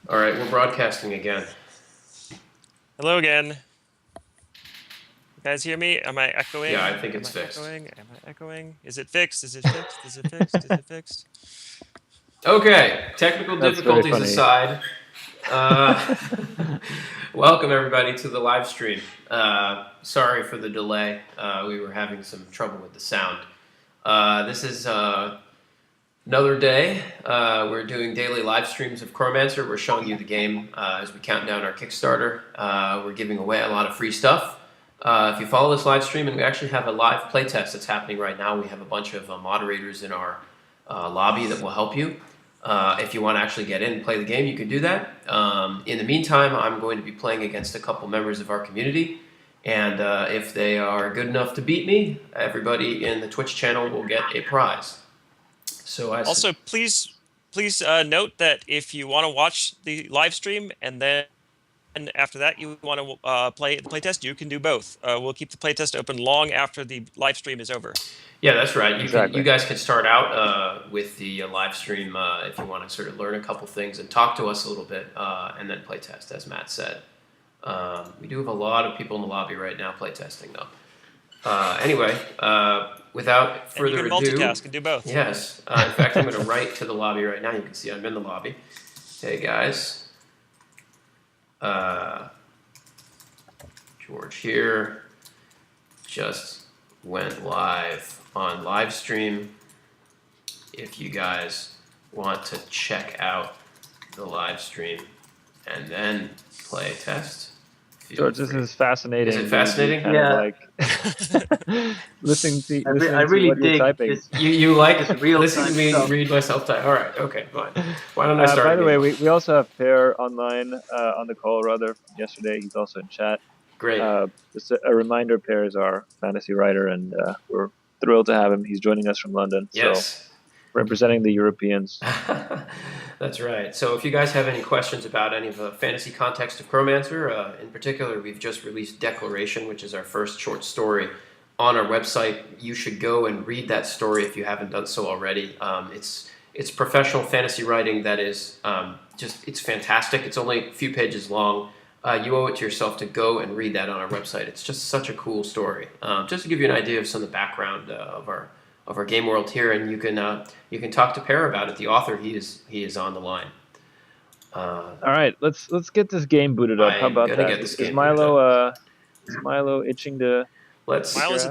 All right, we're broadcasting again. Hello again. You guys hear me? Am I echoing? Yeah, I think Am it's I fixed. echoing? Am I echoing? Is it fixed? Is it fixed? Is it fixed? Is it fixed? Okay, technical That's very difficulties funny. aside, welcome everybody to the live stream. Sorry for the delay. We were having some trouble with the sound. This is another day. We're doing daily live streams of Chromancer. We're showing you the game as we count down our Kickstarter. We're giving away a lot of free stuff. If you follow this live stream, and we actually have a live playtest that's happening right now. We have a bunch of moderators in our lobby that will help you. If you want to actually get in and play the game, you can do that. In the meantime, I'm going to be playing against a couple members of our community. And if they are good enough to beat me, everybody in the Twitch channel will get a prize. So Also, please note that if you want to watch the live stream and then after that you want to play the playtest, you can do both. We'll keep the playtest open long after the live stream is over. Yeah, that's right. Exactly. You guys can start out with the live stream if you want to sort of learn a couple things and talk to us a little bit, and then playtest, as Matt said. We do have a lot of people in the lobby right now playtesting, though. Anyway, without further ado, multitask and do both. Yes. In fact, I'm going to write to the lobby right now. You can see I'm in the lobby. Hey guys. George here. Just went live on live stream. If you guys want to check out the live stream and then play test. George, this is fascinating. Is it fascinating? Yeah. Listening to I really what you're dig typing. this. You like This real listen to me stuff. read myself type. All right, okay, fine. Why don't I start? By the way, we also have Per online on the call rather from yesterday. He's also in chat. Great. Just a reminder, Per is our fantasy writer, and we're thrilled to have him. He's joining us from London. Yes. So representing the Europeans. That's right. So if you guys have any questions about any of the fantasy context of Chromancer, in particular, we've just released Declaration, which is our first short story on our website. You should go and read that story if you haven't done so already. It's professional fantasy writing that is it's fantastic. It's only a few pages long. You owe it to yourself to go and read that on our website. It's just such a cool story. Just to give you an idea of some of the background of our game world here, and you can talk to Per about it. The author, he is on the line. All right, let's get this game booted up. How about that? Is Milo itching to? Milo's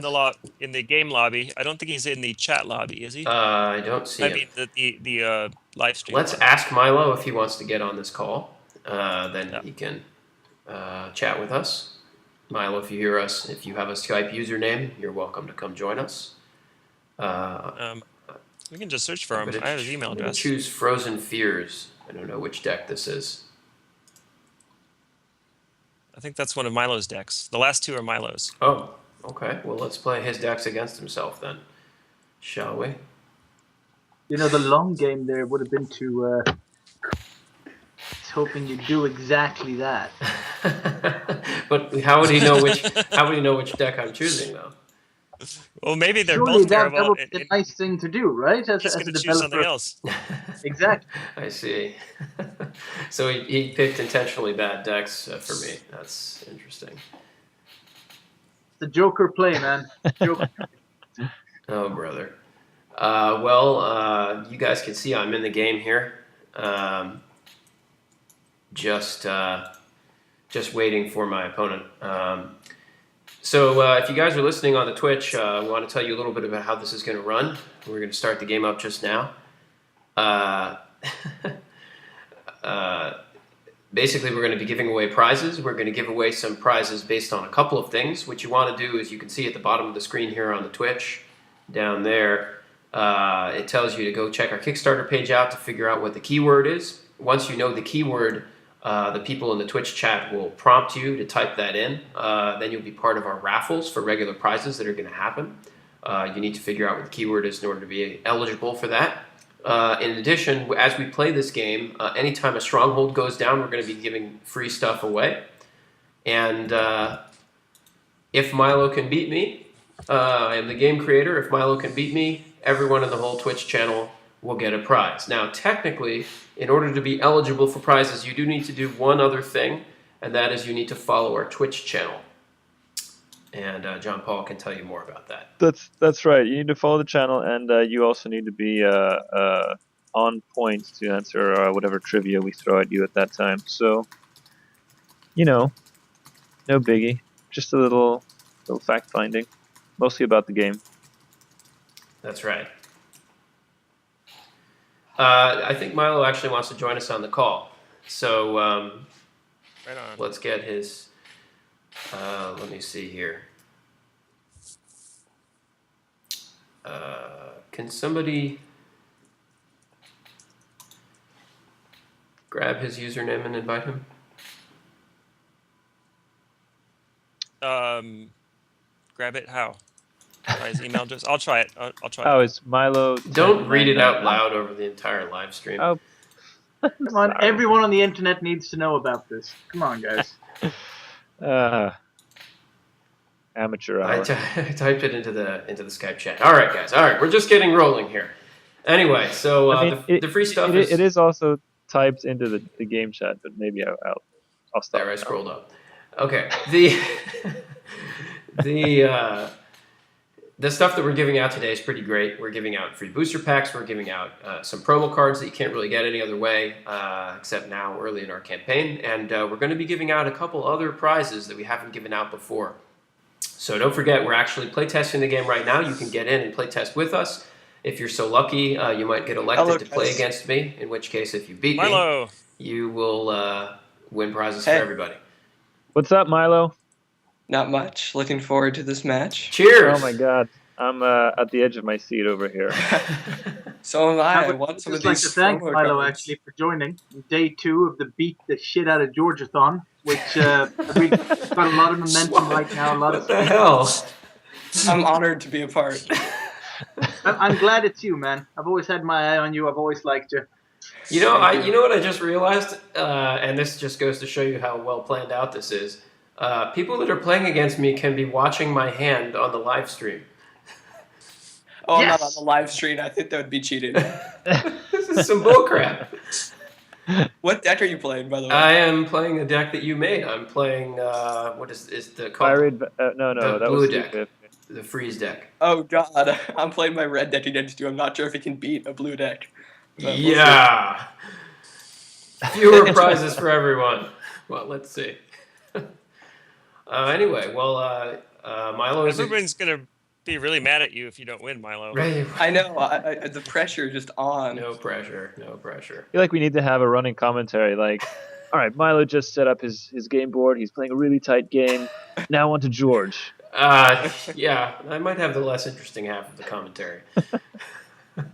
in the game lobby. I don't think he's in the chat lobby, is he? I don't see him. I mean the live stream. Let's ask Milo if he wants to get on this call. Then he can chat with us. Milo, if you hear us, if you have a Skype username, you're welcome to come join us. We can just search for him. I have his email address. Choose Frozen Fears. I don't know which deck this is. I think that's one of Milo's decks. The last two are Milo's. Oh, okay. Well, let's play his decks against himself then, shall we? You know, the long game there would have been to hoping you'd do exactly that. But how would he know which deck I'm choosing though? Well, maybe they're Surely both terrible. that would be a nice thing to do, right? As He's a going to choose developer. something else. Exactly. I see. So he picked intentionally bad decks for me. That's interesting. The Joker play, man. Joker. Oh, brother. Well, you guys can see I'm in the game here. Just waiting for my opponent. So if you guys are listening on the Twitch, I want to tell you a little bit about how this is going to run. We're going to start the game up just now. Basically, we're going to be giving away prizes. We're going to give away some prizes based on a couple of things. What you want to do is you can see at the bottom of the screen here on the Twitch, down there, it tells you to go check our Kickstarter page out to figure out what the keyword is. Once you know the keyword, the people in the Twitch chat will prompt you to type that in. Then you'll be part of our raffles for regular prizes that are going to happen. You need to figure out what the keyword is in order to be eligible for that. In addition, as we play this game, anytime a stronghold goes down, we're going to be giving free stuff away. And if Milo can beat me, I am the game creator. If Milo can beat me, everyone in the whole Twitch channel will get a prize. Now, technically, in order to be eligible for prizes, you do need to do one other thing, and that is you need to follow our Twitch channel. And John Paul can tell you more about that. That's right. You need to follow the channel, and you also need to be on point to answer whatever trivia we throw at you at that time. So, no biggie. Just a little fact finding, mostly about the game. That's right. I think Milo actually wants to join us on the call. So Right on. let's get his. Let me see here. Can somebody grab his username and invite him? Grab it. How? His email address. I'll try it. I'll try it. Oh, it's Milo. Don't read it out loud over the entire live stream. Oh. Come on, everyone on the internet needs to know about this. Come on, guys. Amateur I hour. typed it into the Skype chat. All right, guys. All right, we're just getting rolling here. Anyway, so the free stuff is. It is also typed into the game chat, but maybe I'll stop. There, I scrolled up. Okay, the stuff that we're giving out today is pretty great. We're giving out free booster packs. We're giving out some promo cards that you can't really get any other way, except now early in our campaign. And we're going to be giving out a couple other prizes that we haven't given out before. So don't forget, we're actually playtesting the game right now. You can get in and playtest with us. If you're so lucky, you might get elected to play against me, in which case, if you beat Milo. me, you will win prizes for everybody. What's up, Milo? Not much. Looking forward to this match. Cheers! Oh my God, I'm at the edge of my seat over here. So am I. I I would want some of just like these to thank promo Milo cards. actually for joining day 2 of the beat the shit out of Georgiathon, which we've got a lot of momentum right now. What the hell? I'm honored to be a part. I'm glad it's you, man. I've always had my eye on you. I've always liked you. You know what I just realized, and this just goes to show you how well planned out this is. People that are playing against me can be watching my hand on the live stream. Oh, Yes! I'm not on the live stream. I think that would be cheating. This is some bullcrap. What deck are you playing, by the way? I am playing a deck that you made. I'm playing what is the called? Pirate, no, the that blue was deck. stupid. The freeze deck. Oh, God. I'm playing my red deck against you. I'm not sure if it can beat a blue deck. But we'll see. Yeah. Fewer prizes for everyone. Well, let's see. Anyway, well, Milo is. Everyone's gonna be really mad at you if you don't win, Milo. Right. I know. The pressure is just on. No pressure. No pressure. I feel like we need to have a running commentary. Like, all right, Milo just set up his game board. He's playing a really tight game. Now on to George. Yeah, I might have the less interesting half of the commentary. I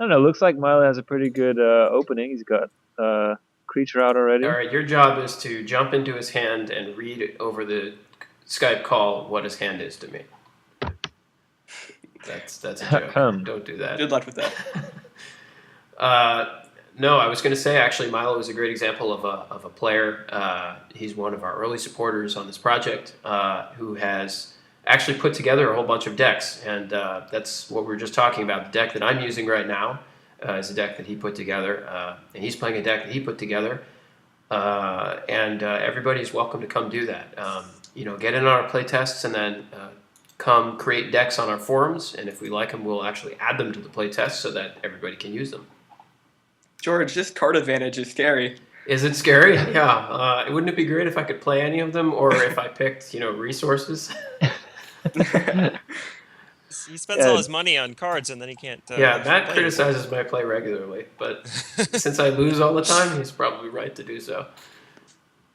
don't know. Looks like Milo has a pretty good opening. He's got creature out already. All right, your job is to jump into his hand and read over the Skype call what his hand is to me. That's a joke. Don't do that. Good luck with that. No, I was going to say actually, Milo is a great example of a player. He's one of our early supporters on this project who has actually put together a whole bunch of decks, and that's what we were just talking about. The deck that I'm using right now is a deck that he put together, and he's playing a deck that he put together, and everybody's welcome to come do that. Get in on our play tests and then come create decks on our forums, and if we like them, we'll actually add them to the play test so that everybody can use them. George, this card advantage is scary. Is it scary? Yeah. Wouldn't it be great if I could play any of them, or if I picked, resources? He spends all his money on cards and then he can't. Yeah, Matt criticizes my play regularly, but since I lose all the time, he's probably right to do so.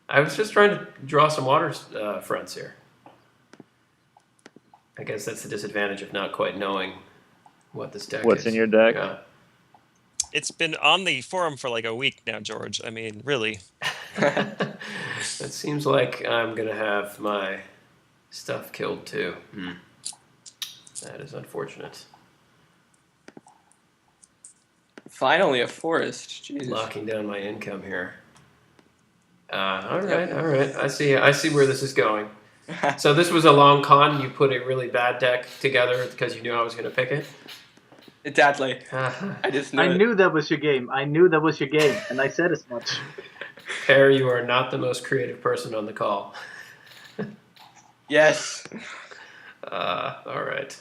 I was just trying to draw some water fronts here. I guess that's the disadvantage of not quite knowing what this deck is. What's in your deck? Yeah. It's been on the forum for like a week now, George. I mean, really. It seems like I'm going to have my stuff killed too. That is unfortunate. Finally, a forest. Jeez. Locking down my income here. All right. I see where this is going. So this was a long con. You put a really bad deck together because you knew I was going to pick it. Exactly. I just knew I it. knew that was your game. I knew that was your game, and I said as much. Pear, you are not the most creative person on the call. Yes. All right.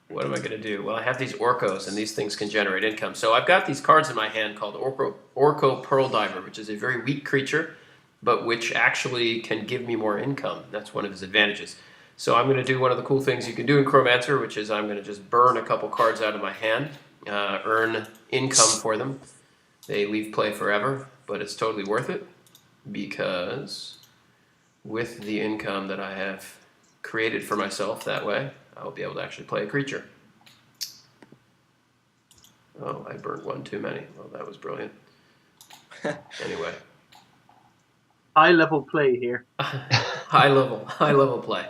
What am I going to do? Well, I have these Orcos, and these things can generate income. So I've got these cards in my hand called Orco Pearl Diver, which is a very weak creature, but which actually can give me more income. That's one of his advantages. So I'm going to do one of the cool things you can do in Chromancer, which is I'm going to just burn a couple cards out of my hand, earn income for them. They leave play forever, but it's totally worth it because with the income that I have created for myself that way, I'll be able to actually play a creature. Oh, I burned one too many. Well, that was brilliant. Anyway. High level play here. high level play.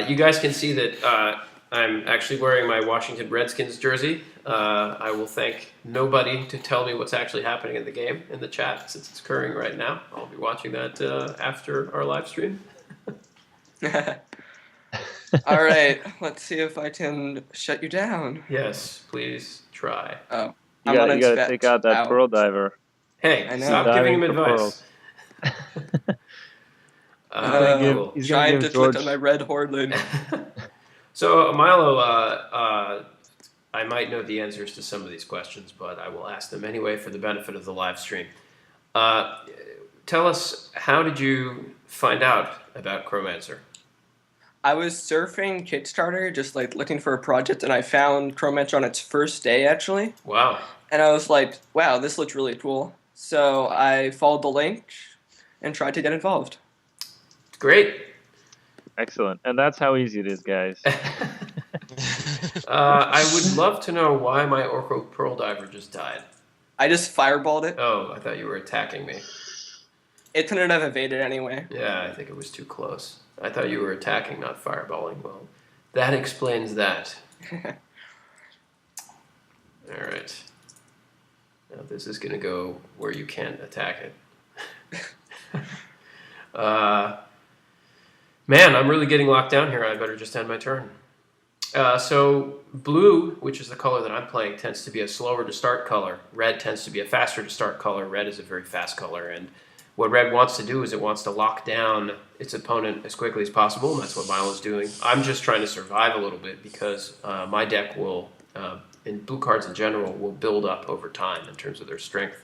You guys can see that I'm actually wearing my Washington Redskins jersey. I will thank nobody to tell me what's actually happening in the game in the chat since it's occurring right now. I'll be watching that after our live stream. All right, let's see if I can shut you down. Yes, please try. Oh, You I'm got on to inspect. take out that Ow. pearl diver. Hey, I know. stop giving him Diving for advice. pearls. He's gonna Trying give to click George- on my red Horland. So, Milo, I might know the answers to some of these questions, but I will ask them anyway for the benefit of the live stream. Tell us, how did you find out about Chromancer? I was surfing Kickstarter, just like looking for a project, and I found Chromancer on its first day, actually. Wow. And I was like, wow, this looks really cool. So I followed the link and tried to get involved. Great. Excellent. And that's how easy it is, guys. I would love to know why my Orco Pearl Diver just died. I just fireballed it. Oh, I thought you were attacking me. It couldn't have evaded anyway. Yeah, I think it was too close. I thought you were attacking, not fireballing. Well, that explains that. All right. Now this is going to go where you can't attack it. Man, I'm really getting locked down here. I better just end my turn. So blue, which is the color that I'm playing, tends to be a slower to start color. Red tends to be a faster to start color. Red is a very fast color. And what red wants to do is it wants to lock down its opponent as quickly as possible, and that's what Milo's doing. I'm just trying to survive a little bit because my deck will, and blue cards in general, will build up over time in terms of their strength.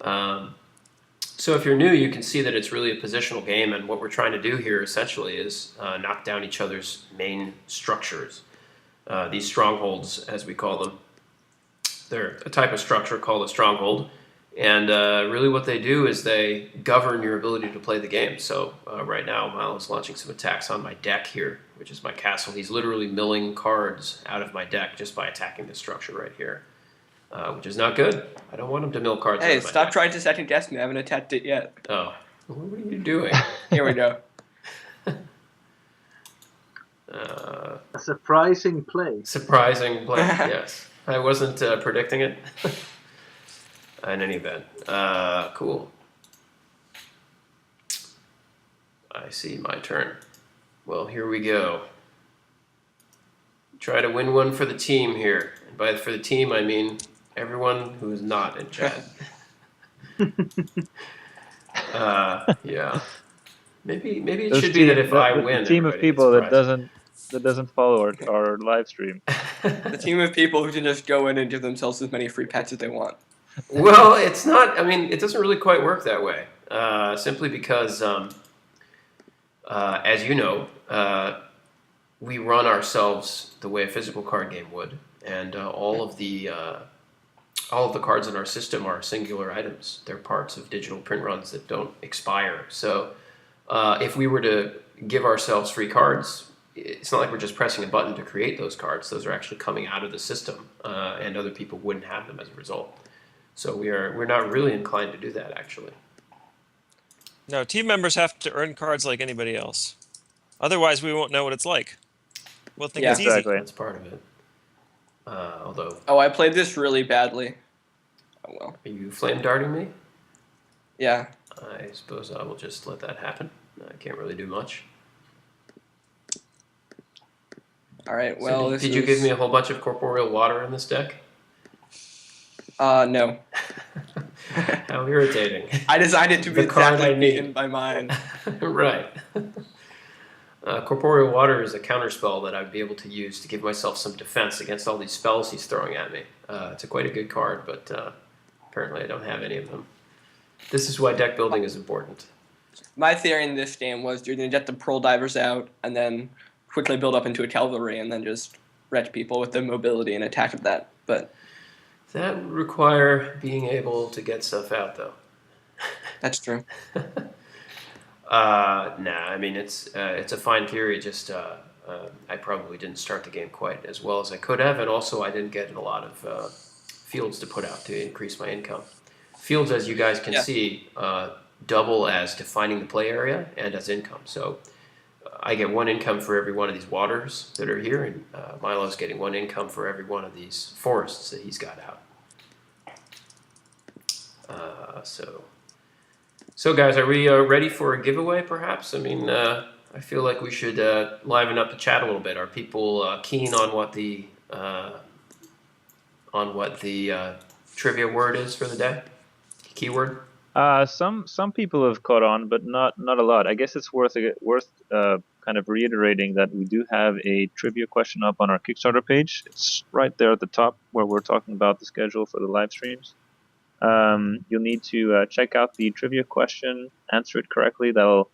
So if you're new, you can see that it's really a positional game, and what we're trying to do here essentially is knock down each other's main structures. These strongholds, as we call them. They're a type of structure called a stronghold. And really what they do is they govern your ability to play the game. So right now, Milo's launching some attacks on my deck here, which is my castle. He's literally milling cards out of my deck just by attacking this structure right here, which is not good. I don't want him to mill cards out Hey, of my stop deck. trying to second guess me. I haven't attacked it yet. Oh, what are you doing? Here we go. A surprising play. Surprising play, yes. I wasn't predicting it. In any event, cool. I see, my turn. Well, here we go. Try to win one for the team here. And by for the team, I mean everyone who is not in chat. Yeah. Maybe it should be that if I win, the team of everybody people gets that doesn't follow our live stream. The team of people who can just go in and give themselves as many free pets as they want. Well, it's not. I mean, it doesn't really quite work that way. Simply because, as you know, we run ourselves the way a physical card game would, and all of the cards in our system are singular items. They're parts of digital print runs that don't expire. So, if we were to give ourselves free cards, it's not like we're just pressing a button to create those cards. Those are actually coming out of the system, and other people wouldn't have them as a result. So we're not really inclined to do that, actually. No, team members have to earn cards like anybody else. Otherwise, we won't know what it's like. We'll think it's exactly. easy. That's part of it. Although, Oh, I played this really badly. Oh well. are you flame darting me? Yeah. I suppose I will just let that happen. I can't really do much. All right. So Well, did you give me a whole bunch of corporeal water in this deck? No. How irritating. I designed it to be The card I exactly need. beaten by mine. Right. Corporeal water is a counterspell that I'd be able to use to give myself some defense against all these spells he's throwing at me. It's quite a good card, but apparently I don't have any of them. This is why deck building is important. My theory in this game was you're going to get the Pearl Divers out and then quickly build up into a cavalry and then just wreck people with the mobility and attack of that. But That would require being able to get stuff out, though. that's true. Nah, I mean, it's a fine theory, just I probably didn't start the game quite as well as I could have, and also I didn't get a lot of fields to put out to increase my income. Fields, as you guys can see, double as defining the play area and as income. So I get 1 income for every one of these waters that are here, and Milo's getting 1 income for every one of these forests that he's got out. So guys, are we ready for a giveaway, perhaps? I mean, I feel like we should liven up the chat a little bit. Are people keen on what the trivia word is for the day? Keyword? Some people have caught on, but not a lot. I guess it's worth kind of reiterating that we do have a trivia question up on our Kickstarter page. It's right there at the top where we're talking about the schedule for the live streams. You'll need to check out the trivia question, answer it correctly. That'll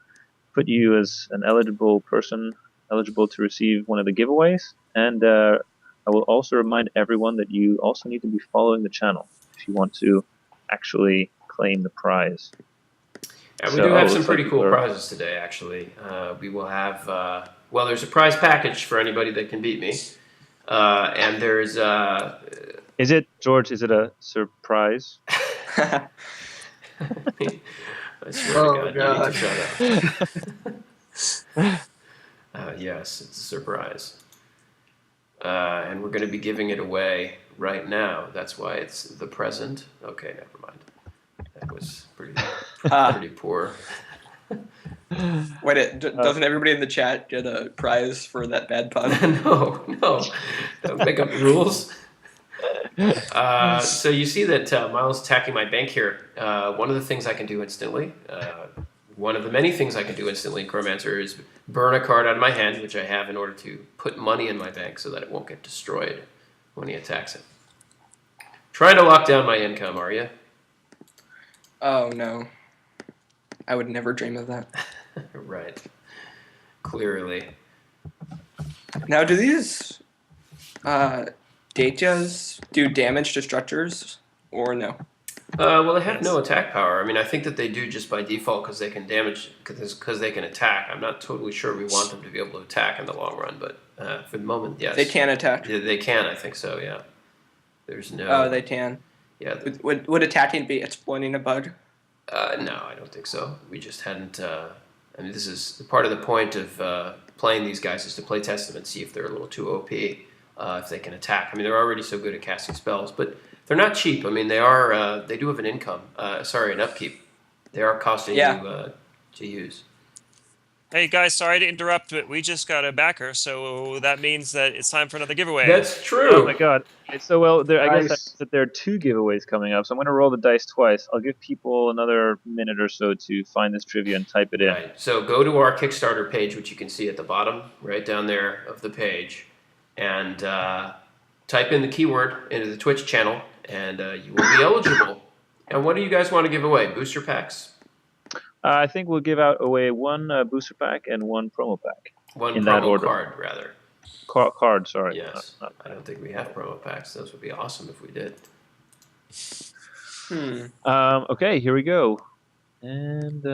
put you as an eligible person, eligible to receive one of the giveaways. And I will also remind everyone that you also need to be following the channel if you want to actually claim the prize. Yeah, we do have some pretty cool prizes today, actually. We will have, well, there's a prize package for anybody that can beat me. And there's... Is it, George, is it a surprise? I swear to God, you need to shut up. Yes, it's a surprise. And we're going to be giving it away right now. That's why it's the present. Okay, never mind. That was pretty poor. Wait, doesn't everybody in the chat get a prize for that bad pun? No. Don't make up rules. So you see that Milo's attacking my bank here. One of the things I can do instantly, one of the many things I can do instantly in Chromancer is burn a card out of my hand, which I have in order to put money in my bank so that it won't get destroyed when he attacks it. Trying to lock down my income, are you? Oh, no. I would never dream of that. Right. Clearly. Now, do these Datas do damage to structures, or no? Well, they have no attack power. I mean, I think that they do just by default because they can damage, because they can attack. I'm not totally sure we want them to be able to attack in the long run, but for the moment, yes. They can attack? They can, I think so, yeah. There's no... Oh, they can. Yeah. Would attacking be exploiting a bug? No, I don't think so. We just hadn't... I mean, this is part of the point of playing these guys is to play test them and see if they're a little too OP, if they can attack. I mean, they're already so good at casting spells, but they're not cheap. I mean, they are. They do have an income. An upkeep. They are costing you to use. Hey guys, sorry to interrupt, but we just got a backer, so that means that it's time for another giveaway. That's true. Oh my god. So, well, I guess Nice. that there are 2 giveaways coming up, so I'm going to roll the dice twice. I'll give people another minute or so to find this trivia and type it in. Right. So go to our Kickstarter page, which you can see at the bottom, right down there of the page, and type in the keyword into the Twitch channel, and you will be eligible. And what do you guys want to give away? Booster packs? I think we'll give away 1 booster pack and 1 promo pack. One in promo that order. card, rather. Card, sorry. Yes. I don't think we have promo packs. Those would be awesome if we did. Okay, here we go. And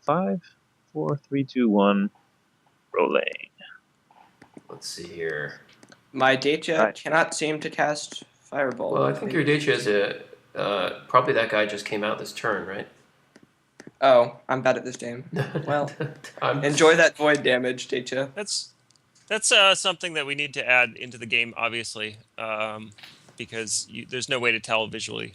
5, 4, 3, 2, 1, rolling. Let's see here. My Dacia Right. cannot seem to cast Fireball. Well, I think your Dacia is probably that guy just came out this turn, right? Oh, I'm bad at this game. Well, enjoy that void damage, Dacia. That's something that we need to add into the game, obviously, because there's no way to tell visually.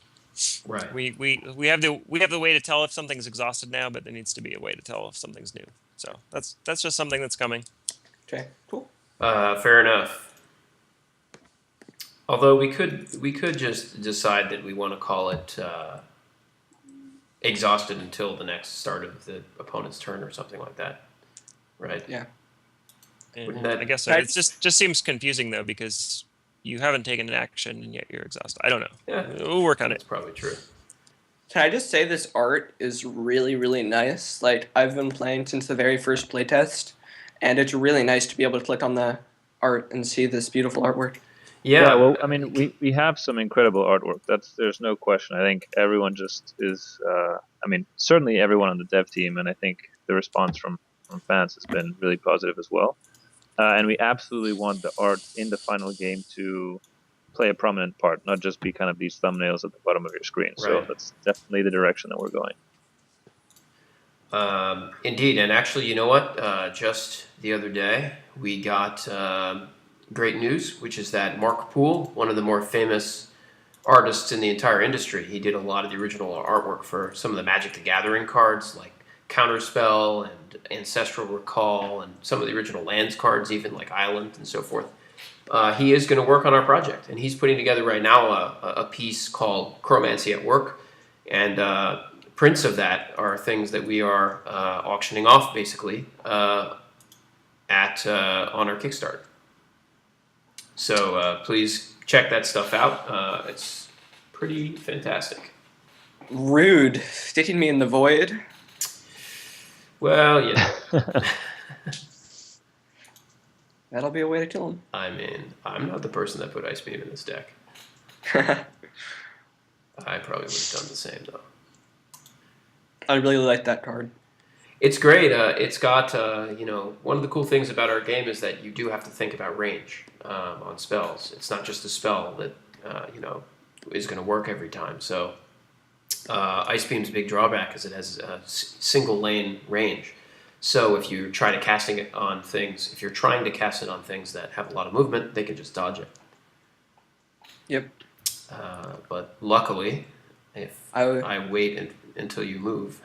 Right. We have the way to tell if something's exhausted now, but there needs to be a way to tell if something's new. So that's just something that's coming. Okay, cool. Fair enough. Although we could just decide that we want to call it exhausted until the next start of the opponent's turn or something like that, right? Yeah. Wouldn't that- I guess so. Can I It just seems confusing though because you haven't taken an action and yet you're exhausted. I don't know. Yeah, We'll work on that's it. probably true. Can I just say this art is really, really nice? Like, I've been playing since the very first playtest, and it's really nice to be able to click on the art and see this beautiful artwork. Yeah, Well, I mean, we have some incredible artwork. There's no question. I think everyone just is. I mean, certainly everyone on the dev team, and I think the response from fans has been really positive as well. And we absolutely want the art in the final game to play a prominent part, not just be kind of these thumbnails at the bottom of your screen. So Right. that's definitely the direction that we're going. Indeed, and actually, you know what? Just the other day, we got great news, which is that Mark Poole, one of the more famous artists in the entire industry, he did a lot of the original artwork for some of the Magic the Gathering cards, like Counterspell and Ancestral Recall, and some of the original lands cards, even like Island and so forth. He is going to work on our project, and he's putting together right now a piece called Chromancy at Work, and prints of that are things that we are auctioning off, basically, on our Kickstarter. So please check that stuff out. It's pretty fantastic. Rude. Sticking me in the void. Well, yeah. That'll be a way to kill him. I mean, I'm not the person that put Ice Beam in this deck. I probably would have done the same, though. I really like that card. It's great. It's got, one of the cool things about our game is that you do have to think about range on spells. It's not just a spell that, is going to work every time. So Ice Beam's big drawback is it has a single lane range. So if you're trying to cast it on things that have a lot of movement, they can just dodge it. Yep. But luckily, if I I wait until you move,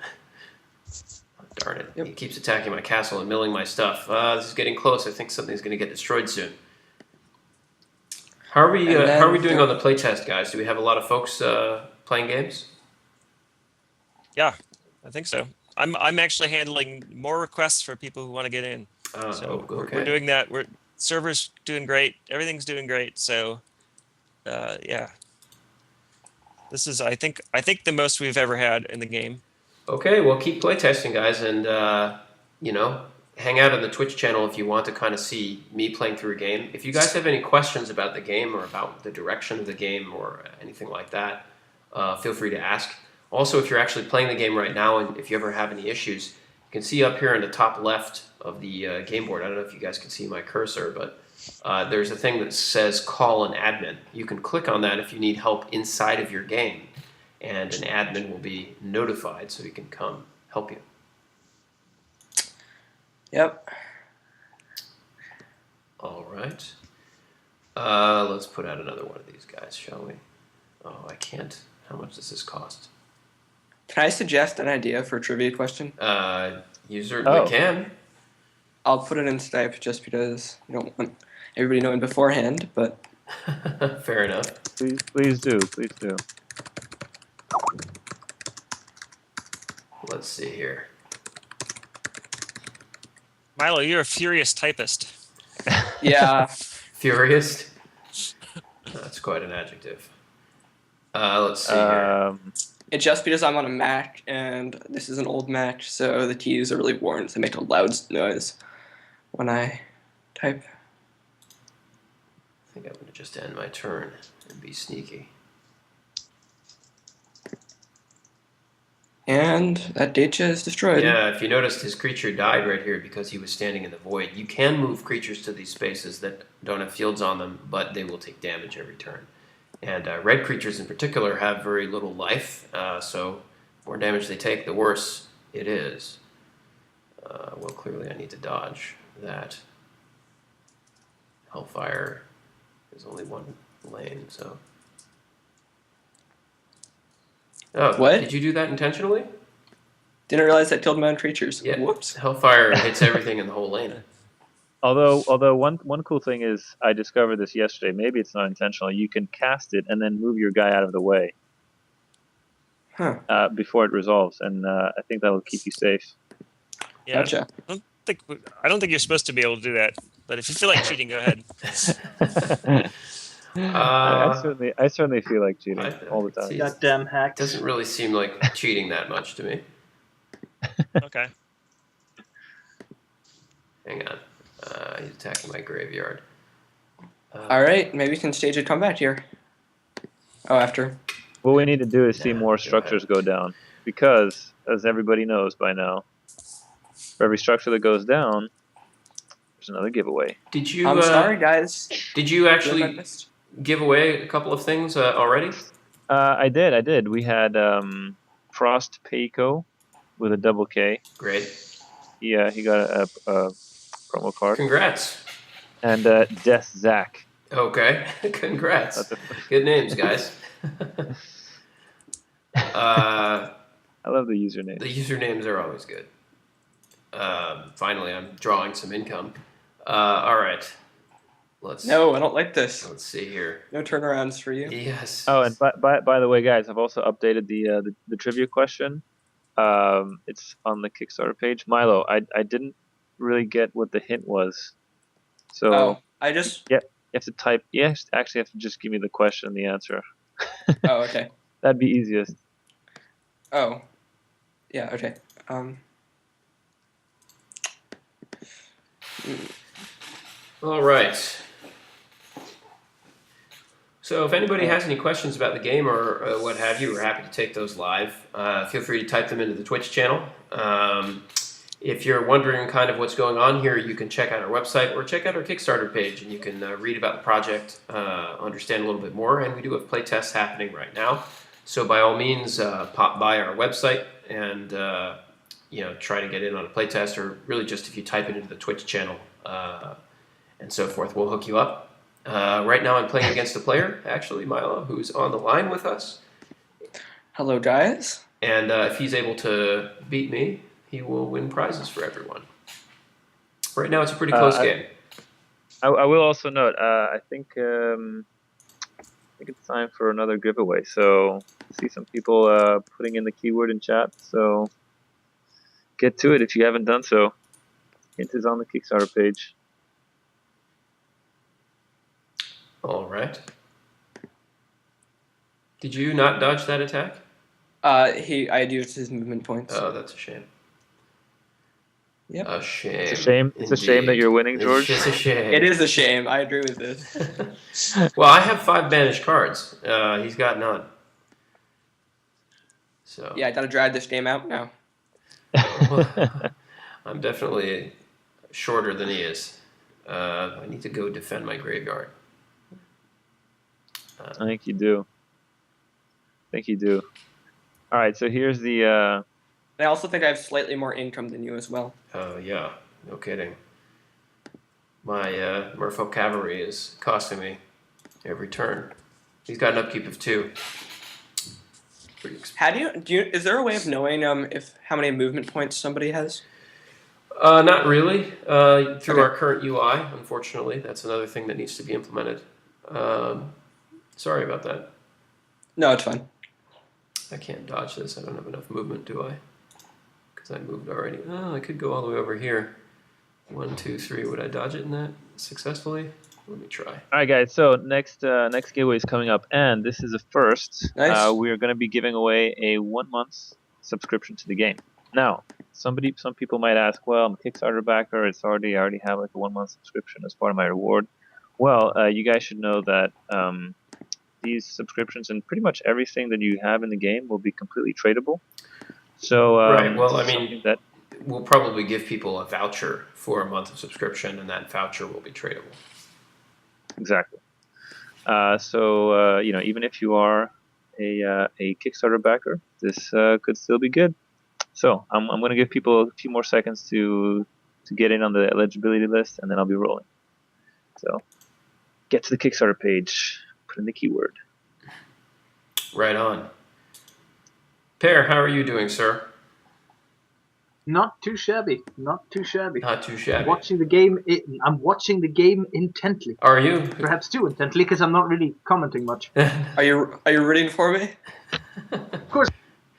darn it, Yep. he keeps attacking my castle and milling my stuff. This is getting close. I think something's going to get destroyed soon. How are we? How are we doing on the playtest, guys? Do we have a lot of folks playing games? Yeah, I think so. I'm actually handling more requests for people who want to get in. So okay. we're doing that. Server's doing great. Everything's doing great. So, yeah, this is I think the most we've ever had in the game. Okay, well, keep playtesting, guys, and hang out on the Twitch channel if you want to kind of see me playing through a game. If you guys have any questions about the game or about the direction of the game or anything like that, feel free to ask. Also, if you're actually playing the game right now and if you ever have any issues, you can see up here in the top left of the game board, I don't know if you guys can see my cursor, but there's a thing that says call an admin. You can click on that if you need help inside of your game, and an admin will be notified so he can come help you. Yep. All right. Let's put out another one of these guys, shall we? Oh, I can't. How much does this cost? Can I suggest an idea for a trivia question? You certainly Oh. can. I'll put it in Skype just because you don't want everybody knowing beforehand, but Fair enough. Please do. Let's see here. Milo, you're a furious typist. yeah. Furious? That's quite an adjective. Let's see here. It's just because I'm on a Mac and this is an old Mac, so the keys are really worn, so they make a loud noise when I type. I think I'm going to just end my turn and be sneaky. And that Dacia is destroyed. Yeah, if you noticed, his creature died right here because he was standing in the void. You can move creatures to these spaces that don't have fields on them, but they will take damage every turn. And red creatures in particular have very little life, so the more damage they take, the worse it is. Well, clearly I need to dodge that. Hellfire is only one lane, so... Oh, What? Did you do that intentionally? Didn't realize that killed my own creatures. Yeah. Whoops. Hellfire hits everything in the whole lane. Although one cool thing is I discovered this yesterday. Maybe it's not intentional. You can cast it and then move your guy out of the way Huh. before it resolves, and I think that'll keep you safe. Yeah, Gotcha. I don't think you're supposed to be able to do that. But if you feel like cheating, go ahead. I certainly feel like cheating all the time. see, Goddamn hacks. doesn't really seem like cheating that much to me. Okay. Hang on. He's attacking my graveyard. All right, maybe we can stage a combat here. Oh, after. What we need to do is see Nah, more go structures go down, because, as everybody knows by now, for every structure that goes down, there's another giveaway. Did you? I'm sorry, guys. Did you Doing my actually best. give away a couple of things already? I did. We had Frost Peiko with a double K. Great. Yeah, he got a promo card. Congrats. And Death Zach. Okay. Congrats. That's a- Good names, guys. I love the username. The usernames are always good. Finally, I'm drawing some income. All right. No, I don't like this. Let's see here. No turnarounds for you. Yes. Oh, and by the way, guys, I've also updated the trivia question. It's on the Kickstarter page. Milo, I didn't really get what the hint was. So Oh, I just. you have to type. You actually have to just give me the question and the answer. Oh, okay. That'd be easiest. Oh. Yeah, okay. All right. So if anybody has any questions about the game or what have you, we're happy to take those live. Feel free to type them into the Twitch channel. If you're wondering kind of what's going on here, you can check out our website or check out our Kickstarter page, and you can read about the project, understand a little bit more, and we do have playtests happening right now. So by all means, pop by our website and try to get in on a playtest, or really just if you type it into the Twitch channel and so forth, we'll hook you up. Right now I'm playing against a player, actually, Milo, who's on the line with us. Hello, guys. And if he's able to beat me, he will win prizes for everyone. Right now it's a pretty close game. I will also note, I think it's time for another giveaway. So I see some people putting in the keyword in chat. So get to it if you haven't done so. Hint is on the Kickstarter page. All right. Did you not dodge that attack? I had used his movement points. Oh, that's a shame. Yep. A shame. It's a shame. It's a shame that you're winning, George. It's a shame. It is a shame. I agree with this. Well, I have 5 banished cards. He's got none. So Yeah, I gotta drag this game out now. I'm definitely shorter than he is. I need to go defend my graveyard. I think you do. All right, so here's the. I also think I have slightly more income than you as well. Oh yeah, no kidding. My Merfolk Cavalry is costing me every turn. He's got an upkeep of 2. Pretty How do you? Is there a way of knowing if how many movement points somebody has? Not really. Through Okay. our current UI, unfortunately, that's another thing that needs to be implemented. Sorry about that. No, it's fine. I can't dodge this. I don't have enough movement, do I? Because I moved already. Oh, I could go all the way over here. 1, 2, 3. Would I dodge it in that successfully? Let me try. All right, guys. So next giveaway is coming up, and this is a first. Nice. We are going to be giving away a 1-month subscription to the game. Now, some people might ask, well, I'm a Kickstarter backer. I already have like a 1-month subscription as part of my reward. Well, you guys should know that these subscriptions and pretty much everything that you have in the game will be completely tradable. So Right. Well, I mean, something that we'll probably give people a voucher for a month of subscription, and that voucher will be tradable. exactly. So even if you are a Kickstarter backer, this could still be good. So I'm going to give people a few more seconds to get in on the eligibility list, and then I'll be rolling. So get to the Kickstarter page, put in the keyword. Right on. Pear, how are you doing, sir? Not too shabby. Not too shabby. Not too shabby. I'm watching the game intently. Are you? Perhaps too intently, because I'm not really commenting much. Are you rooting for me? Of course,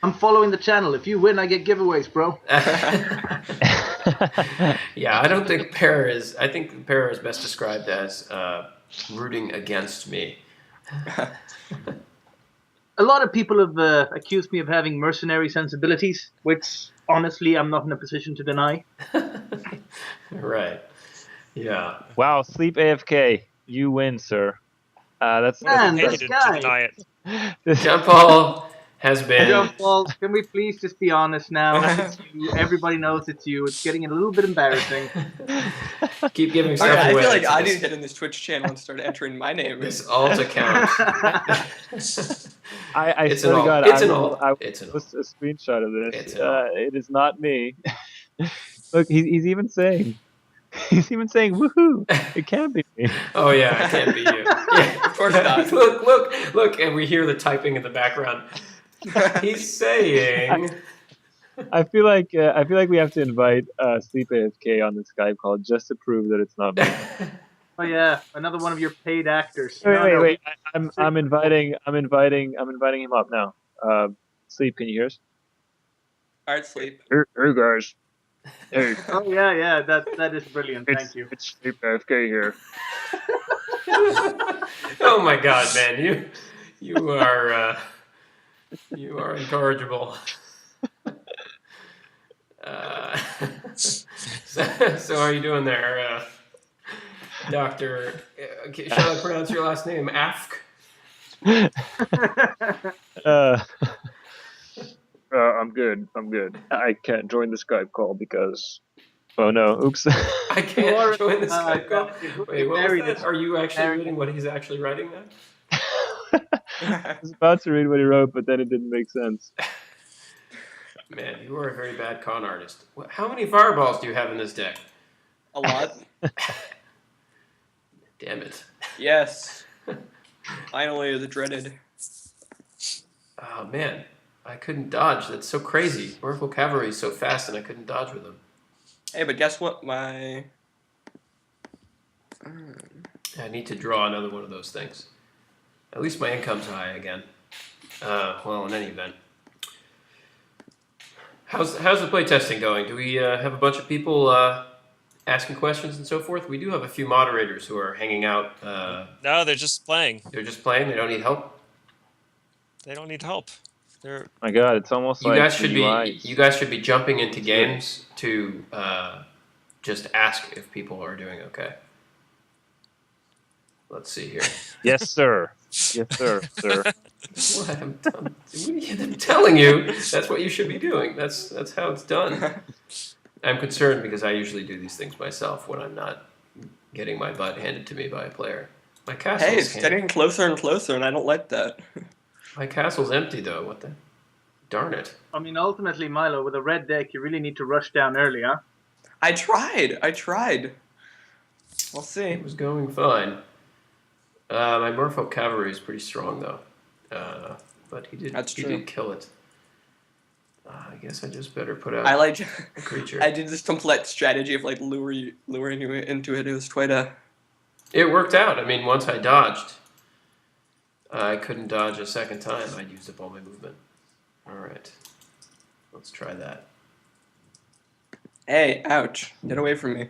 I'm following the channel. If you win, I get giveaways, bro. Yeah, I don't think Pear is. I think Pear is best described as rooting against me. A lot of people have accused me of having mercenary sensibilities, which honestly I'm not in a position to deny. Right. Yeah. Wow, sleep AFK. You win, sir. That's Man, Hey, this to guy. deny it. John Paul has been. John Paul, can we please just be honest now? It's you. Everybody knows it's you. It's getting a little bit embarrassing. Keep giving Okay, stuff I away. feel like to I this- need to get in this Twitch channel and start entering my name. This alt account. I It's swear an to God, alt. It's I an will, alt. I will It's an alt. post a screenshot of this. It's an alt. It is not me. Look, he's even saying, woohoo! It can't be me. Oh yeah, it can't be you. Yeah, Of course not. look, and we hear the typing in the background. He's saying. I feel like we have to invite Sleep AFK on the Skype call just to prove that it's not me. Oh yeah, another one of your paid actors. Wait. I'm inviting him up now. Sleep, can you hear us? All right, sleep. Hey guys. Hey, Oh yeah, that is brilliant. Thank you. it's Sleep AFK here. Oh my God, man, you are incorrigible. So how are you doing there, Doctor? Shall I pronounce your last name? Afk? I'm good. I can't join the Skype call because. Oh no! Oops. I can't join this Skype call. Who Wait, what was married that? this? Are you actually Married. reading what he's actually writing now? I was about to read what he wrote, but then it didn't make sense. Man, you are a very bad con artist. How many fireballs do you have in this deck? A lot. Damn it. Yes. Finally, the dreaded. Oh man, I couldn't dodge. That's so crazy. Merfolk Cavalry is so fast, and I couldn't dodge with them. Hey, but guess what? My I need to draw another one of those things. At least my income's high again. Well, in any event. How's the playtesting going? Do we have a bunch of people asking questions and so forth? We do have a few moderators who are hanging out. No, they're just playing. They're just playing. They don't need help. They don't need help. They're My God, it's almost You like guys should the be. UI. You guys should be jumping into games to just ask if people are doing okay. Let's see here. Yes, sir. Yes, sir. Sir. What I'm telling you, that's what you should be doing. That's how it's done. I'm concerned because I usually do these things myself when I'm not getting my butt handed to me by a player. My castle's hey, it's getting closer and closer, and I don't like that. My castle's empty though. What the? Darn it! I mean, ultimately, Milo, with a red deck, you really need to rush down early, huh? I tried. We'll see. It was going fine. My Merfolk Cavalry is pretty strong though, but he did. That's he true. did kill it. I guess I just better put out I like. a creature. I did this complete strategy of like luring you into it. It was quite a. It worked out. I mean, once I dodged, I couldn't dodge a second time. I'd used up all my movement. All right, let's try that. Hey, ouch! Get away from me.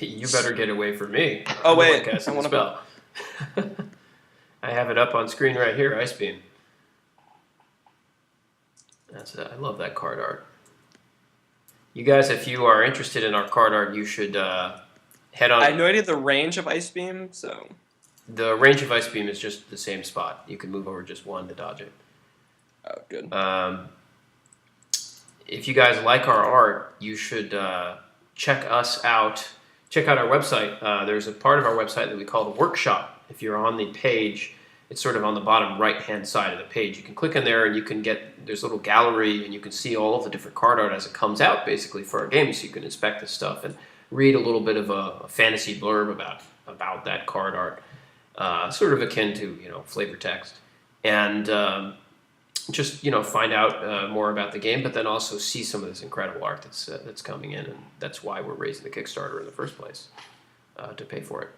You better get away from me. Oh, I'm the wait, one casting I the wanna spell. I have it up on screen right here. Ice Beam. That's it. I love that card art. You guys, if you are interested in our card art, you should head on. I have no idea the range of Ice Beam, so. The range of Ice Beam is just the same spot. You can move over just one to dodge it. Oh, good. If you guys like our art, you should check us out. Check out our website. There's a part of our website that we call the workshop. If you're on the page, it's sort of on the bottom right-hand side of the page. You can click in there and you can there's a little gallery and you can see all of the different card art as it comes out basically for our game. So you can inspect this stuff and read a little bit of a fantasy blurb about that card art. Sort of akin to, flavor text. And just find out more about the game, but then also see some of this incredible art that's coming in, and that's why we're raising the Kickstarter in the first place, to pay for it.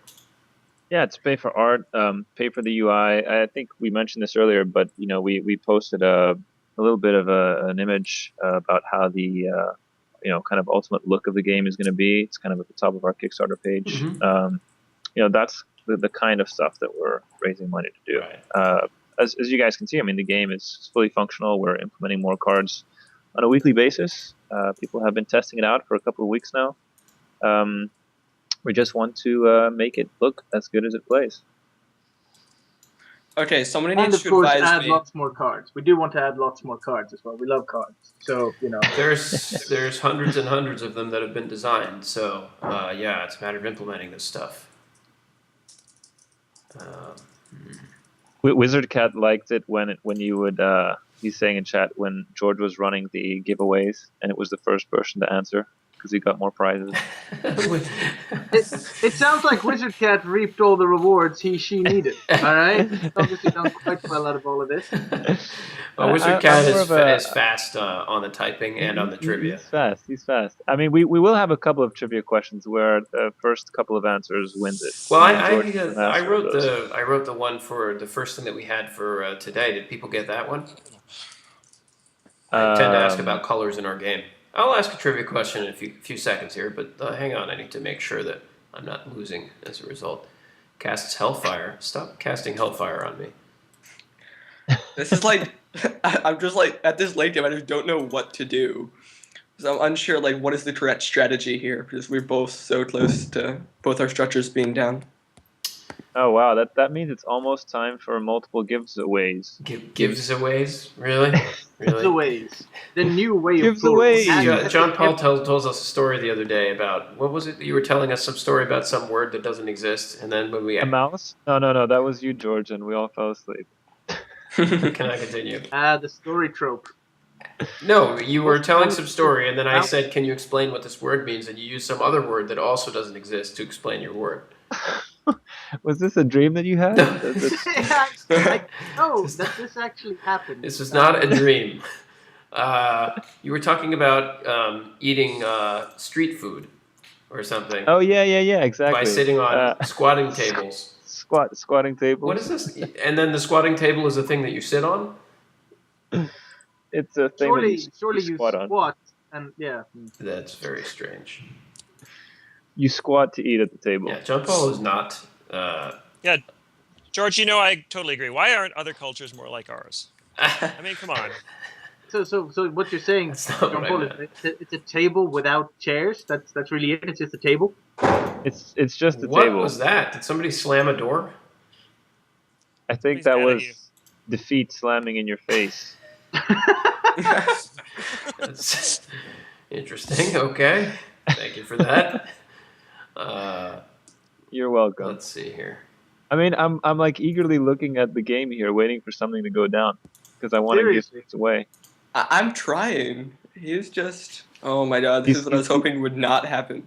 Yeah, it's pay for art, pay for the UI. I think we mentioned this earlier, but we posted a little bit of an image about how the kind of ultimate look of the game is going to be. It's kind of at the top of our Kickstarter page. That's the kind of stuff that we're raising money to do. Right. As you guys can see, I mean, the game is fully functional. We're implementing more cards on a weekly basis. People have been testing it out for a couple of weeks now. We just want to make it look as good as it plays. Okay, somebody And needs of to course, advise add me. lots more cards. We do want to add lots more cards as well. We love cards, so There's hundreds and hundreds of them that have been designed. So yeah, it's a matter of implementing this stuff. Wizard Cat liked it when you would. He's saying in chat when George was running the giveaways and it was the first person to answer because he got more prizes. it sounds like Wizard Cat reaped all the rewards she needed. All right, He's obviously done quite well out of all of this. Well, Wizard Cat I'm more is, of a- is fast on the typing and on the trivia. He's fast. I mean, we will have a couple of trivia questions where the first couple of answers wins it. Well, George can I answer wrote those. I wrote the one for the first thing that we had for today. Did people get that one? I tend to ask about colors in our game. I'll ask a trivia question in a few seconds here, but hang on. I need to make sure that I'm not losing as a result. Casts Hellfire. Stop casting Hellfire on me. This is like, I'm just like, at this late game, I just don't know what to do. So I'm unsure, like, what is the correct strategy here, because we're both so close to both our structures being down. Oh wow, that means it's almost time for multiple giveaways. Giveaways? Really? Really? The ways, the new way of Gives plural. away. And- John Paul told us a story the other day about, what was it? You were telling us some story about some word that doesn't exist, and then when we... A mouse? No, that was you, George, and we all fell asleep. Can I continue? the story trope. No, you were telling some story, and then I said, can you explain what this word means? And you used some other word that also doesn't exist to explain your word. Was this a dream that you had? No, that this actually happened. This was not a dream. You were talking about eating street food or something Oh yeah, exactly. by sitting on squatting tables. Squatting tables. What is this? And then the squatting table is a thing that you sit on? It's a thing Surely that you you squat on. squat, and yeah. That's very strange. You squat to eat at the table. Yeah, John Paul is not... Yeah, George, I totally agree. Why aren't other cultures more like ours? I mean, come on. So what you're saying, That's not John what I Paul, meant. it's a table without chairs. That's really it. It's just a table. It's just a What table. was that? Did somebody slam a door? I think Somebody's that mad at was you. defeat slamming in your face. That's interesting. Okay. Thank you for that. You're welcome. Let's see here. I mean, I'm like eagerly looking at the game here, waiting for something to go down because I want to give Seriously. things away. I'm trying. He's just... Oh my god, this is what I was hoping would not happen.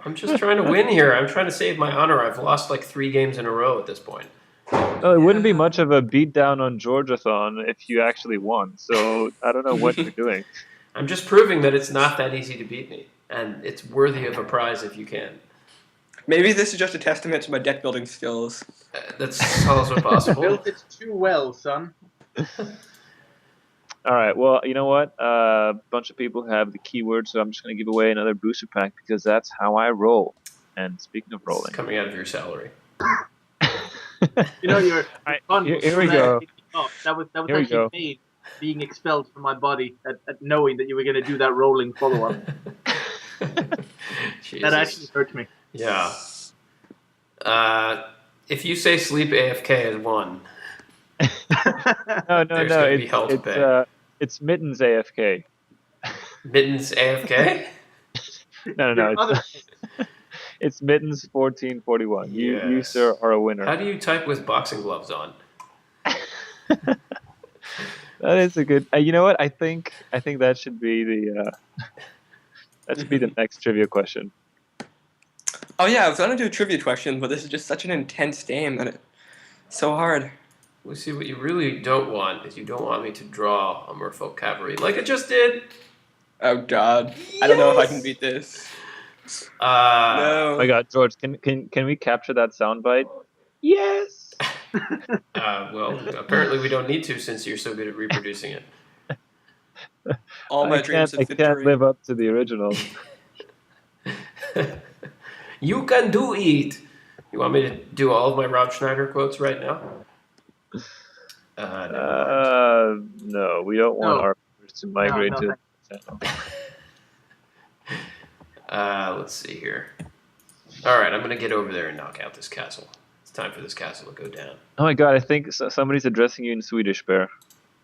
I'm just trying to win here. I'm trying to save my honor. I've lost like 3 games in a row at this point. Well, it wouldn't be much of a beatdown on Georgiathon if you actually won. So I don't know what you're doing. I'm just proving that it's not that easy to beat me, and it's worthy of a prize if you can. Maybe this is just a testament to my deck building skills. That's also possible. Built it too well, son. All right. Well, you know what? A bunch of people have the keyword, so I'm just going to give away another booster pack because that's how I roll. And speaking of It's rolling, coming out of your salary. Your Alright, fun here was we so go. That was Here we actually go. paid being expelled from my body at knowing that you were going to do that rolling follow up. Jesus. That actually hurt me. Yeah. If you say sleep AFK is 1, no, There's gonna be hell to pay. It's Mittens AFK. Mittens AFK? No, Your other- it's Mittens 1441. You, Yes. sir, are a winner. How do you type with boxing gloves on? That is a good. You know what? I think that should be the next trivia question. Oh yeah, I was gonna do a trivia question, but this is just such an intense game that it's so hard. We see what you really don't want is you don't want me to draw a merfolk cavalry like I just did. Oh God, I don't know if I can beat this. Oh my No. God, George, can we capture that soundbite? Yes. Well, apparently we don't need to since you're so good at reproducing it. All my dreams of I victory. can't live up to the original. You can do it. You want me to do all of my Rob Schneider quotes right now? Never mind. No, we don't want No. our viewers to migrate No, to the channel. Let's see here. All right, I'm going to get over there and knock out this castle. It's time for this castle to go down. Oh my God, I think somebody's addressing you in Swedish, Bear.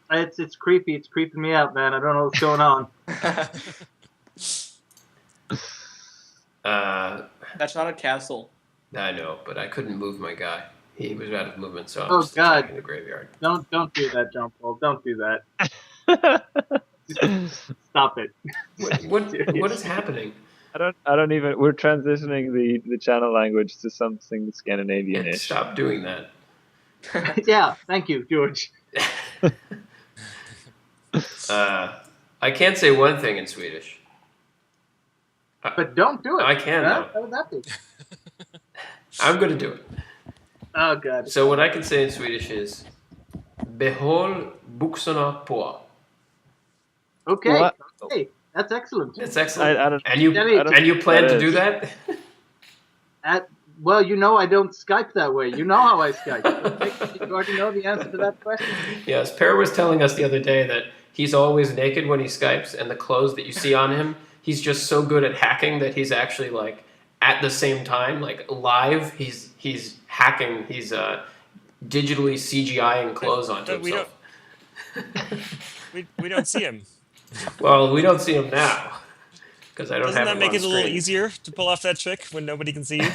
It's creepy. It's creeping me out, man. I don't know what's going on. That's not a castle. I know, but I couldn't move my guy. He was out of movement, so I'm Oh, just God. attacking the graveyard. Don't do that, John Paul. Don't do that. Stop it. What is happening? I don't even. We're transitioning the channel language to something Scandinavian-ish. Stop doing that. Yeah, thank you, George. I can't say one thing in Swedish. But don't do it. I can, Huh? though. How would that be? I'm going to do it. Oh, God. So what I can say in Swedish is Behåll byxorna på. Okay. What? Okay. That's excellent. That's excellent. I don't. And you I don't and you plan that to is. do that? Well, you know I don't Skype that way. You know how I Skype. You already know the answer to that question. Yes, Per was telling us the other day that he's always naked when he Skypes, and the clothes that you see on him, he's just so good at hacking that he's actually like at the same time, like live, he's hacking, he's digitally CGIing clothes onto we himself. We don't see him. Well, we don't see him now because I don't Doesn't have that him make on it a little screen. easier to pull off that trick when nobody can see you?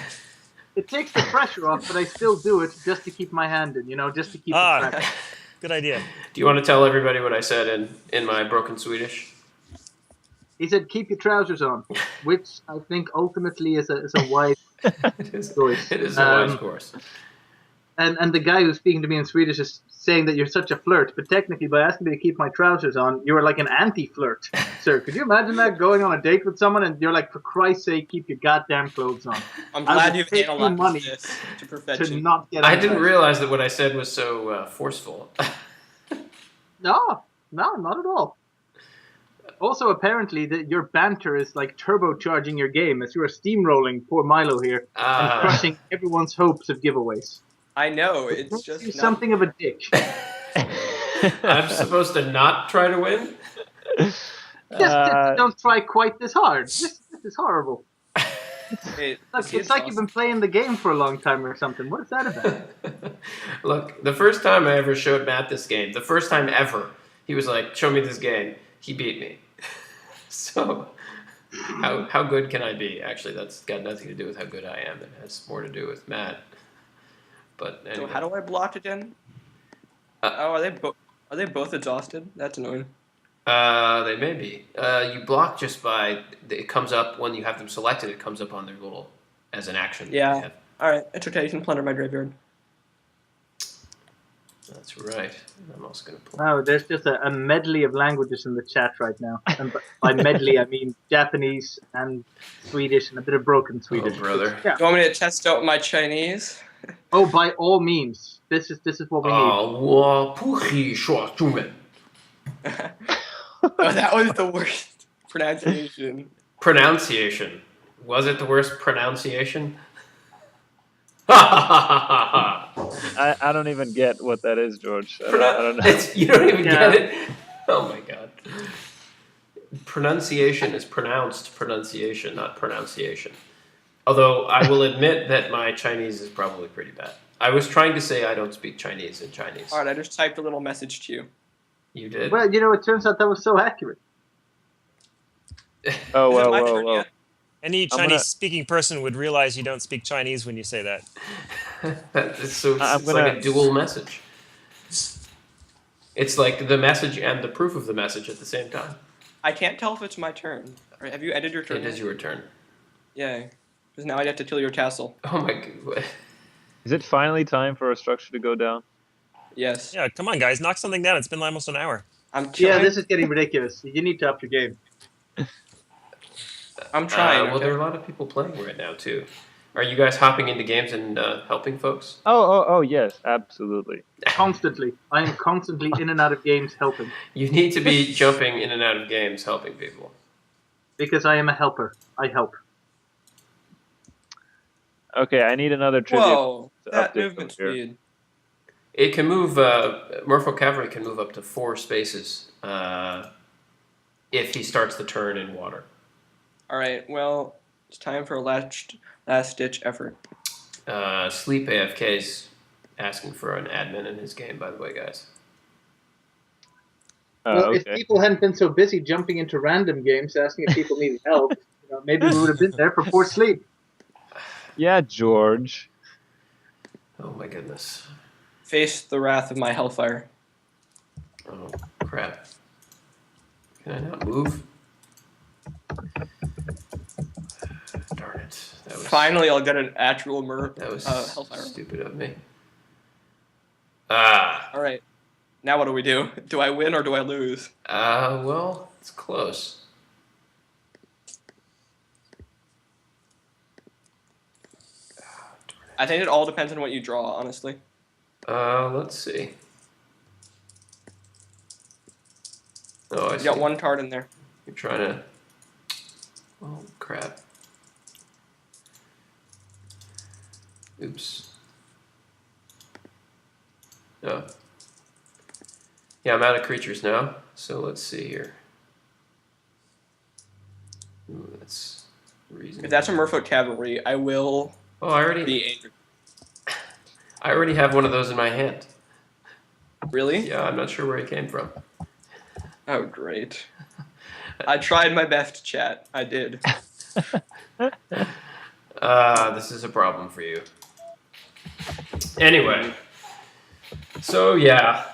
It takes the pressure off, but I still do it just to keep my hand in, just to keep it track. Good idea. Do you want to tell everybody what I said in my broken Swedish? He said, keep your trousers on, which I think ultimately is a wise It is choice. a wise course. And the guy who's speaking to me in Swedish is saying that you're such a flirt, but technically by asking me to keep my trousers on, you were like an anti-flirt, sir. Could you imagine that, going on a date with someone and you're like, for Christ's sake, keep your goddamn clothes on? I'm I glad would you've pay you money analyzed this to To perfection. not get I angry. didn't realize that what I said was so forceful. No, not at all. Also, apparently, your banter is like turbocharging your game as you are steamrolling poor Milo here and crushing everyone's hopes of giveaways. I know, it's Don't just be not... something of a dick. I'm supposed to not try to win? Just don't try quite this hard. This is horrible. It's like you've been playing the game for a long time or something. What is that about? Look, the first time I ever showed Matt this game, the first time ever, he was like, show me this game. He beat me. So, how good can I be? Actually, that's got nothing to do with how good I am. It has more to do with Matt. But anyway. So how do I block again? Are they both exhausted? That's annoying. They may be. You block just by, it comes up when you have them selected, it comes up on their little, as an action. Yeah. Alright, it's okay, you can plunder my graveyard. That's right. I'm also going to pull. Wow, there's just a medley of languages in the chat right now. And by medley, I mean Japanese and Swedish and a bit of broken Swedish. Oh, brother. Yeah. You want me to test out my Chinese? Oh, by all means. This is what we need. 我不会说中文. Oh, that was the worst pronunciation. Pronunciation. Was it the worst pronunciation? Ha ha ha ha ha. I don't even get what that is, George. I don't know. You don't even get it? Oh my god. Pronunciation is pronounced pronunciation, not pronunciation. Although I will admit that my Chinese is probably pretty bad. I was trying to say I don't speak Chinese in Chinese. Alright, I just typed a little message to you. You did? Well, it turns out that was so accurate. Oh, Is it well, my well, turn well. yet? Any I'm gonna- Chinese-speaking person would realize you don't speak Chinese when you say that. It's I'm like gonna- a dual message. It's like the message and the proof of the message at the same time. I can't tell if it's my turn. Alright, have you ended your turn? It is yet? your turn. Yeah. Because now I have to kill your castle. Oh my god. Is it finally time for a structure to go down? Yes. Yeah, come on, guys, knock something down. It's been almost an hour. I'm Yeah, trying. this is getting ridiculous. You need to up your game. I'm trying. Well, okay? there are a lot of people playing right now too. Are you guys hopping into games and helping folks? Oh, yes, absolutely. Constantly. I am constantly in and out of games helping. You need to be jumping in and out of games helping people. Because I am a helper. I help. Okay, I need another trivia Whoa, to that update movement over here. speed. It can move. Merfolk Cavalry can move up to 4 spaces if he starts the turn in water. All right. Well, it's time for a last ditch effort. Sleep AFK's asking for an admin in his game, by the way, guys. Well, Okay. if people hadn't been so busy jumping into random games asking if people needed help, maybe we would have been there for forced sleep. Yeah, George. Oh my goodness. Face the wrath of my hellfire. Oh crap. Can I not move? Darn it. That was Finally, I'll get an actual that was hellfire. stupid of me. Ah. All right. Now what do we do? Do I win or do I lose? Well, it's close. I think it all depends on what you draw, honestly. Let's see. Oh, I You see. got one card in there. You're trying to. Oh crap. Oops. Oh. Yeah, I'm out of creatures now. So let's see here. Ooh, that's reasonable. If that's a Merfolk Cavalry, I will Oh, I already be angry. have one of those in my hand. Really? Yeah, I'm not sure where it came from. Oh, great. I tried my best, chat. I did. This is a problem for you. Anyway, so yeah,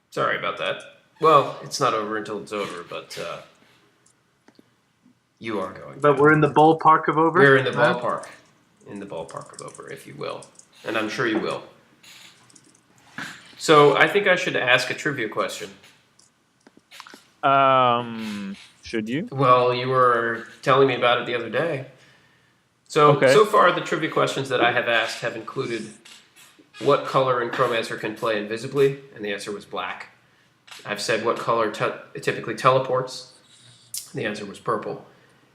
sorry about that. Well, it's not over until it's over, but you are going. But we're in the ballpark of over. We're in the right? ballpark of over, if you will, and I'm sure you will. So I think I should ask a trivia question. Should you? Well, you were telling me about it the other day. So Okay. so far, the trivia questions that I have asked have included what color Chromancer can play invisibly, and the answer was black. I've said what color typically teleports, the answer was purple.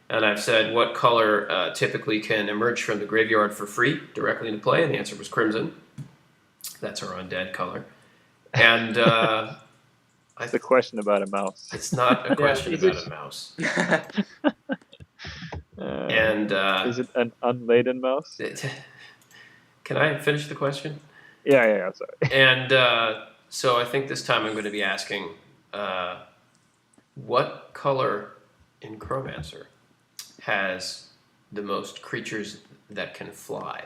And I've said what color typically can emerge from the graveyard for free directly into play, and the answer was crimson. That's our undead color. And It's a question about a mouse. it's not a question is about it- a mouse. Uh, And is it an unladen mouse? can I finish the question? Yeah, sorry. And so I think this time I'm going to be asking, what color in Chromancer has the most creatures that can fly?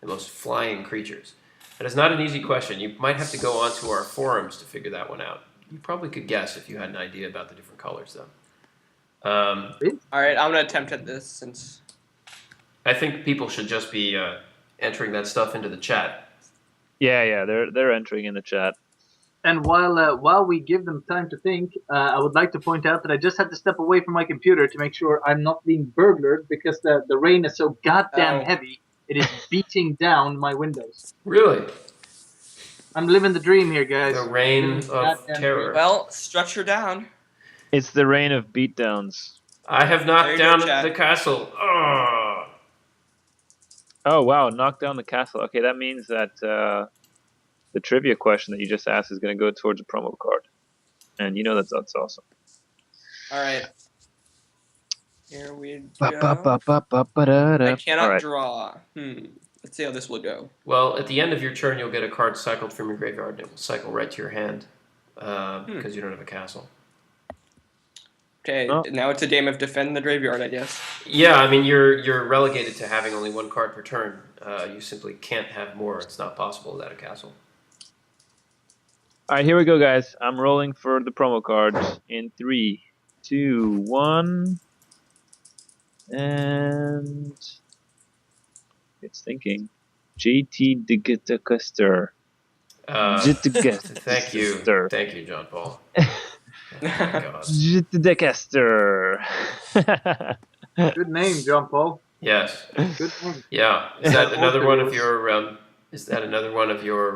The most flying creatures. That is not an easy question. You might have to go onto our forums to figure that one out. You probably could guess if you had an idea about the different colors, though. All right, I'm gonna attempt at this since. I think people should just be entering that stuff into the chat. Yeah, they're entering in the chat. And while we give them time to think, I would like to point out that I just had to step away from my computer to make sure I'm not being burglared because the rain is so goddamn Oh. heavy. It is beating down my windows. Really? I'm living the dream here, guys. The reign Living of the goddamn terror. Well, structure down. It's the reign of beatdowns. I have There knocked you down go, chat. the castle. Oh. Oh wow, knock down the castle. Okay, that means that the trivia question that you just asked is going to go towards a promo card, and you know that's awesome. All right. Here we go. I I cannot draw. Let's see how this will go. Well, at the end of your turn, you'll get a card cycled from your graveyard, and it will cycle right to your hand because you don't have a castle. Okay, Oh. now it's a game of defend the graveyard, I guess. Yeah, I mean you're relegated to having only one card per turn. You simply can't have more. It's not possible without a castle. All right, here we go, guys. I'm rolling for the promo cards in 3, 2, 1, and it's thinking. JT Digitacuster. Thank you, John Paul. Oh my God. Jitdecaster. Good name, John Paul. Yes. Good name. Yeah. Is that another one of Orpheus. your? Is that another one of your?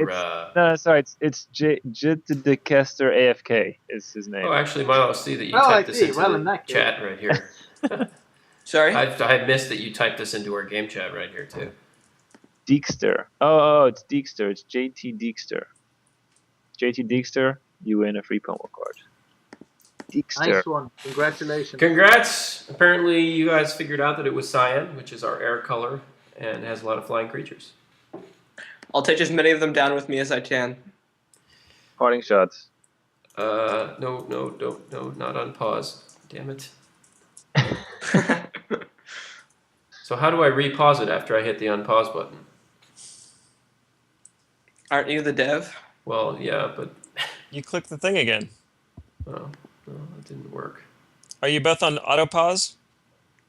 No, sorry, it's Jitdecaster AFK is his name. Oh, actually, Milo, I see that you Oh, I typed this see. into Well, the in that case. chat right here. Sorry. I missed that you typed this into our game chat right here too. Deekster. Oh, it's Deekster. It's JT Deekster. JT Deekster, you win a free promo card. Deekster. Nice one. Congratulations. Congrats! Apparently, you guys figured out that it was cyan, which is our air color, and has a lot of flying creatures. I'll take as many of them down with me as I can. Parting shots. No, not on pause. Damn it. So how do I repause it after I hit the unpause button? Aren't you the dev? Well, yeah, but You click the thing again. no, that didn't work. Are you both on auto pause?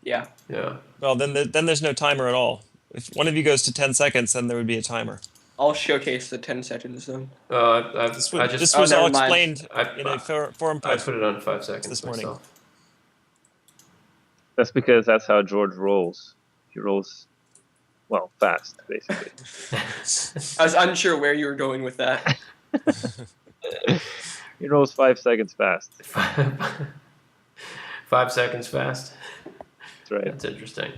Yeah. Yeah. Well, then there's no timer at all. If one of you goes to 10 seconds, then there would be a timer. I'll showcase the 10 seconds then. This was Oh, all never mind. explained in a forum I post put it on 5 seconds this morning. myself. That's because that's how George rolls. He rolls, well, fast, basically. I was unsure where you were going with that. He rolls 5 seconds fast. 5 seconds fast. That's right. That's interesting.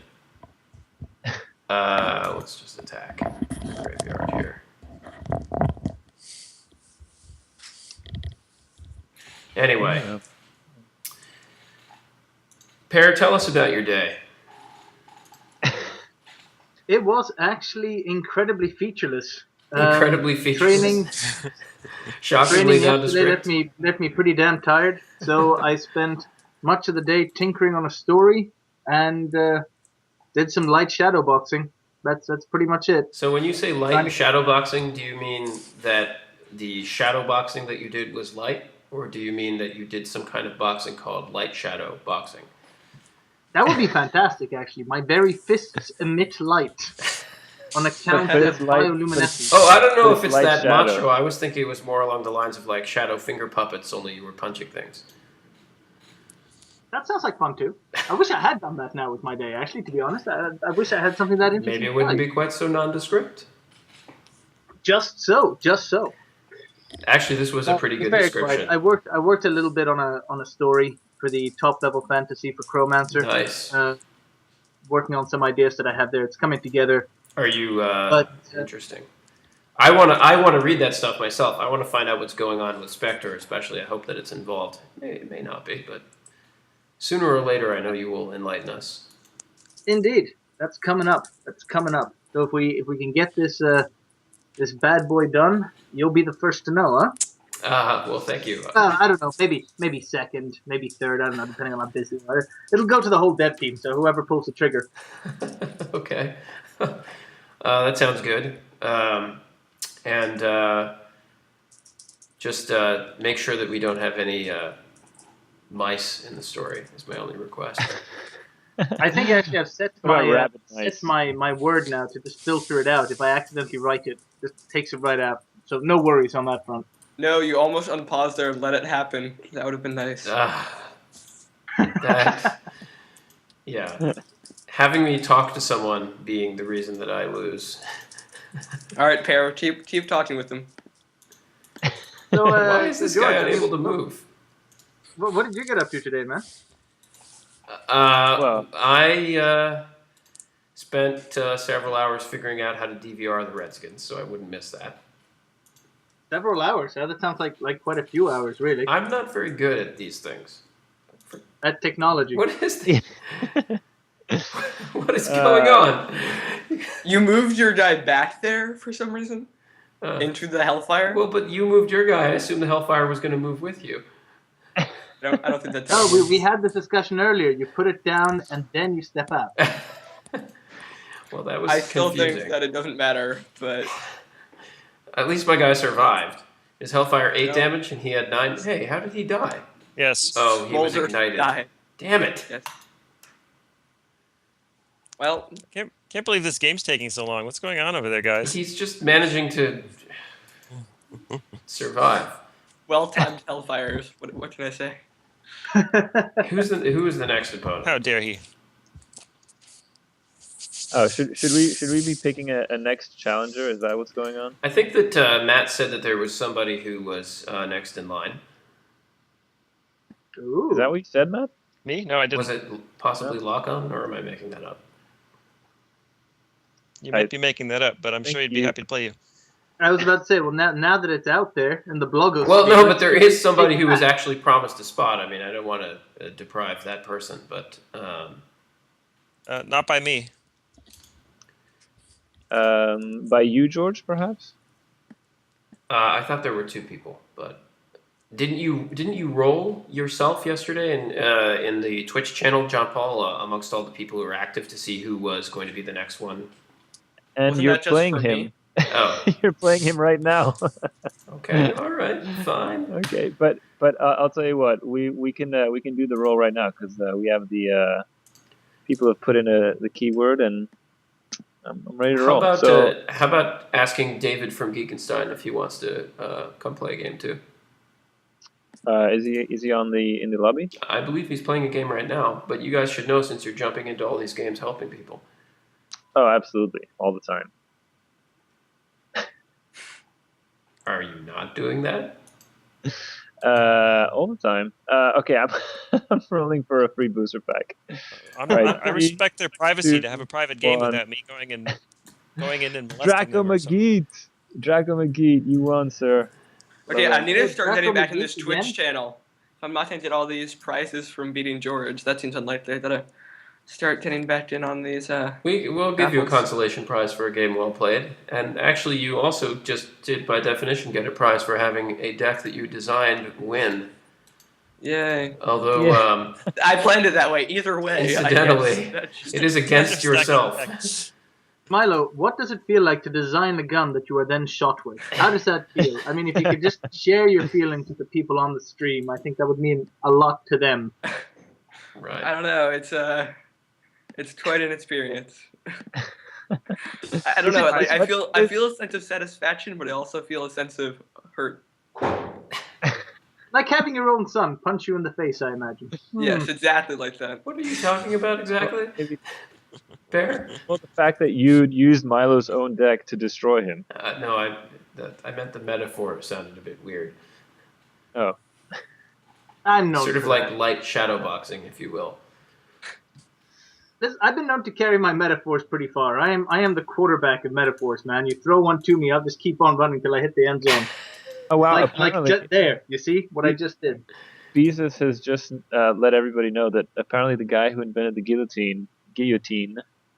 Let's just attack the graveyard here. Anyway, Yeah. Pear, tell us about your day. It was actually incredibly featureless. Incredibly featureless. Training Shockingly yesterday nondescript. left me pretty damn tired. So I spent much of the day tinkering on a story and did some light shadow boxing. That's pretty much it. So when you say light Trying to- shadow boxing, do you mean that the shadow boxing that you did was light? Or do you mean that you did some kind of boxing called light shadow boxing? That would be fantastic, actually. My very fists emit light on account But of it's light- bioluminescence. Oh, I don't know But if it's it's light that shadow. macho. I was thinking it was more along the lines of like shadow finger puppets, only you were punching things. That sounds like fun too. I wish I had done that now with my day. Actually, to be honest, I wish I had something that interesting. Maybe it to wouldn't tell be you. quite so nondescript. Just so. Actually, this was a pretty good Very description. quiet. I worked a little bit on a story for the top level fantasy for Chromancer. Nice. Working on some ideas that I have there. It's coming together. Are you But interesting? I want to read that stuff myself. I want to find out what's going on with Spectre, especially. I hope that it's involved. It may not be, but sooner or later, I know you will enlighten us. indeed, that's coming up. So if we can get this this bad boy done, you'll be the first to know, huh? Well, thank you. I don't know. Maybe second, maybe third. I don't know, depending on how busy we are. It'll go to the whole dev team. So whoever pulls the trigger. Okay. That sounds good. And just make sure that we don't have any mice in the story is my only request. I think actually I've set What about my rabbit mice? my word now to just filter it out. If I accidentally write it, just takes it right out. So no worries on that front. No, you almost unpaused there and let it happen. That would have been nice. Yeah. Having me talk to someone being the reason that I lose. All right, Pear, keep talking with them. So Why is this guy George, unable to move? What did you get up to today, man? Well- I spent several hours figuring out how to DVR the Redskins, so I wouldn't miss that. Several hours. Yeah, that sounds like quite a few hours, really. I'm not very good at these things. At technology. What is the, what is going on? You moved your guy back there for some reason Uh, into the Hellfire. well, but you moved your guy. I assumed the Hellfire was going to move with you. I don't think that's. No, we had this discussion earlier. You put it down and then you step out. Well, that was I still confusing. think that it doesn't matter, but At least my guy survived. His Hellfire 8 No. damage, and he had 9. Hey, how did he die? Yes. Oh, he was Smolder ignited. died. Damn it. Yes. Well, Can't believe this game's taking so long. What's going on over there, guys? He's just managing to survive. Well-timed hellfires. What can I say? Who is the next opponent? How dare he? Oh, should we be picking a next challenger? Is that what's going on? I think that Matt said that there was somebody who was next in line. Ooh. Is that what you said, Matt? Me? No, I didn't. Was it possibly Lock-On, or am I making that up? You might be making that up, but I'm sure he'd be happy to play you. I was about to say, well, now that it's out there in the blogos. Well, no, but there is somebody who was actually promised a spot. I mean, I don't want to deprive that person, but Not by me. By you, George, perhaps? I thought there were two people. But didn't you roll yourself yesterday in the Twitch channel, John Paul, amongst all the people who were active to see who was going to be the next one? And Wasn't you're that just playing for him. me? Oh, You're playing him right now. okay, all right, fine. Okay, but I'll tell you what, we can do the roll right now because we have the people have put in the keyword and I'm ready to roll. How about asking David from Geekenstein if he wants to come play a game too? Is he in the lobby? I believe he's playing a game right now, but you guys should know since you're jumping into all these games helping people. Oh, absolutely, all the time. Are you not doing that? All the time. Okay, I'm rolling for a free booster pack. Right, I respect their privacy 2, to have a private game 1. without me going in and molesting Draco them or something. McGee, you won, sir. Okay, I need to Hey, start Draco getting back in McGee this Twitch again? channel. If I'm not going to get all these prizes from beating George, that seems unlikely. I gotta start getting back in on these. We'll give you a Apples. consolation prize for a game well played, and actually, you also just did, by definition, get a prize for having a deck that you designed win. Yay. Although, Yeah. I planned it that way. Either way, Incidentally, I guess. it is against yourself. Milo, what does it feel like to design a gun that you are then shot with? How does that feel? I mean, if you could just share your feelings with the people on the stream, I think that would mean a lot to them. Right. I don't know. It's quite an experience. I don't know. Like, I feel a sense of satisfaction, but I also feel a sense of hurt. Like having your own son punch you in the face, I imagine. Yes, exactly like that. What are you talking about exactly? Bear? Well, the fact that you'd used Milo's own deck to destroy him. No, I meant the metaphor sounded a bit weird. Oh. I'm known Sort of for like that. light shadow boxing, if you will. I've been known to carry my metaphors pretty far. I am the quarterback of metaphors, man. You throw one to me, I'll just keep on running till I hit the end zone. Oh wow! like Apparently, just there. You see what I just did? Beezus has just let everybody know that apparently the guy who invented the guillotine,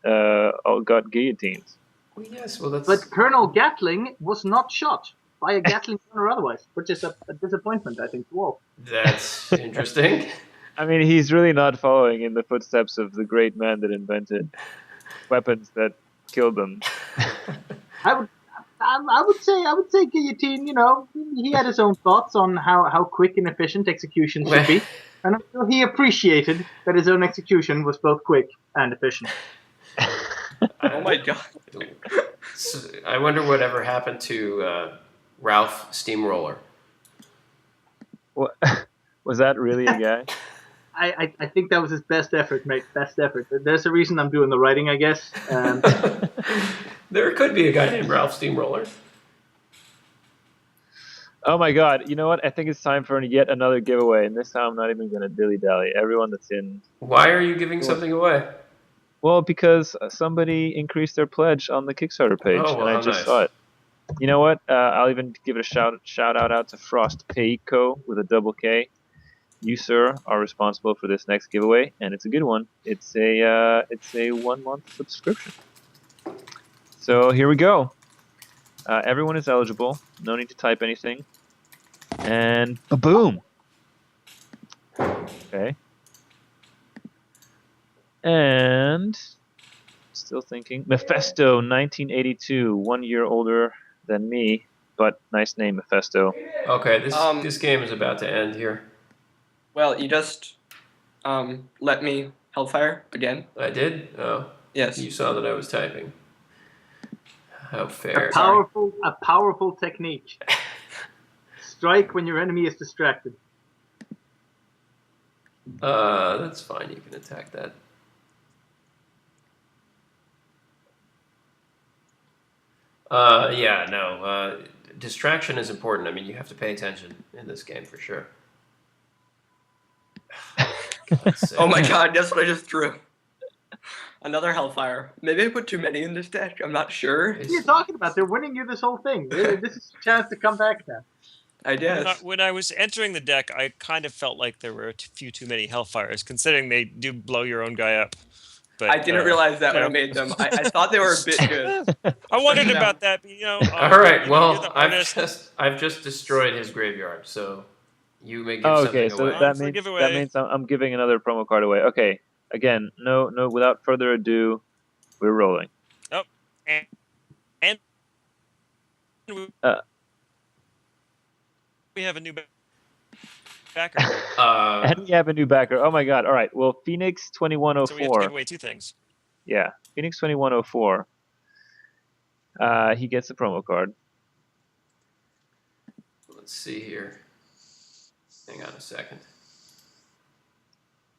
got guillotines. Well, yes, well, that's... But Colonel Gatling was not shot by a Gatling gun or otherwise, which is a disappointment, I think, to all. That's interesting. I mean, he's really not following in the footsteps of the great man that invented weapons that killed them. I would say guillotine. You know, he had his own thoughts on how quick and efficient execution should be, and I'm sure he appreciated that his own execution was both quick and efficient. Oh my god. So, I wonder whatever happened to Ralph Steamroller. What, was that really a guy? I think that was his best effort, mate. Best effort. There's a reason I'm doing the writing, I guess. There could be a guy named Ralph Steamroller. Oh my god, you know what? I think it's time for yet another giveaway, and this time I'm not even going to dilly-dally. Everyone that's in... Why are you giving something away? Well, because somebody increased their pledge on the Kickstarter page, Oh, well, and I how just nice. saw it. You know what? I'll even give it a shout out to Frost Payco with a double K. You, sir, are responsible for this next giveaway, and it's a good one. It's a 1-month subscription. So here we go. Everyone is eligible. No need to type anything. And boom. Okay. And still thinking. Mephisto, 1982, 1 year older than me, but nice name, Mephisto. Okay, this game is about to end here. Well, you just let me hellfire again. I did? Oh, Yes. you saw that I was typing. How fair. A powerful technique. strike when your enemy is distracted. That's fine. You can attack that. Yeah, no. Distraction is important. I mean, you have to pay attention in this game for sure. Oh my god, that's what I just drew. Another Hellfire. Maybe I put too many in this deck. I'm not sure. What are you talking about? They're winning you this whole thing. This is a chance to come back now. I guess. When I was entering the deck, I kind of felt like there were a few too many Hellfires, considering they do blow your own guy up. But, I didn't realize that when I made them. I thought they were a bit good. I wondered Yeah. about that. But, you know, All right. you're Well, the I've artist. just destroyed his graveyard, so you may give Oh, something okay, so away. that For means giveaway. I'm giving another promo card away. Okay, again, no. Without further ado, we're rolling. And we Uh. we have a new backer, And we have a new backer. Oh my god! All right. Well, Phoenix so we have to 2104. give away two things. Yeah, Phoenix 2104. He gets the promo card. Let's see here. Hang on a second.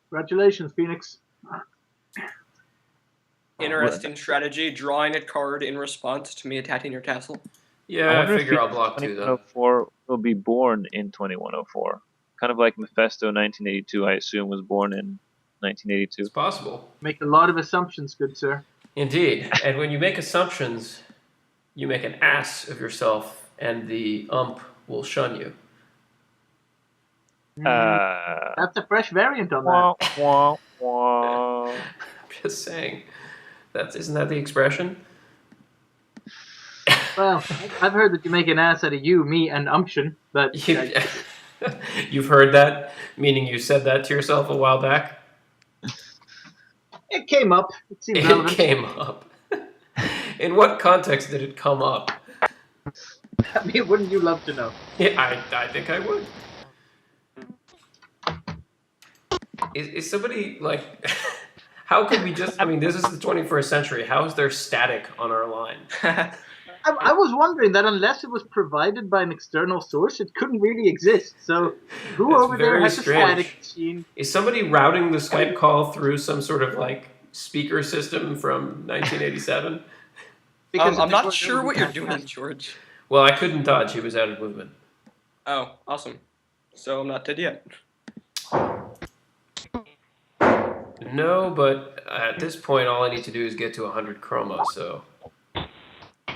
Congratulations, Phoenix. Interesting strategy, drawing a card in response to me attacking your castle. Yeah, I wonder if figure I'll Phoenix block two though. 2104 will be born in 2104. Kind of like Mephisto 1982, I assume, was born in 1982. It's possible. Make a lot of assumptions, good sir. Indeed. And when you make assumptions, you make an ass of yourself, and the ump will shun you. That's a fresh variant on that. Wah, wah, wah. I'm just saying. Isn't that the expression? Well, I've heard that you make an ass out of you, me, and Umption, but You've heard that? Meaning you said that to yourself a while back? it came up. It seems It relevant. came up. In what context did it come up? I mean, wouldn't you love to know? Yeah, I think I would. Is somebody like... How could we just... I mean, this is the 21st century. How is there static on our line? I was wondering that unless it was provided by an external source, it couldn't really exist. So, who That's over there very has a strange. static machine? Is somebody routing the Skype call through some sort of like speaker system from 1987? Because I'm if it not was, sure it what would you're be doing, fantastic. George. Well, I couldn't dodge. He was out of movement. Oh, awesome. So I'm not dead yet. No, but at this point, all I need to do is get to 100 chroma, so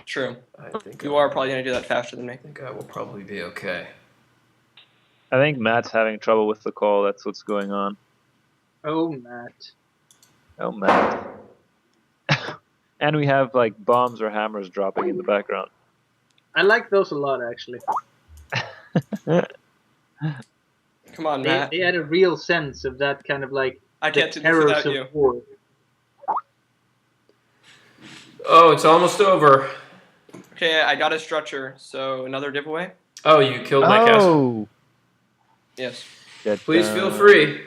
True. I think You are probably going to do that faster than me. I think I will probably be okay. I think Matt's having trouble with the call. That's what's going on. Oh, Matt. Oh, Matt. And we have like bombs or hammers dropping in the background. I like those a lot, actually. Come on, Matt. They had a real sense of that kind of like I the can't do this terrors without of you. war. Oh, it's almost over. Okay, I got a structure, so another giveaway? Oh, you killed my castle. Yes. Please feel free.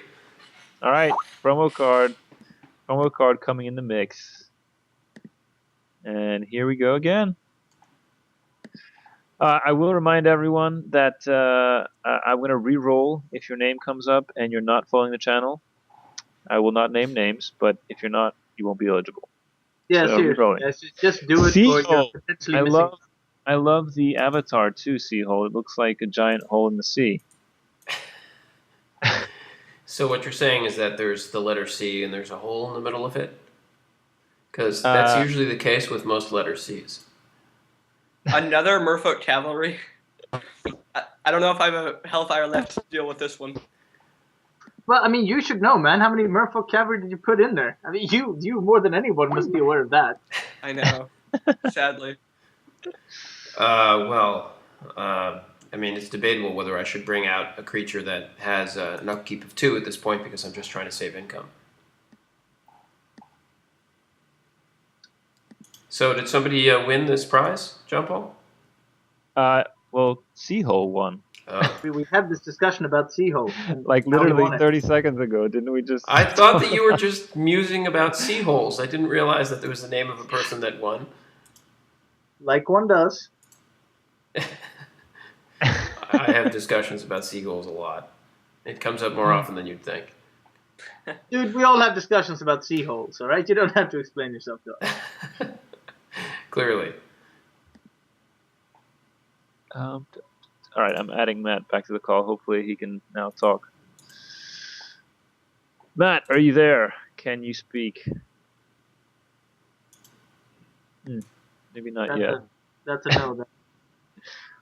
All right, promo card coming in the mix, and here we go again. I will remind everyone that I'm going to re-roll if your name comes up and you're not following the channel. I will not name names, but if you're not, you won't be eligible. Yeah, So, seriously. rolling. Guys, just do it, or Seahole. you're potentially I missing. love the avatar too, Seahole. It looks like a giant hole in the sea. So what you're saying is that there's the letter C and there's a hole in the middle of it? Because that's usually the case with most letter C's. Another Merfolk Cavalry. I don't know if I have a Hellfire left to deal with this one. Well, I mean, you should know, man. How many Merfolk cavalry did you put in there? I mean, you more than anyone must be aware of that. I know. Sadly. I mean, it's debatable whether I should bring out a creature that has an upkeep of 2 at this point because I'm just trying to save income. So did somebody win this prize, John Paul? Well, Seahole won. Oh. We had this discussion about Seahole. Like How we literally won it. 30 seconds ago, didn't we just? I thought that you were just musing about seaholes. I didn't realize that there was the name of a person that won. Like one does. I have discussions about seagulls a lot. It comes up more often than you'd think. Dude, we all have discussions about seaholes, all right? You don't have to explain yourself to us. Clearly. All right, I'm adding Matt back to the call. Hopefully he can now talk. Matt, are you there? Can you speak? Maybe not yet. That's a no. Then.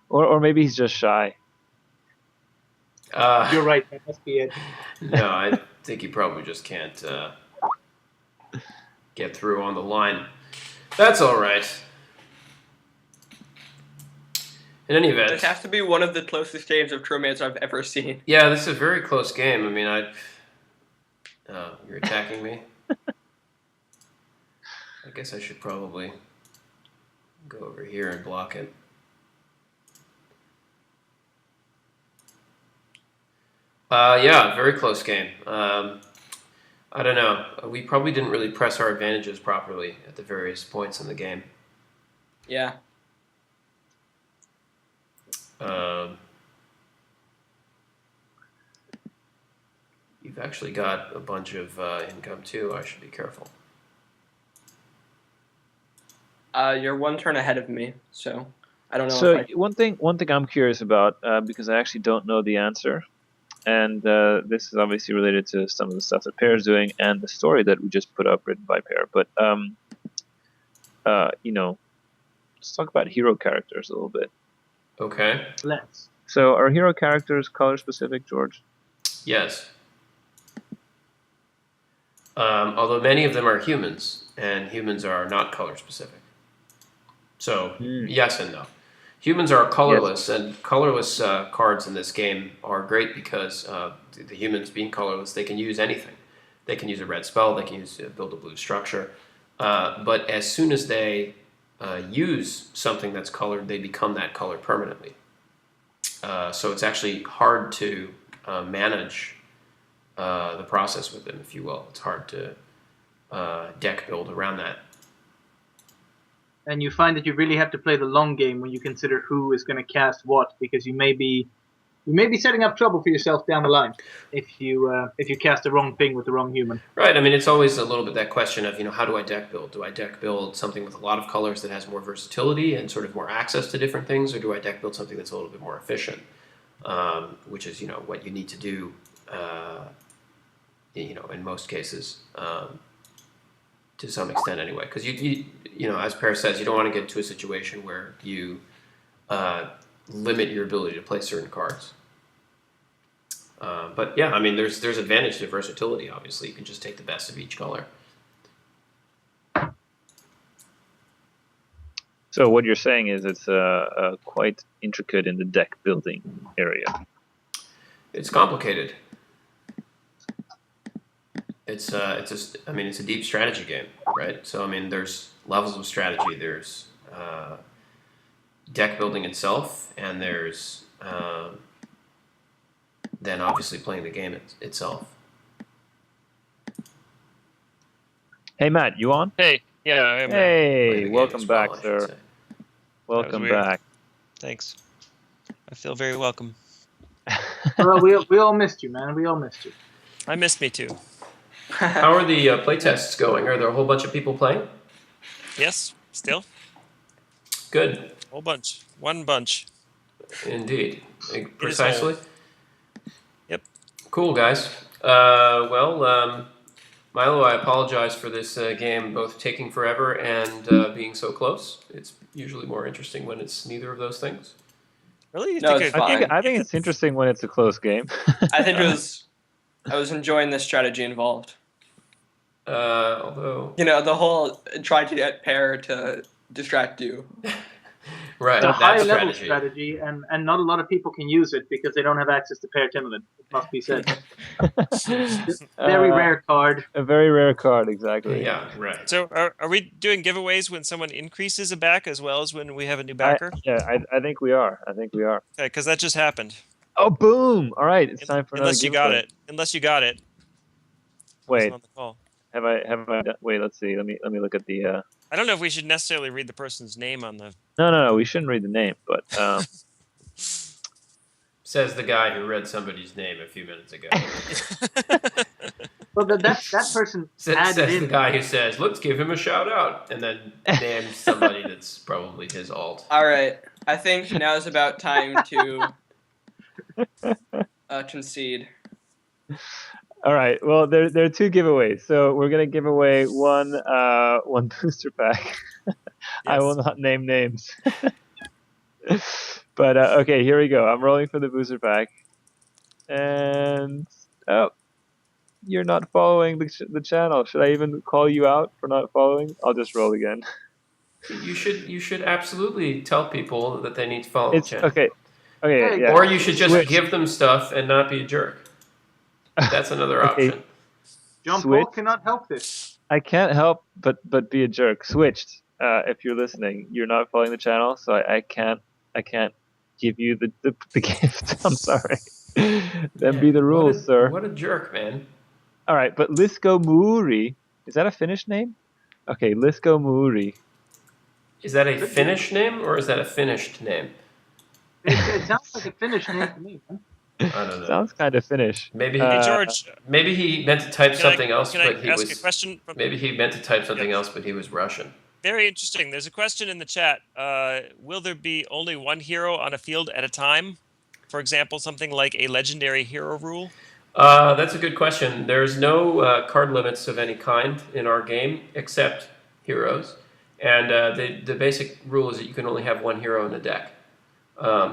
Or maybe he's just shy. You're right. That must be it. No, I think he probably just can't get through on the line. That's all right. In any event, This has to be one of the closest games of Tromance I've ever seen. yeah, this is a very close game. I mean, you're attacking me. I guess I should probably go over here and block it. Yeah, very close game. I don't know. We probably didn't really press our advantages properly at the various points in the game. Yeah. You've actually got a bunch of income too. I should be careful. You're one turn ahead of me, so I don't know. So if one thing I'm curious about, because I actually don't know the answer, and this is obviously related to some of the stuff that Pear's doing and the story that we just put up written by Pear. But let's talk about hero characters a little bit. Okay. Let's. So are hero characters color specific, George? Yes. Although many of them are humans, and humans are not color specific. So yes and no. Humans are colorless, and colorless cards in this game are great because the humans being colorless, they can use anything. They can use a red spell, they can build a blue structure. But as soon as they use something that's colored, they become that color permanently. So it's actually hard to manage the process with them, if you will. It's hard to deck build around that. And you find that you really have to play the long game when you consider who is going to cast what, because you may be setting up trouble for yourself down the line if you cast the wrong thing with the wrong human. Right. I mean, it's always a little bit that question of, how do I deck build? Do I deck build something with a lot of colors that has more versatility and sort of more access to different things, or do I deck build something that's a little bit more efficient, which is, what you need to do, in most cases, to some extent anyway. Because, as Per says, you don't want to get to a situation where you limit your ability to play certain cards. But yeah, I mean, there's advantage to versatility. Obviously, you can just take the best of each color. So what you're saying is it's quite intricate in the deck building area. It's complicated. It's a deep strategy game, right? So I mean, there's levels of strategy. There's deck building itself, and there's then obviously playing the game itself. Hey Matt, you on? Hey, yeah, I am. Hey, Playing the game welcome as well, back, I should sir. say. Welcome weird. back. Thanks. I feel very welcome. Well, we all missed you, man. We all missed you. I missed me too. How are the playtests going? Are there a whole bunch of people playing? Yes, still Good, whole bunch, one bunch. indeed, precisely. Yep. Cool, guys. Milo, I apologize for this game both taking forever and being so close. It's usually more interesting when it's neither of those things. Really? You No, think it's it- fine. I think it's interesting when it's a close game. I think I was enjoying the strategy involved. Although, The whole trying to get Pear to distract you. right, It's a that's high-level strategy. strategy, and not a lot of people can use it because they don't have access to Pair Timberland. It must be said. Very rare card. A very rare card, exactly. Yeah, right. So are we doing giveaways when someone increases a back as well as when we have a new backer? I think we are. Okay, Because that just happened. Oh, boom! All right, it's time for another Unless you got giveaway. it. Unless you got it. Wait, On the call. have I? Wait, let's see. Let me look at the. I don't know if we should necessarily read the person's name on the. No. We shouldn't read the name, but Says the guy who read somebody's name a few minutes ago. Well, that person Says added the in. guy who says, let's give him a shout out, and then names somebody that's probably his alt. All right. I think now is about time to concede. All right. Well, there are two giveaways. So we're gonna give away one booster pack. I will not name names. But okay, here we go. I'm rolling for the booster pack, and you're not following the channel. Should I even call you out for not following? I'll just roll again. You should absolutely tell people that they need to follow the It's channel. okay. Okay, yeah. Or you should just Switch. give them stuff and not be a jerk. That's another Okay. option. John Switch. Paul cannot help this. I can't help but be a jerk. Switched. If you're listening, you're not following the channel, so I can't give you the gift. I'm sorry. Then be the rules, sir. What a jerk, man. All right, but Lisko Muri, is that a Finnish name? Okay, Lisko Muri. Is that a Finnish name or is that a finished name? It sounds like a Finnish name to me. Man. I don't know. Sounds kind of Finnish. Maybe Hey, George, maybe he meant to type something else, can I but he ask was. a question? Maybe he meant to type something else, but he was Russian. Very interesting. There's a question in the chat. Will there be only one hero on a field at a time? For example, something like a legendary hero rule? That's a good question. There's no card limits of any kind in our game except heroes, and the basic rule is that you can only have one hero in a deck.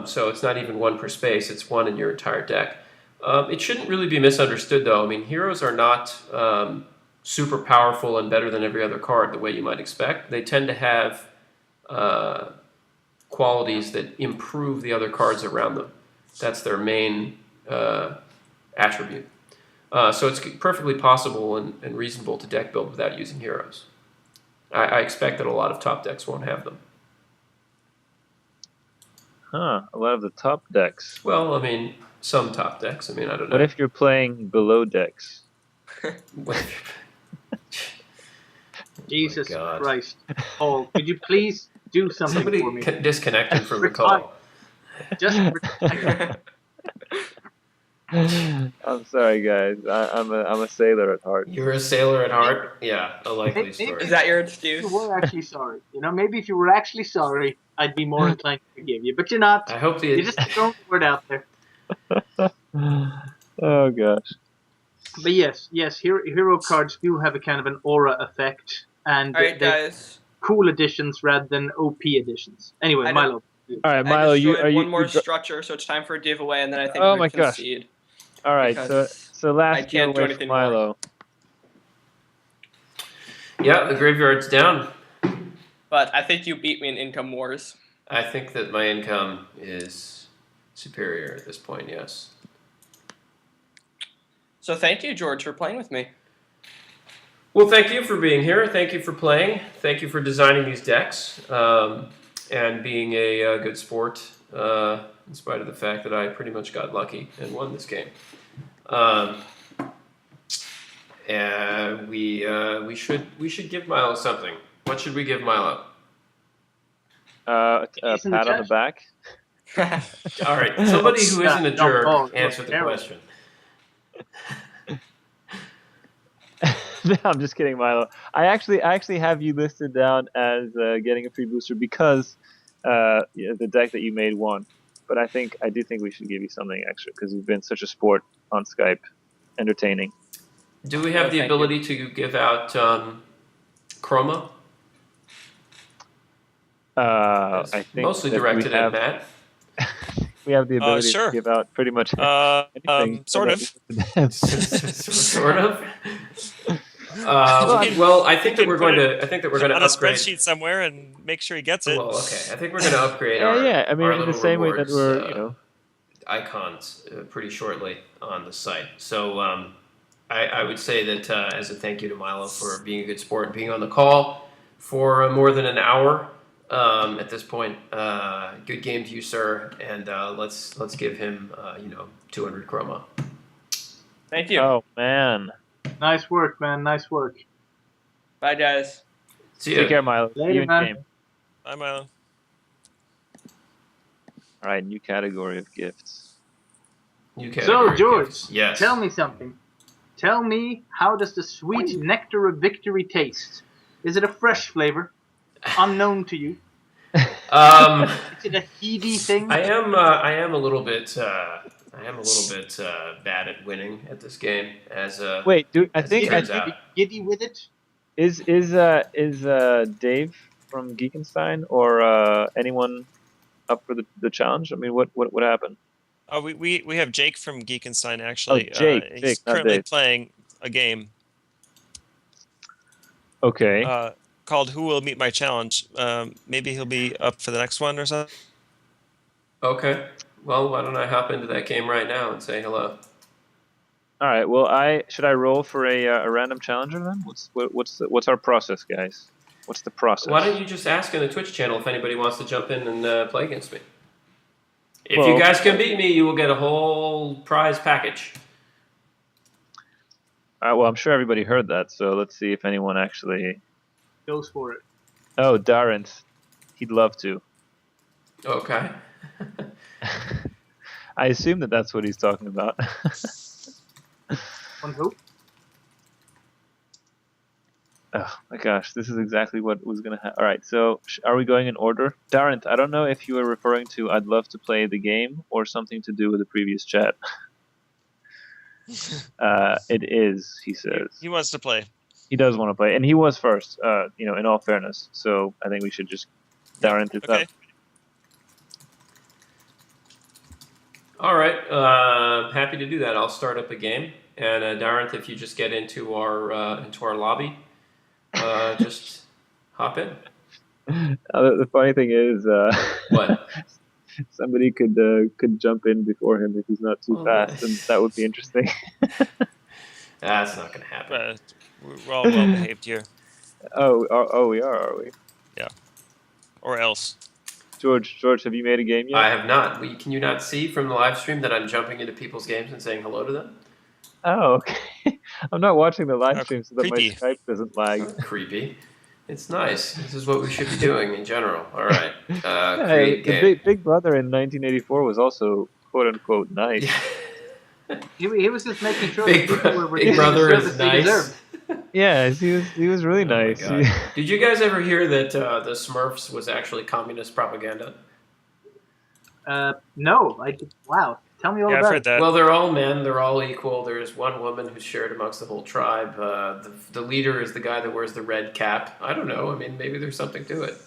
So it's not even one per space; it's one in your entire deck. It shouldn't really be misunderstood, though. I mean, heroes are not super powerful and better than every other card the way you might expect. They tend to have qualities that improve the other cards around them. That's their main attribute. So it's perfectly possible and reasonable to deck build without using heroes. I expect that a lot of top decks won't have them. Huh, a lot of the top decks. Well, I mean, some top decks. I mean, I don't know. What if you're playing below decks? What if- Jesus God. Christ. Paul, could you please do something Somebody for me? disconnected from the call. Just retire. I'm sorry, guys. I'm a sailor at heart. You're a sailor at heart? Yeah, a likely Maybe- story. Is that your If excuse? you were actually sorry. You know, maybe if you were actually sorry, I'd be more inclined to forgive you. But you're not. I hope You just throw the word out there. Oh gosh. But yes, hero cards do have a kind of an aura effect, and All right, they're guys. cool additions rather than OP additions. Anyway, I know- Milo. All right, I Milo, destroyed are you? one more you dro- structure, so it's time for a giveaway, and then I think Oh we my would gosh. concede. All right, because so last I can't do giveaway anything for more. Milo. Yeah, the graveyard's down. But I think you beat me in Income Wars. I think that my income is superior at this point, yes. So thank you, George, for playing with me. Well, thank you for being here. Thank you for playing. Thank you for designing these decks and being a good sport, in spite of the fact that I pretty much got lucky and won this game. And we should give Milo something. What should we give Milo? A He's in the pat on the chat. back. All right, somebody who isn't a No, jerk Paul, answer the Arrow. question. No, I'm just kidding, Milo. I actually have you listed down as getting a free booster because the deck that you made won. But I do think we should give you something extra because you've been such a sport on Skype, entertaining. Do we have the thank ability to give out chroma? I think Mostly that directed we have, at Matt. we have the ability Sure. to give out pretty much anything. Sort of. Sort of. Well, I think that we're going to. I think that we're going to On a upgrade. spreadsheet somewhere and make sure he gets it. Well, okay. I think we're going to upgrade our. Yeah. I mean, our in the little same way that rewards, we're, icons pretty shortly on the site. So I would say that as a thank you to Milo for being a good sport and being on the call for more than an hour at this point. Good game to you, sir, and let's give him 200 chroma. Thank you. Oh man. Nice work, man. Nice work. Bye, guys. See Take ya. care, Milo. See Later, you in man. game. I'm a All right, new category of gifts. You So, George, yes. tell me something. Tell me, how does the sweet nectar of victory taste? Is it a fresh flavor, unknown to you? Um, Is it a heady thing? I am a little bit bad at winning at this game. As Wait, I as it think turns out. Giddy with it? is Dave from Geekenstein or anyone up for the challenge? I mean, what happened? Oh, we have Jake from Geekenstein actually. Jake, He's not currently Dave. playing a game Okay. called "Who Will Meet My Challenge." Maybe he'll be up for the next one or something. Okay. Well, why don't I hop into that game right now and say hello? All right. Well, should I roll for a random challenger then? What's our process, guys? What's the process? Why don't you just ask in the Twitch channel if anybody wants to jump in and play against me? If Well, you guys can beat me, you will get a whole prize package. All right. Well, I'm sure everybody heard that, so let's see if anyone actually Goes for it. Oh, Daarinth. He'd love to. Okay. I assume that's what he's talking about. On who? Oh my gosh, this is exactly what was gonna happen. All right, so are we going in order? Daarinth, I don't know if you were referring to "I'd love to play the game" or something to do with the previous chat. It is, he says. He wants to play. He does want to play, and he was first. In all fairness, so I think we should just Daarinth is Okay. up. All right. Happy to do that. I'll start up a game, and Daarinth, if you just get into our lobby, just hop in. The funny thing is, What? somebody could jump in before him if he's not too fast, and that would be interesting. That's not going to happen. We're all well behaved here, We are we? Yeah. Or else. George, have you made a game yet? I have not. Can you not see from the live stream that I'm jumping into people's games and saying hello to them? Oh, okay. I'm not watching the live stream so that creepy. my Skype doesn't lag. Not creepy. It's nice. This is what we should be doing in general. All right. Hey, Create game. the Big Brother in 1984 was also quote unquote nice. He was just making sure Big that people were Big getting Brother the is service they nice. deserved. Yeah, he was really Oh my nice. God. Did you guys ever hear that the Smurfs was actually communist propaganda? No. Wow. Tell me all Yeah, I've about heard it. that. Well, they're all men. They're all equal. There's one woman who's shared amongst the whole tribe. The leader is the guy that wears the red cap. I don't know. I mean, maybe there's something to it.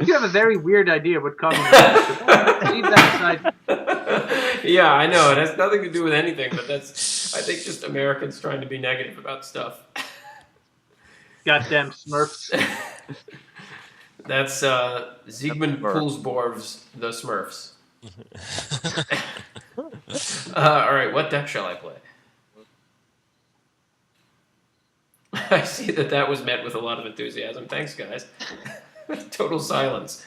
You have a very weird idea of what communism is. Leave that aside. Yeah, I know. It has nothing to do with anything, but that's, I think, just Americans trying to be negative about stuff. Goddamn Smurfs. That's Ziegmund Pulsborv's The Smurfs. All right, what deck shall I play? I see that was met with a lot of enthusiasm. Thanks, guys. Total silence.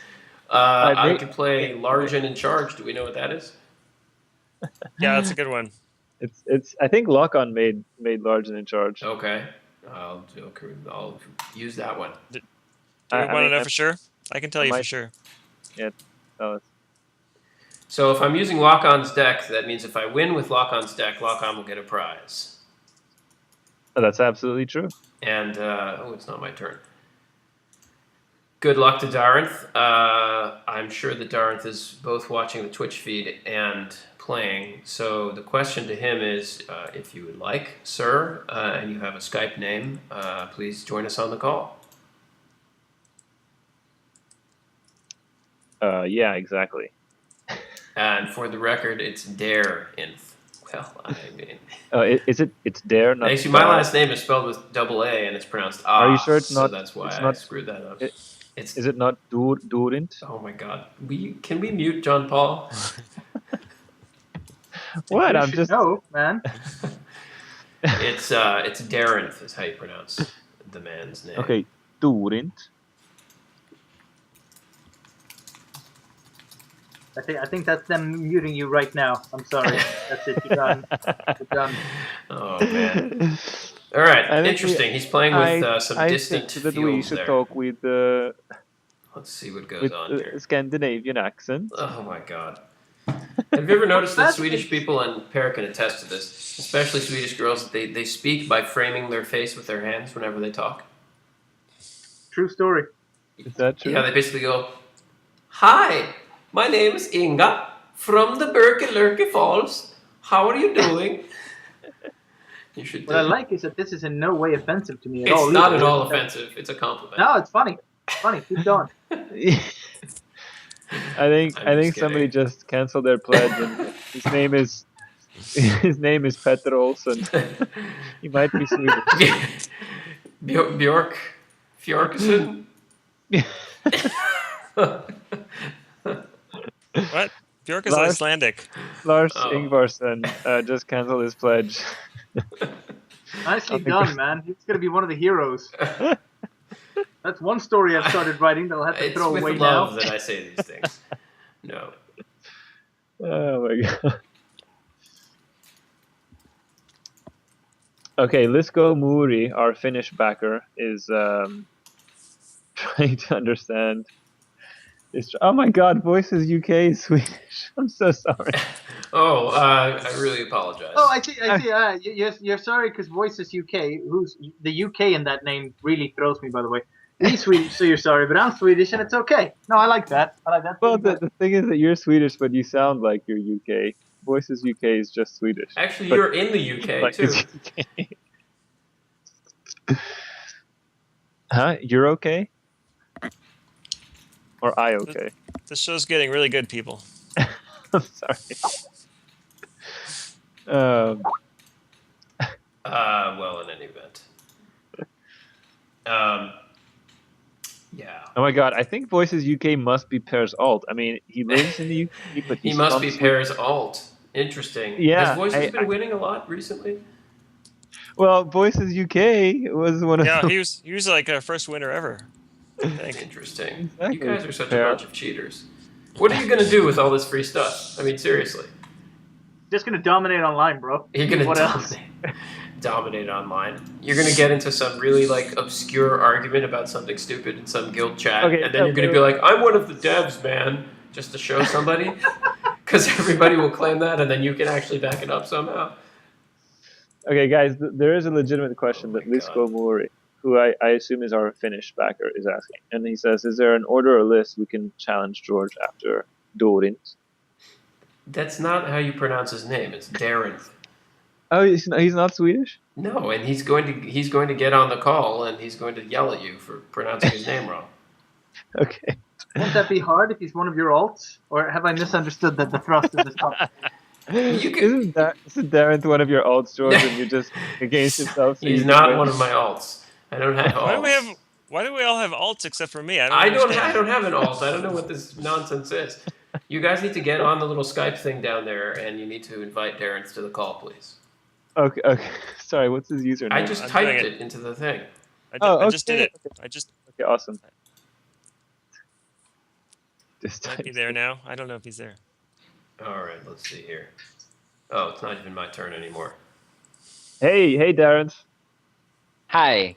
I can play Large and in Charge. Do we know what that is? Yeah, that's a good one. It's. I think Lock-On made Large and in Charge. Okay. I'll use that one. Do we want to know for sure? I can tell you might- for sure. Yeah. Oh, So if I'm using Lock-On's deck, that means if I win with Lock-On's deck, Lock-On will get a prize. that's absolutely true. And, it's not my turn. Good luck to Daarinth. I'm sure that Daarinth is both watching the Twitch feed and playing. So the question to him is, if you would like, sir, and you have a Skype name, please join us on the call. Yeah, exactly. And for the record, it's Daarinth. Well, I mean... It's Dare, not Actually, my Dar. last name is spelled with double A, and it's pronounced A. Are you sure it's so not- that's why it's I not- screwed that up. It's... Is it not Daarinth? Oh my God! Can we mute John Paul? What? You I'm should just. know, man. It's Daarinth is how you pronounce the man's name. Okay, Daarinth. I think that's them muting you right now. I'm sorry. That's it. You're done. You're done. Oh man! All right, I think interesting. He's playing with some distant think that we fields should there. talk with Let's see what goes on here. Scandinavian accent. Oh my God! Have you ever noticed that That's- Swedish people, and Per can attest to this, especially Swedish girls, they speak by framing their face with their hands whenever they talk? True story. Is that true? Yeah, they basically go, "Hi, my name is Inga from the Birkelurke Falls. How are you doing?" You should do What I it. like is that this is in no way offensive to me at It's all. not either. at all offensive. It's a compliment. No, it's funny. It's funny. Keep going. I think I'm just somebody kidding. just canceled their pledge, and his name is Petter Olsen. He might be Swedish. Bjork Fjorkesen? What? Bjork is Lars- Icelandic. Lars Oh. Ingvarsson just canceled his pledge. Nicely think done, man. He's gonna be one of the heroes. That's one story I've started writing that I'll have to It's throw with away love now. that I say these things. No. Oh my god. Okay, Lisko Muri, our Finnish backer, is trying to understand. Oh my god, Voices UK is Swedish. I'm so sorry. Oh, I really apologize. Oh, I see. You're sorry because Voices UK, who's the UK in that name really throws me. By the way, he's Swedish, so you're sorry, but I'm Swedish and it's okay. No, I like that. I like that. Well, the thing is that you're Swedish, but you sound like you're UK. Voices UK is just Swedish. Actually, but- you're in the UK, Like too. it's UK. Huh? You're okay? Or I okay? This show's getting really good, people. I'm sorry. Well, in any event. Yeah. Oh my god, I think Voices UK must be Per's alt. I mean, he lives in the UK, but He he's must from be Sweden. Per's alt. Interesting. Yeah, Has Voices I- been winning a lot recently? Well, Voices UK was one of Yeah, the... he was like our first winner ever. I think. Interesting. Exactly. You guys are such Per. a bunch of cheaters. What are you going to do with all this free stuff? I mean, seriously. Just gonna dominate online, bro. You're going to What else? dominate online. You're going to get into some really like obscure argument about something stupid in some guild chat, Okay, and then you're going to be like, "I'm one of the devs, man," just to show somebody, because everybody will claim that, and then you can actually back it up somehow. Okay, guys, there is a legitimate question that my Lisko Muri, who I assume is our Finnish backer, is asking. And he says, is there an order or list we can challenge George after Daarinth? That's not how you pronounce his name. It's Daarinth. Oh, he's not Swedish? No, and he's going to get on the call and he's going to yell at you for pronouncing his name wrong. Okay. Won't that be hard if he's one of your alts? Or have I misunderstood the thrust of this topic? You can- Isn't Daarinth one of your alts, George, and you're just against yourself? So He's you not can one win? of my alts. I don't have alts. Why do we all have alts except for me? I don't understand. have an alt. I don't know what this nonsense is. You guys need to get on the little Skype thing down there, and you need to invite Daarinth to the call, please. Okay. Sorry, what's his username? I just I'm typed doing it into the thing. I just did okay. it. I just Okay, awesome. This might time. be there now. I don't know if he's there. All right, let's see here. Oh, it's not even my turn anymore. Hey, Daarinth. Hi.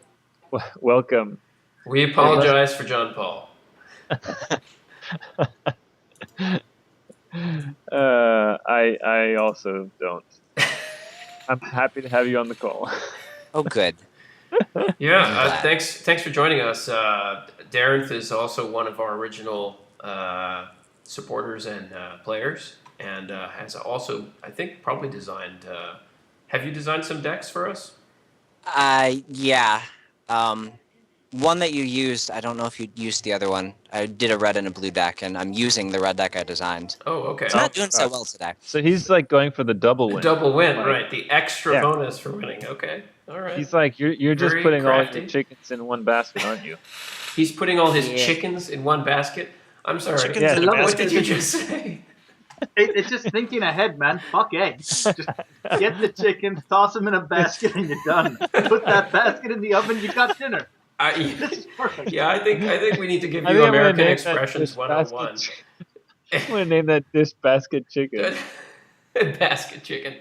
Welcome. We apologize for John Paul. I also don't. I'm happy to have you on the call. Oh, good. Yeah, glad. thanks for joining us. Daarinth is also one of our original supporters and players, and has also, I think, probably designed. Have you designed some decks for us? Yeah. One that you used, I don't know if you used the other one. I did a red and a blue deck, and I'm using the red deck I designed. Oh, okay. It's not doing so well today. So he's like going for the double The win. double win, Like, right? The extra Yeah. bonus for winning. Okay, all right. He's like, you're just Very putting all crafty. your chickens in one basket, aren't you? He's putting all his Yeah. chickens in one basket. I'm sorry. Chickens Yeah. in a What What basket. did you just say? It's just thinking ahead, man. Fuck eggs. Just get the chickens, toss them in a basket, and you're done. Put that basket in the oven, you got dinner. This is perfect. Yeah, I think we need to give I you think I'm gonna American name that expressions dish 101. basket I'm gonna name that dish basket chicken. Basket chicken.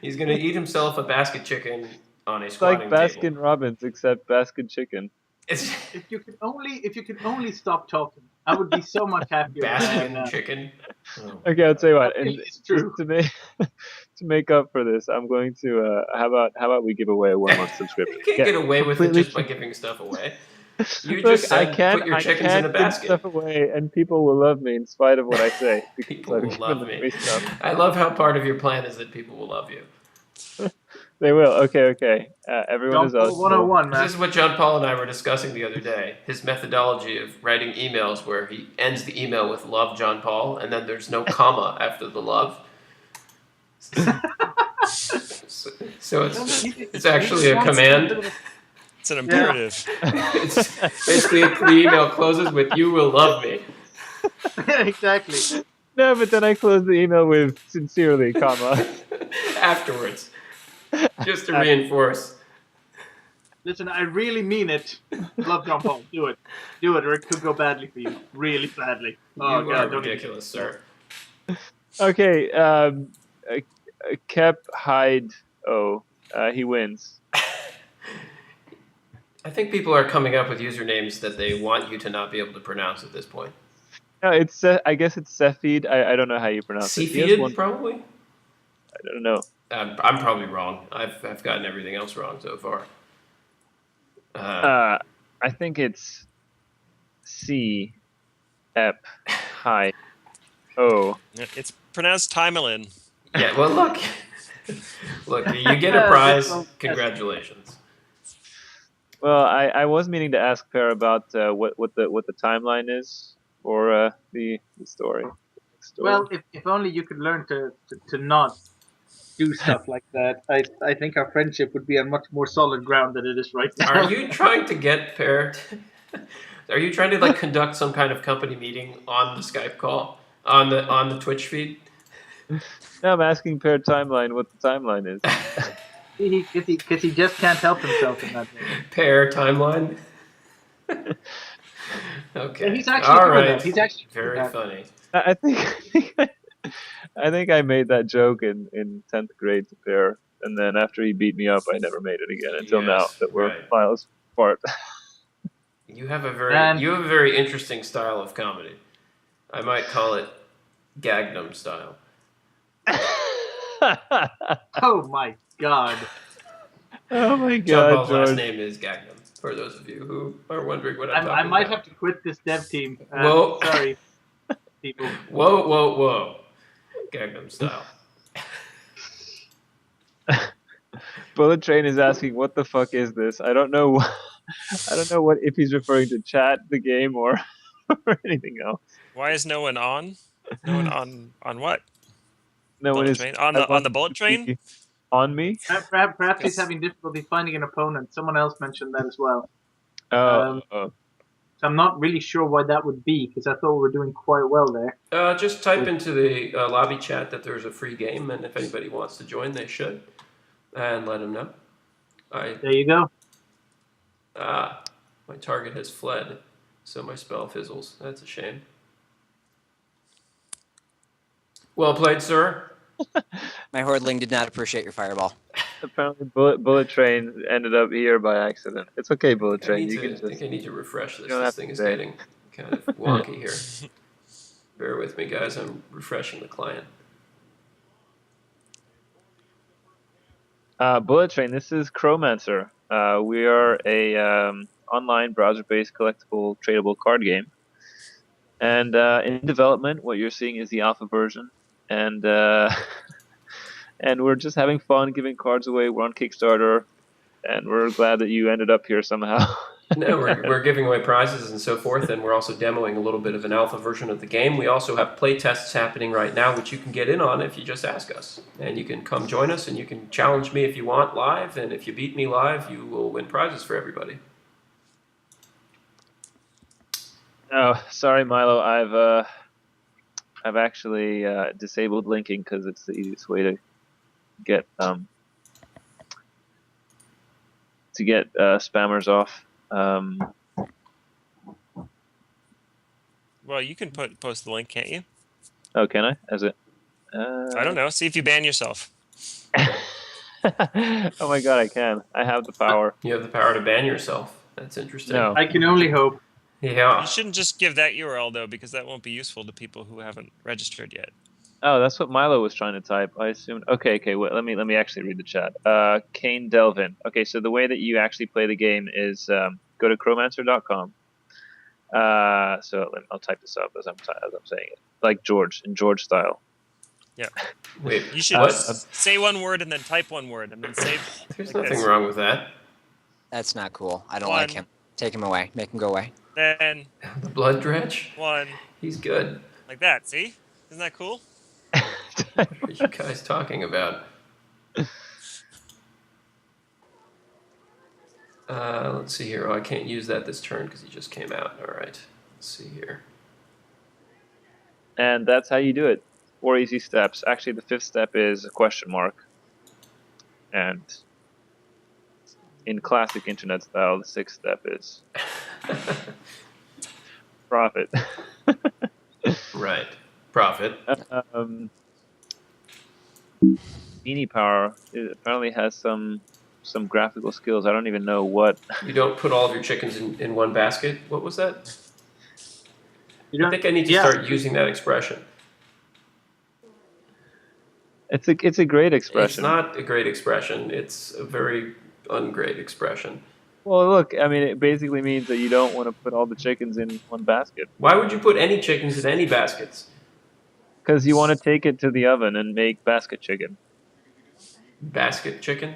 He's gonna eat himself a basket chicken on a It's squatting like Baskin table. Robbins, except basket chicken. It's If you could only stop talking, I would be so much happier. basking in than, chicken. Oh, Okay, I'll tell you what. And It's true. to make to make up for this, I'm going to. How about we give away a 1-month subscription? You can't Yeah, get away with it completely just by giving stuff away. You Look, just said put your chickens in a give basket. stuff away, and people will love me in spite of what I say. Because People I've will given love them me. free stuff. I love how part of your plan is that people will love you. They will. Okay. Everyone John is Paul eligible. 101, This man. is what John Paul and I were discussing the other day. His methodology of writing emails where he ends the email with "Love John Paul" and then there's no comma after the love. So it's actually a command. It's an imperative. It's basically the email closes with "You will love me." Exactly. No, but then I close the email with "sincerely," comma. Afterwards, just to reinforce. Listen, I really mean it. Love John Paul. Do it, or it could go badly for you. Really badly. Oh You God, are don't even- ridiculous, sir. Okay. Kep Hyde. Oh, he wins. I think people are coming up with usernames that they want you to not be able to pronounce at this point. No, it's. I guess it's Cephid. I don't know how you pronounce it. He has Seafeed, one- probably. I don't know. I'm probably wrong. I've gotten everything else wrong so far. I think it's C. Ep. Hyde. Oh. It's pronounced Timelin. Yeah. Well, look, you get a prize. Congratulations. Well, I was meaning to ask Per about what the timeline is for the story. Well, if only you could learn to not do stuff like that. I think our friendship would be on much more solid ground than it is right now. Are you trying to get paired? Are you trying to like conduct some kind of company meeting on the Skype call on the Twitch feed? No, I'm asking Per timeline what the timeline is. Because he just can't help himself in that way. Pair timeline. Okay. Yeah, he's actually All doing right. that. He's actually doing Very that. funny. I think I made that joke in 10th grade to Per, and then after he beat me up, I never made it again until now Yes, that we're right. miles apart. You have a very interesting style of comedy. I might call it Gagnum style. Oh my God. Oh my John God, Paul's last George. name is Gagnum. For those of you who are wondering what I'm I talking might about. have to quit this dev team. Whoa. Sorry, people. Whoa. Gagnum style. Bullet Train is asking, "What the fuck is this?" I don't know. I don't know what if he's referring to chat, the game, or anything else. Why is no one on? No one on what? No one Bullet is train? On the bullet train? on me. Perhaps he's Yes. having difficulty finding an opponent. Someone else mentioned that as well. Oh, So I'm not really sure why that would be, because I thought we were doing quite well there. Just type into the lobby chat that there's a free game, and if anybody wants to join, they should. And let them know. There you go. My target has fled, so my spell fizzles. That's a shame. Well played, sir. My Hordling did not appreciate your fireball. apparently Bullet Train ended up here by accident. It's okay, Bullet I Train. You can think just I need to refresh this. you don't This have thing to is say. getting kind of wonky here. Bear with me, guys. I'm refreshing the client. Bullet Train. This is Chromancer. We are a online browser-based collectible tradable card game, and in development, what you're seeing is the alpha version, and and we're just having fun giving cards away. We're on Kickstarter, and we're glad that you ended up here somehow. No, we're giving away prizes and so forth, and we're also demoing a little bit of an alpha version of the game. We also have play tests happening right now, which you can get in on if you just ask us. And you can come join us, and you can challenge me if you want live, and if you beat me live, you will win prizes for everybody. Oh, sorry, Milo. I've actually disabled linking because it's the easiest way to get spammers off. Well, you can post the link, can't you? Oh, can I? Is it? I don't know. See if you ban yourself. Oh my god, I can. I have the power. You have the power to ban yourself. That's interesting. No. I can only hope. Yeah. You shouldn't just give that URL though, because that won't be useful to people who haven't registered yet. Oh, that's what Milo was trying to type. I assumed. Okay. Wait, let me actually read the chat. Kane Delvin. Okay, so the way that you actually play the game is go to chromancer.com. I'll type this up as I'm saying it, like George in George style. Yeah. Wait, You should what? say one word and then type one word and then save. There's like nothing this. wrong with that. That's not cool. I don't like One. him. Take him away. Make him go away. Then The blood dredge? one, He's good. like that. See? Isn't that cool? What are you guys talking about? Let's see here. Oh, I can't use that this turn because he just came out. All right. Let's see here. And that's how you do it. 4 easy steps. Actually, the 5th step is a question mark. And in classic internet style, the 6th step is profit. Right. Profit. Beanie Power apparently has some graphical skills. I don't even know what. You don't put all of your chickens in one basket? What was that? You I think I need to start using that expression. It's a great expression. It's not a great expression. It's a very ungreat expression. Well, look, I mean, it basically means that you don't want to put all the chickens in one basket. Why would you put any chickens in any baskets? Because you want to take it to the oven and make basket chicken. Basket chicken?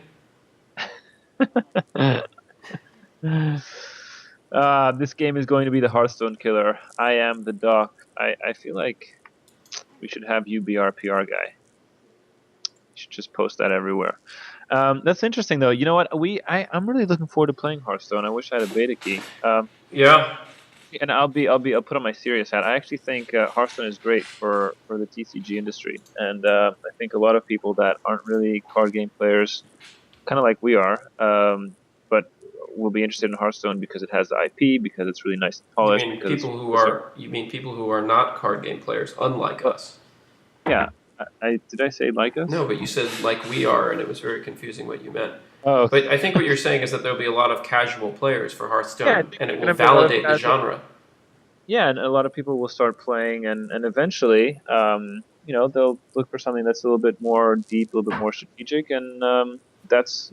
This game is going to be the Hearthstone killer. I am the doc. I feel like we should have you be our PR guy. You should just post that everywhere. That's interesting, though. You know what? I'm really looking forward to playing Hearthstone. I wish I had a beta key. Yeah. And I'll put on my serious hat. I actually think Hearthstone is great for the TCG industry, and I think a lot of people that aren't really card game players, kind of like we are, but will be interested in Hearthstone because it has the IP, because it's really nice and polished. You mean people who are not card game players, unlike us? Yeah. Did I say like us? No, but you said like we are, and it was very confusing what you meant. Oh, But I think what you're saying is that there'll be a lot of casual players for Hearthstone, Yeah, and it will gonna be a lot of validate the casual- genre. yeah, and a lot of people will start playing, and eventually, they'll look for something that's a little bit more deep, a little bit more strategic, and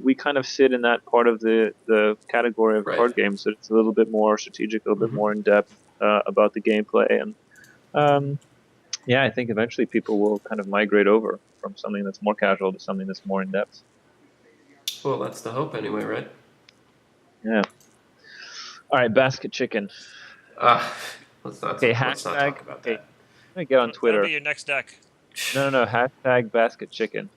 we kind of sit in that part of the category of Right. card games. So it's a little bit more strategic, a little bit more in depth about the gameplay, and yeah, I think eventually people will kind of migrate over from something that's more casual to something that's more in depth. Well, that's the hope anyway, right? Yeah. All right, basket chicken. Let's not Okay, talk about okay. that. I'm gonna get on Twitter. That'll be your next deck. No, hashtag basket chicken.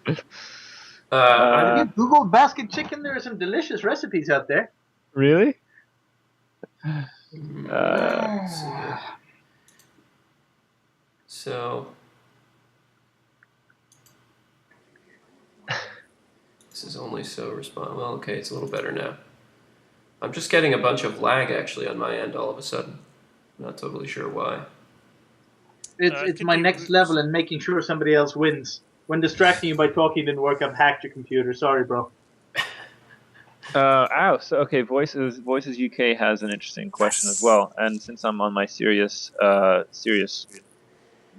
I'm- If you Google basket chicken, there are some delicious recipes out there. Really? let's see here. So this is only so respond. Well, okay, it's a little better now. I'm just getting a bunch of lag actually on my end all of a sudden. I'm not totally sure why. It's could my be next roots. level in making sure somebody else wins. When distracting you by talking didn't work, I've hacked your computer. Sorry, bro. So okay, Voices UK has an interesting question as well. And since I'm on my serious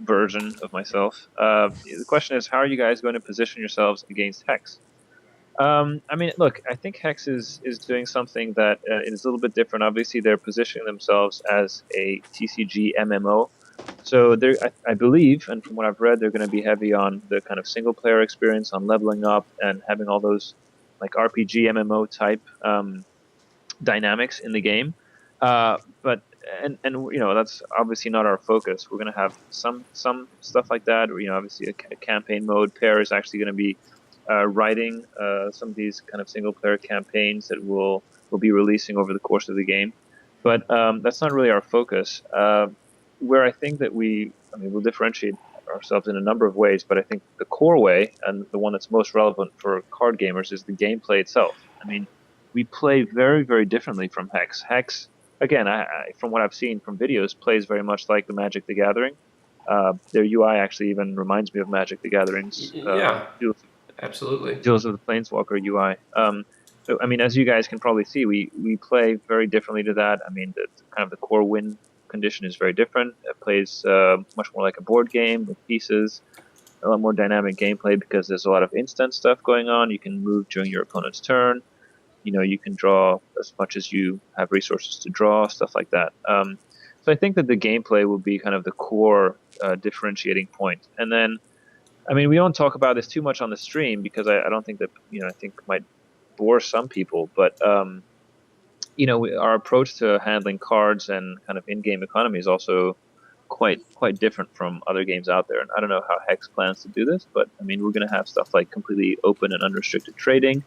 version of myself, the question is, how are you guys going to position yourselves against Hex? I mean, look, I think Hex is doing something that is a little bit different. Obviously, they're positioning themselves as a TCG MMO. So I believe, and from what I've read, they're going to be heavy on the kind of single player experience, on leveling up, and having all those like RPG MMO type dynamics in the game. But that's obviously not our focus. We're going to have some stuff like that. Or, obviously a campaign mode. Pair is actually going to be writing some of these kind of single player campaigns that we'll be releasing over the course of the game. But that's not really our focus. Where I think that we'll differentiate ourselves in a number of ways, but I think the core way, and the one that's most relevant for card gamers, is the gameplay itself. I mean, we play very, very differently from Hex. Hex, again, from what I've seen from videos, plays very much like the Magic the Gathering. Their UI actually even reminds me of Magic the Gathering's Yeah, absolutely. Duels of the Planeswalker UI. So, I mean, as you guys can probably see, we play very differently to that. I mean, the core win condition is very different. It plays much more like a board game with pieces, a lot more dynamic gameplay because there's a lot of instant stuff going on. You can move during your opponent's turn. You can draw as much as you have resources to draw, stuff like that. So I think that the gameplay will be kind of the core differentiating point. And then, I mean, we don't talk about this too much on the stream because I don't think that, I think it might bore some people. But, our approach to handling cards and kind of in-game economy is also quite different from other games out there. And I don't know how Hex plans to do this, but, I mean, we're going to have stuff like completely open and unrestricted trading.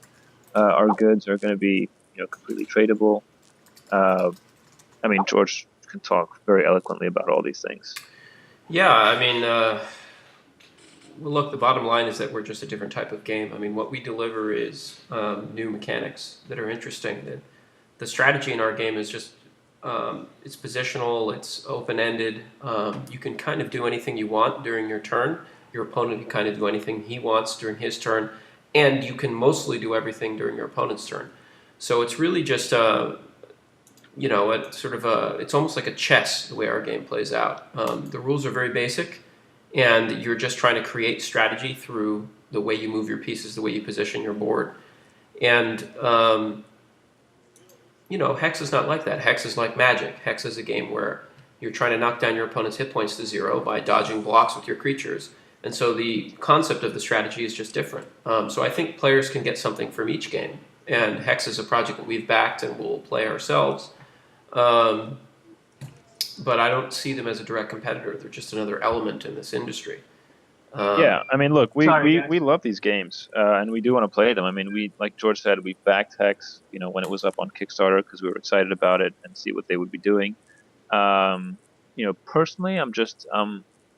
Our goods are going to be, completely tradable. I mean, George can talk very eloquently about all these things. Yeah, I mean, look, the bottom line is that we're just a different type of game. I mean, what we deliver is new mechanics that are interesting. The strategy in our game is just, it's positional, it's open-ended. You can kind of do anything you want during your turn. Your opponent can kind of do anything he wants during his turn. And you can mostly do everything during your opponent's turn. So it's really just, it's almost like a chess, the way our game plays out. The rules are very basic, and you're just trying to create strategy through the way you move your pieces, the way you position your board. And, Hex is not like that. Hex is like Magic. Hex is a game where you're trying to knock down your opponent's hit points to 0 by dodging blocks with your creatures. And so the concept of the strategy is just different. So I think players can get something from each game. And Hex is a project that we've backed and we'll play ourselves. But I don't see them as a direct competitor. They're just another element in this industry. Yeah, I mean, look, we Sorry, love these games, and we do want to play them. I mean, like George said, we backed Hex, when it was up on Kickstarter because we were excited about it and see what they would be doing. Personally, I'm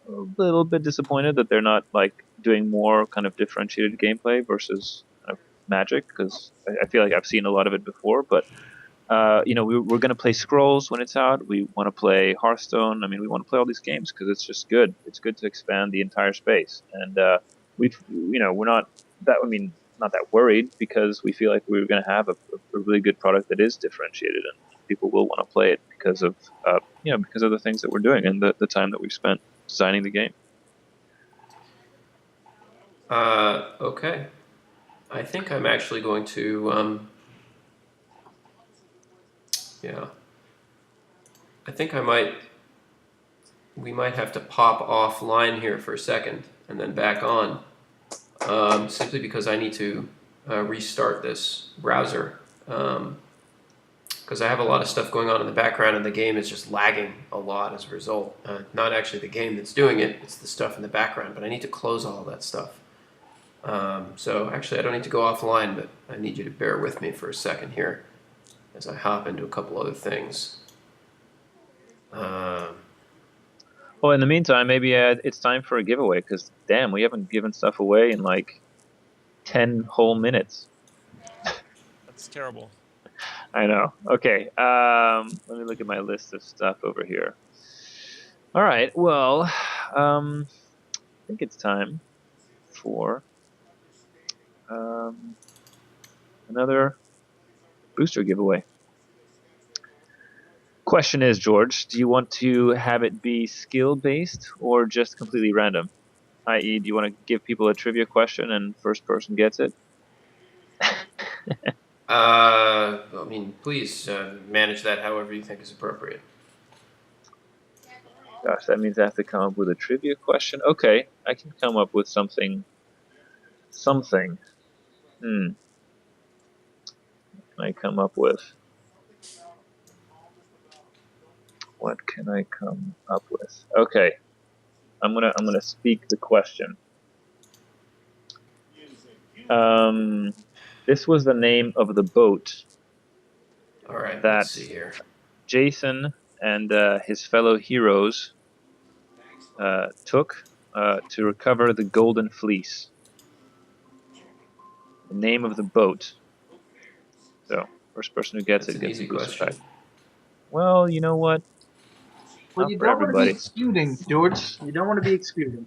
a little bit disappointed that they're not like doing more kind of differentiated gameplay versus kind of Magic, because I feel like I've seen a lot of it before. But we're going to play Scrolls when it's out. We want to play Hearthstone. I mean, we want to play all these games because it's just good. It's good to expand the entire space, and we're not that. I mean, not that worried because we feel like we're going to have a really good product that is differentiated and people will want to play it because of because of the things that we're doing and the time that we've spent designing the game. Okay. I think I'm actually going to, I think we might have to pop offline here for a second and then back on, simply because I need to restart this browser. Because I have a lot of stuff going on in the background and the game is just lagging a lot as a result. Not actually the game that's doing it, it's the stuff in the background, but I need to close all that stuff. So actually I don't need to go offline, but I need you to bear with me for a second here as I hop into a couple other things. Well, in the meantime, maybe it's time for a giveaway because, damn, we haven't given stuff away in like 10 whole minutes. That's terrible. I know. Okay. Let me look at my list of stuff over here. All right. Well, I think it's time for another booster giveaway. Question is, George, do you want to have it be skill-based or just completely random? I.e., do you want to give people a trivia question and first person gets it? I mean, please manage that however you think is appropriate. Gosh, that means I have to come up with a trivia question? Okay, I can come up with something. What can I come up with? What can I come up with? Okay, I'm gonna speak the question. This was the name of the boat. All right, that let's see here. Jason and his fellow heroes took to recover the Golden Fleece. The name of the boat. So, first person who gets That's it an gets a easy booster question. pack. Well, you know what? Well, Not you for don't want to everybody. be excluding, George. You don't want to be excluding.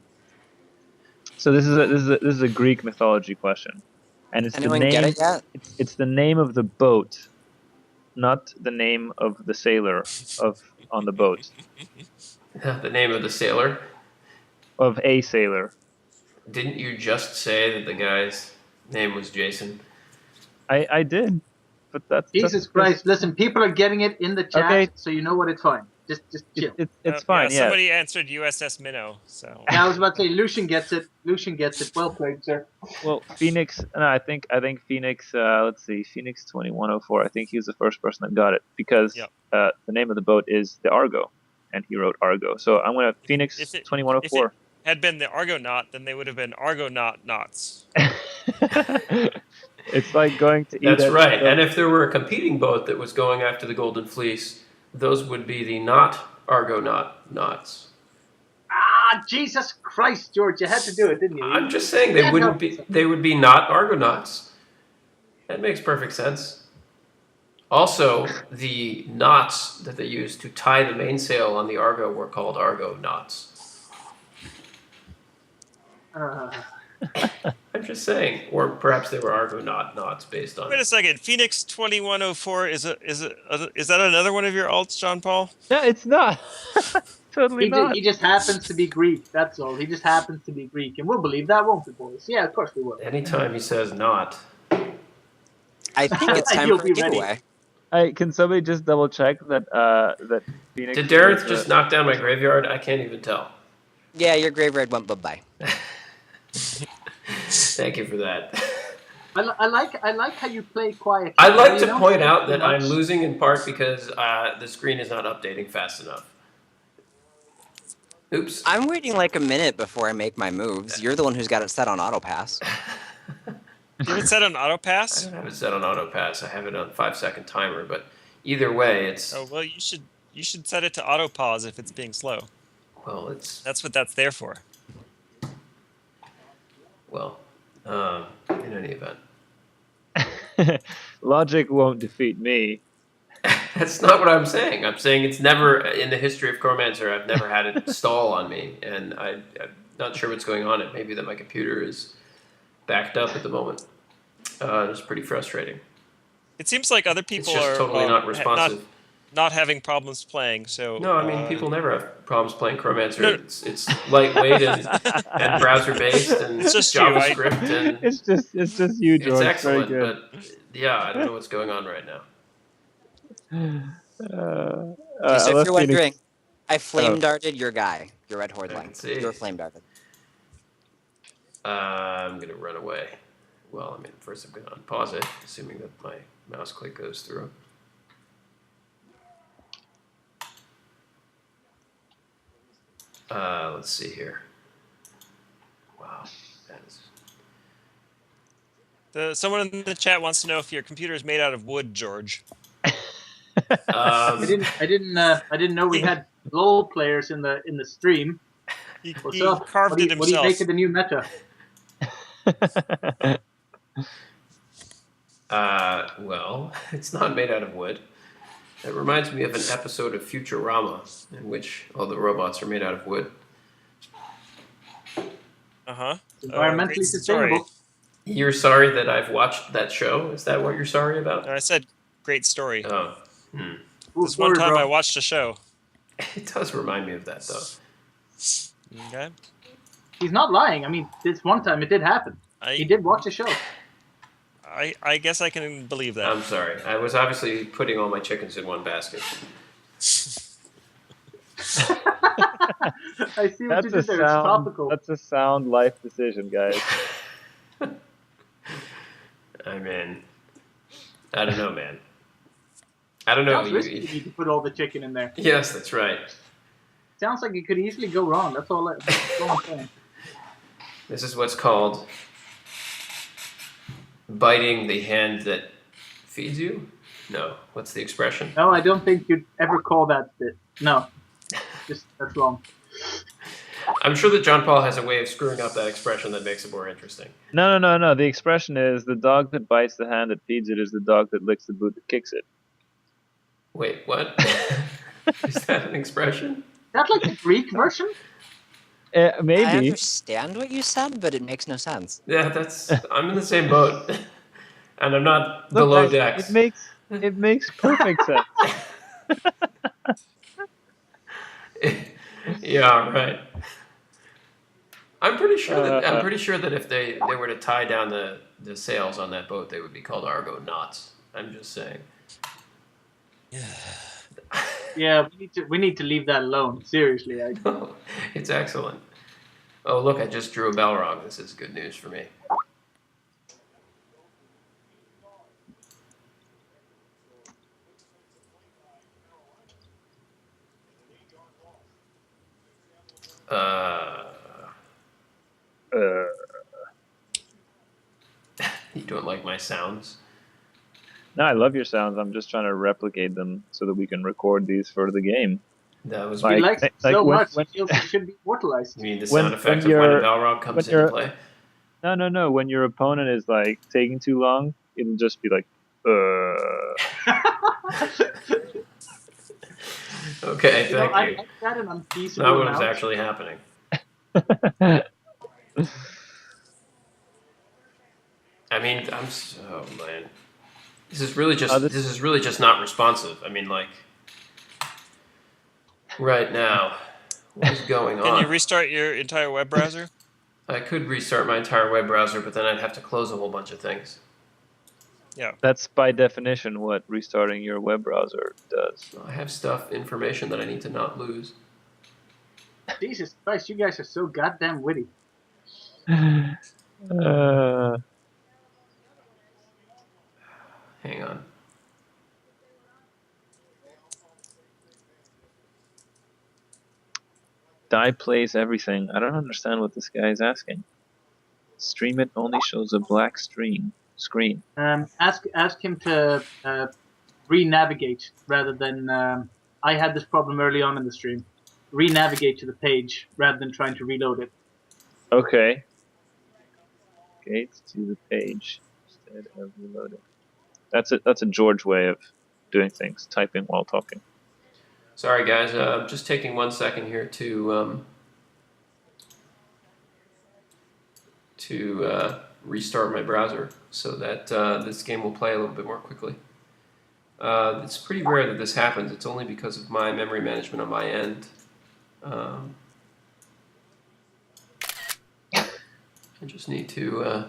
So this is a Greek mythology question. and it's Anyone the name. get it yet? It's the name of the boat, not the name of the sailor on the boat. The name of the sailor. Of a sailor. Didn't you just say that the guy's name was Jason? I did, but that's Jesus Christ! Listen, people are getting it in the chat, Okay. so you know what. It's fine. Just chill. It's fine. Yeah, somebody answered USS Minnow. So Yeah, I was about to say Lucian gets it. Lucian gets it. Well played, sir. Well, Phoenix. No, I think Phoenix. Let's see, Phoenix 2104. I think he was the first person that got it because Yep. the name of the boat is the Argo, and he wrote Argo. So I'm gonna Phoenix if it 2104. had been the Argonaut, then they would have been Argonaut knots. It's like going to eat. That's at- right. And if there were a competing boat that was going after the Golden Fleece, those would be the not Argonaut knots. Ah, Jesus Christ, George, you had to do it, didn't you? I'm just saying they wouldn't be. They would be not Argonauts. That makes perfect sense. Also, the knots that they used to tie the mainsail on the Argo were called Argo knots. I'm just saying, or perhaps they were Argonaut knots based on. Wait a second, Phoenix 2104 is that another one of your alts, John Paul? No, it's not. Totally not. He just happens to be Greek. That's all. He just happens to be Greek, and we'll believe that, won't we, boys? Yeah, of course we will. Anytime he says not, I think it's time You'll for a be ready. giveaway. Hey, can somebody just double check that that Phoenix? did Daarinth was, just knock down my graveyard? I can't even tell. Yeah, your graveyard went bye-bye. Thank you for that. I like how you play quiet. I'd like You to don't point say out too that I'm much. losing in part because the screen is not updating fast enough. Oops. I'm waiting like a minute before I make my moves. You're the one who's got it set on auto pass. You have it set on auto I pass? don't have it set on auto pass. I have it on 5-second timer, but either way, it's Oh well, you should set it to auto pause if it's being slow. well, it's That's what that's there for. well. In any event, Logic won't defeat me. that's not what I'm saying. I'm saying it's never in the history of Chromancer. I've never had it stall on me, and I'm not sure what's going on. It may be that my computer is backed up at the moment. It's pretty frustrating. It seems like other It's people just are totally not responsive. not having problems playing. So No, I mean people never have problems playing Chromancer. No. It's lightweight and browser based and It's just you, JavaScript and It's just you, George. it's excellent. Very good. But yeah, I don't know what's going on right now. So if unless you're Phoenix- wondering, I flame darted your guy, your red horde I line. can see. You were flame darted. I'm gonna run away. Well, I mean, first I'm gonna unpause it, assuming that my mouse click goes through. Let's see here. Wow, that is. Someone in the chat wants to know if your computer is made out of wood, George. I didn't know we had LOL players in the stream. He What's up? carved it What do you himself. make of the new meta? Well, it's not made out of wood. It reminds me of an episode of Futurama in which all the robots are made out of wood. Uh-huh. Environmentally Great story. sustainable. You're sorry that I've watched that show? Is that what you're sorry about? I said great story. Oh, Ooh, This one sorry, time bro. I watched a show. it does remind me of that, though. Okay. He's not lying. I mean, this one time it did happen. He I did watch the show. I guess I can believe that. I'm sorry. I was obviously putting all my chickens in one basket. I see what you That's a did there. It's sound. topical. That's a sound life decision, guys. I mean, I don't know, man. I don't know. Sounds risky to me to put all the chicken in there. Yes, that's right. Sounds like it could easily go wrong. That's all I'm saying. This is what's called biting the hand that feeds you? No. What's the expression? No, I don't think you'd ever call that bit. No. Just, that's wrong. I'm sure that John Paul has a way of screwing up that expression that makes it more interesting. No. The expression is the dog that bites the hand that feeds it is the dog that licks the boot that kicks it. Wait, what? Is that an expression? Is that like the Greek version? I Maybe. understand what you said, but it makes no sense. Yeah, I'm in the same boat, and I'm not Look, below guys, decks. it makes perfect sense. Yeah, right. I'm pretty sure Uh, that if they were to tie down the sails on that boat, they would be called Argo knots. I'm just saying. Yeah, we need to leave that alone. Seriously, It's excellent. Oh, look, I just drew a Balrog. This is good news for me. Uh, uh, you don't like my sounds? no, I love your sounds. I'm just trying to replicate them so that we can record these for the game. That was he Like- likes it like so when- much. when- He feels it should be immortalized. You mean the when- sound effect when of when a you're- Balrog comes when into you're- play? No. When your opponent is like taking too long, it'll just be like, Okay, You know, thank I you. like that an unfeasible Not what was amount. actually happening. I mean, oh man, this is really just this is really just not responsive. I mean, like right now, what is going on? Can you restart your entire web browser? I could restart my entire web browser, but then I'd have to close a whole bunch of things. That's by definition what restarting your web browser does. I have information that I need to not lose. Jesus Christ, you guys are so goddamn witty. Hang on. Die plays everything. I don't understand what this guy is asking. Stream it only shows a black screen. Ask him to re-navigate rather than. I had this problem early on in the stream. Re-navigate to the page rather than trying to reload it. Okay. Gate to the page instead of reloading. That's a George way of doing things. Typing while talking. Sorry, guys. I'm just taking 1 second here to restart my browser so that this game will play a little bit more quickly. It's pretty rare that this happens. It's only because of my memory management on my end. I just need to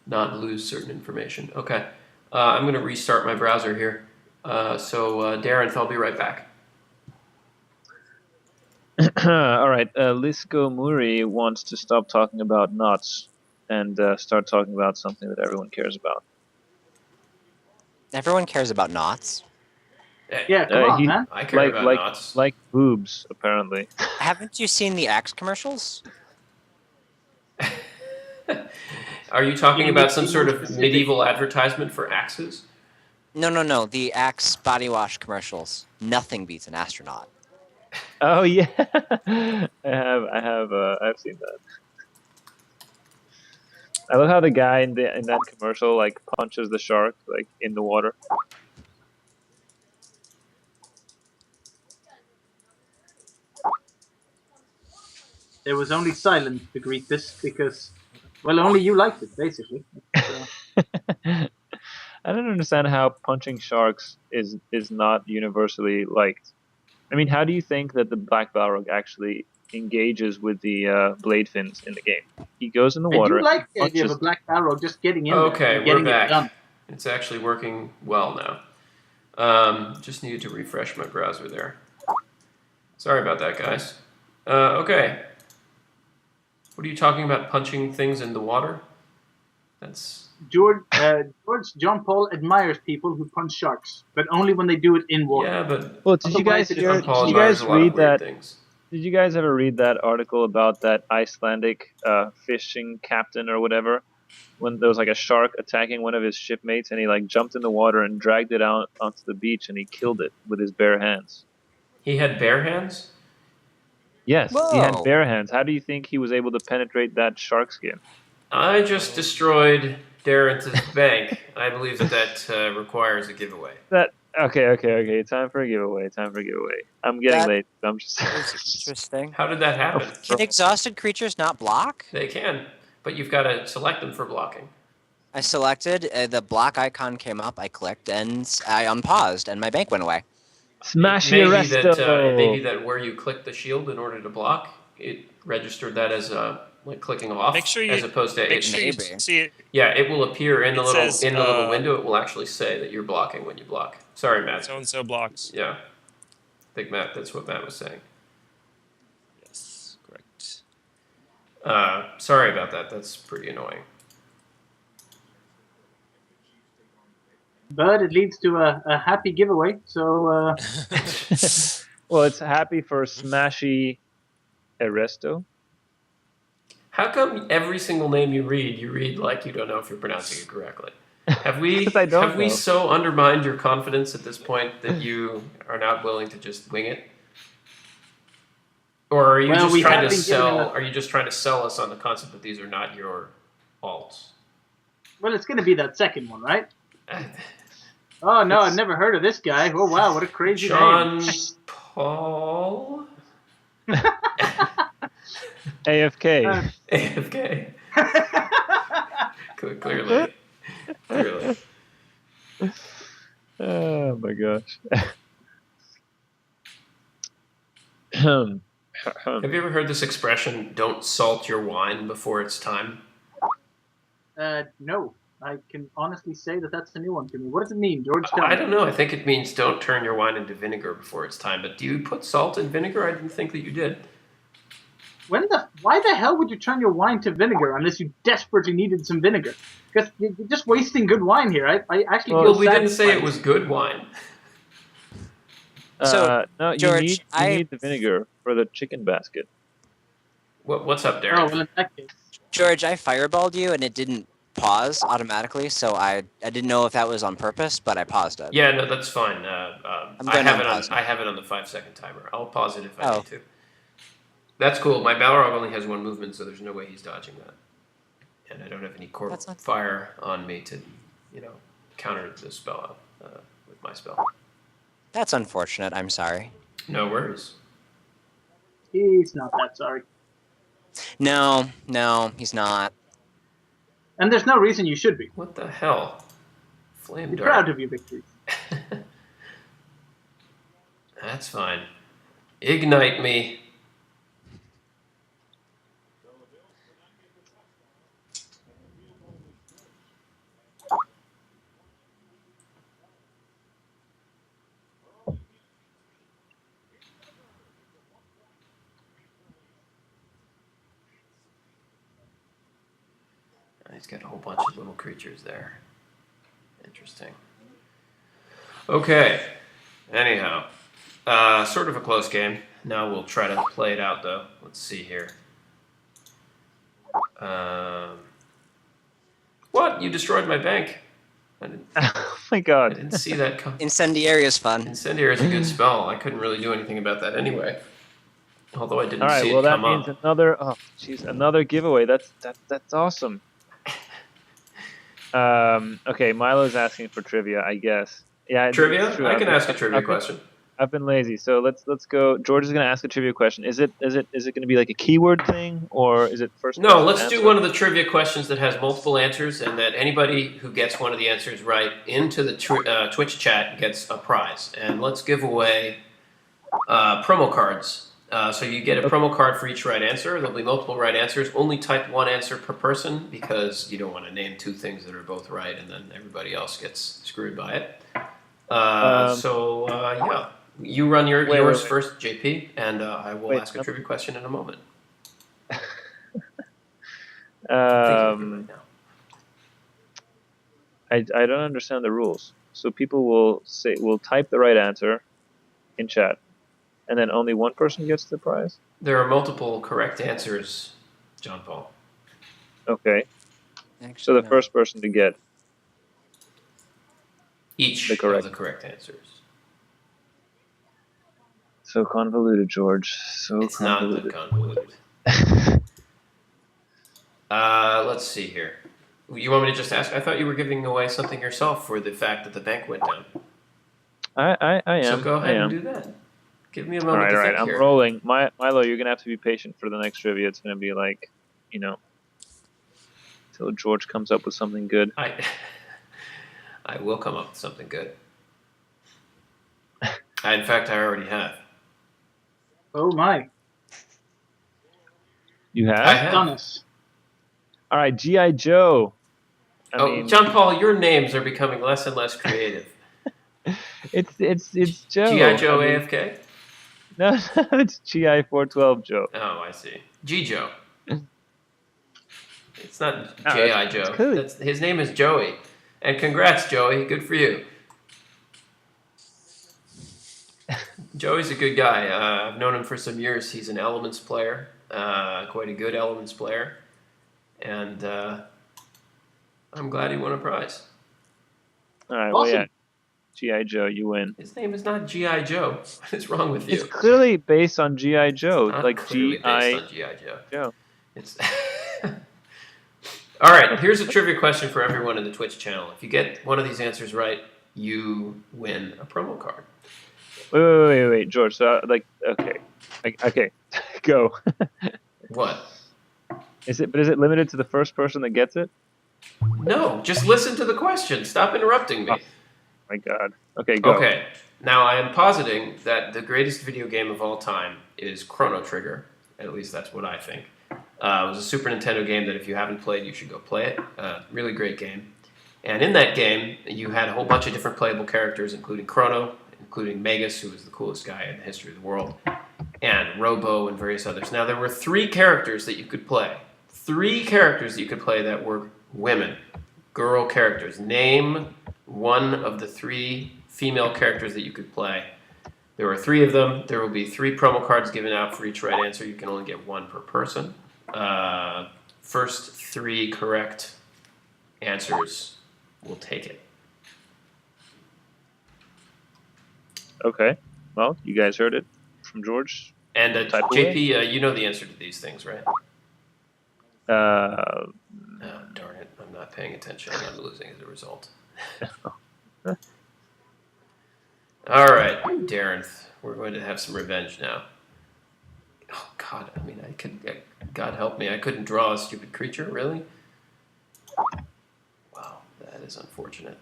not lose certain information. Okay, I'm going to restart my browser here. So Daarinth, I'll be right back. All right. Lisco Muri wants to stop talking about knots and start talking about something that everyone cares about. Everyone cares about knots. Yeah, come on, man. I care about knots. Like boobs, apparently. Haven't you seen the Axe commercials? Are you talking Can you about be some more sort of specific? medieval advertisement for axes? No. The Axe body wash commercials. Nothing beats an astronaut. Oh yeah, I've seen that. I love how the guy in that commercial like punches the shark like in the water. There was only silence to greet this because, well, only you liked it, basically. I don't understand how punching sharks is not universally liked. I mean, how do you think that the black Balrog actually engages with the blade fins in the game? He goes in the I water. do like the idea of a punches- black Balrog just getting in there Okay, and we're getting it back. done. It's actually working well now. Just needed to refresh my browser there. Sorry about that, guys. Okay. What are you talking about, punching things in the water? That's... George John Paul admires people who punch sharks, but only when they do it in water. Yeah, but Well, did you guys Otherwise, it is hear? Paul Did you admires guys a lot of read weird that? things. Did you guys ever read that article about that Icelandic fishing captain or whatever? When there was like a shark attacking one of his shipmates, and he like jumped in the water and dragged it out onto the beach, and he killed it with his bare hands. He had bare hands? Yes, he had Whoa. bare hands. How do you think he was able to penetrate that shark skin? I just destroyed Daarinth's bank. I believe that requires a giveaway. That Okay. Time for a giveaway. I'm getting That late. So I'm just. is interesting. How did that happen? Can exhausted creatures not block? They can, but you've got to select them for blocking. I selected, the block icon came up, I clicked, and I unpaused, and my bank went away. Smashy Maybe Arresto. that where you click the shield in order to block, it registered that as like clicking off, Make sure you as opposed to make sure you Maybe. see it. yeah, it will appear in the It little says, window. It will actually say that you're blocking when you block. Sorry, Matt. So and so blocks. Yeah, I think Matt. That's what Matt was saying. Yes, correct. Sorry about that. That's pretty annoying. But it leads to a happy giveaway. So Well, it's happy for Smashy Arresto. How come every single name you read like you don't know if you're pronouncing it correctly? Have we 'Cause I don't have we know. so undermined your confidence at this point that you are not willing to just wing it? Or are you Well, just we trying have to been given sell? enough- Are you just trying to sell us on the concept that these are not your alts? well, it's going to be that second one, right? Oh no, I've never heard of this guy. Oh wow, what a crazy John name. Paul AFK. AFK. Clearly. Oh my gosh. Have you ever heard this expression? Don't salt your wine before it's time. No, I can honestly say that that's a new one to me. What does it mean, George? Tell I me. don't know. I think it means don't turn your wine into vinegar before it's time. But do you put salt in vinegar? I didn't think that you did. Why the hell would you turn your wine to vinegar unless you desperately needed some vinegar? Because you're just wasting good wine here. I actually feel Well, we didn't say satisfied. it was good wine. So, no, George, you need the vinegar for the chicken basket. What's up, Oh Derek? well, in that case. George, I fireballed you, and it didn't pause automatically, so I didn't know if that was on purpose, but I paused it. Yeah, no, that's fine. I'm I going have to it on. unpause it. I have it on the 5-second timer. I'll pause it if I Oh. need to. That's cool. My Balrog only has one movement, so there's no way he's dodging that. And I don't have any core That's not- fire on me to, counter the spell with my spell. That's unfortunate, I'm sorry. No worries. He's not that sorry. No, he's not. And there's no reason you should be. What the hell? Flame Be dart. proud of your victories. That's fine. Ignite me. He's got a whole bunch of little creatures there. Interesting. Okay. Anyhow, sort of a close game. Now we'll try to play it out, though. Let's see here. What? You destroyed my bank. Oh my I god. didn't see that come. Incendiary is fun. Incendiary is a good spell. I couldn't really do anything about that anyway. Although I didn't All right, see well it that come means up. another giveaway. That's awesome. Okay, Milo's asking for trivia, I guess. Yeah, Trivia? it's true. I I've can been- ask a trivia question. I've been lazy, so let's go. George is gonna ask a trivia question. Is it gonna be like a keyword thing, or is it first? No, person let's answer? do one of the trivia questions that has multiple answers, and that anybody who gets one of the answers right into the Twitch chat gets a prize. And let's give away promo cards. So you get a promo card for each right answer. There'll be multiple right answers. Only type one answer per person because you don't want to name two things that are both right, and then everybody else gets screwed by it. Yeah. You run yours wait. first, JP, and I will Wait, ask a trivia question in a moment. Thinking of it right now. I don't understand the rules. So people will type the right answer in chat, and then only one person gets the prize. There are multiple correct answers, John Paul. Okay. Actually, So the no. first person to get. Each The correct. of the correct answers. So convoluted, George. So It's not convoluted. that convoluted. Let's see here. You want me to just ask? I thought you were giving away something yourself for the fact that the bank went down. I am. So go ahead I am. and do that. Give me a All moment right, to all right. think I'm here. rolling. Milo, you're gonna have to be patient for the next trivia. It's gonna be like, till George comes up with something good. I will come up with something good. In fact, I already have. Oh my. You I have? have. Done us. All right, GI Joe. I mean, John Paul, your names are becoming less and less creative. it's Joe. G.I. Joe I mean, AFK? No, it's GI 412 Joe. Oh, I see. G. Joe. It's not No, J.I. that's Joe. clearly- His name is Joey. And congrats, Joey. Good for you. Joey's a good guy. I've known him for some years. He's an Elements player, quite a good Elements player. And I'm glad he won a prize. All right, well, Awesome. yeah, GI Joe, you win. His name is not G.I. Joe. What is wrong with you? It's clearly based on GI Joe, Not like clearly GI based on G.I. Joe. Joe. It's All right, here's a trivia question for everyone in the Twitch channel. If you get one of these answers right, you win a promo card. Wait, George. So, okay, go. What? Is it limited to the first person that gets it? No, just listen to the question. Stop interrupting me. Oh, my God. Okay, go. Okay, now I am positing that the greatest video game of all time is Chrono Trigger. At least that's what I think. It was a Super Nintendo game that if you haven't played, you should go play it. Really great game. And in that game, you had a whole bunch of different playable characters, including Chrono, including Magus, who was the coolest guy in the history of the world, and Robo and various others. Now, there were 3 characters that you could play. 3 characters that you could play that were women, girl characters. Name one of the 3 female characters that you could play. There were 3 of them. There will be 3 promo cards given out for each right answer. You can only get 1 per person. First 3 correct answers will take it. Okay. Well, you guys heard it from George. And Type JP, you know the answer to these things, right? Uh, Oh, darn it. I'm not paying attention. I'm losing as a result. All right, Daarinth. We're going to have some revenge now. Oh, God. I mean, God help me. I couldn't draw a stupid creature, really? Wow, that is unfortunate.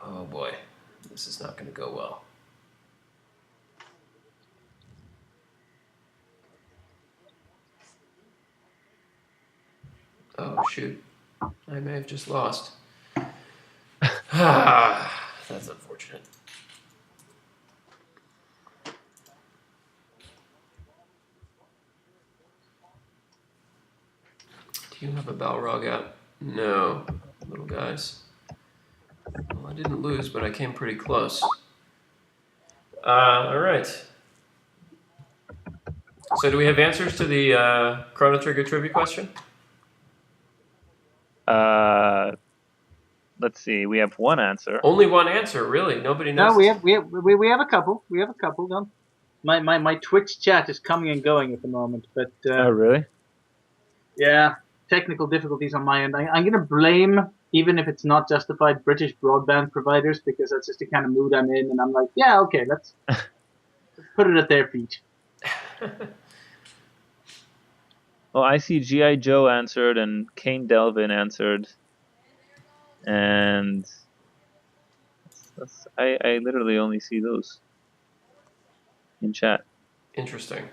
Oh, boy. This is not going to go well. Oh, shoot. I may have just lost. That's unfortunate. Do you have a Balrog out? No, little guys. Well, I didn't lose, but I came pretty close. All right. So do we have answers to the Chrono Trigger trivia question? let's see. We have one answer. Only one answer, really. Nobody knows. No, we have a couple. We have a couple done. My Twitch chat is coming and going at the moment, but Oh, really? yeah, technical difficulties on my end. I'm gonna blame, even if it's not justified, British broadband providers, because that's just the kind of mood I'm in, and I'm like, yeah, okay, let's put it at their feet. Well, I see G.I. Joe answered and Kane Delvin answered. And I literally only see those in chat. Interesting.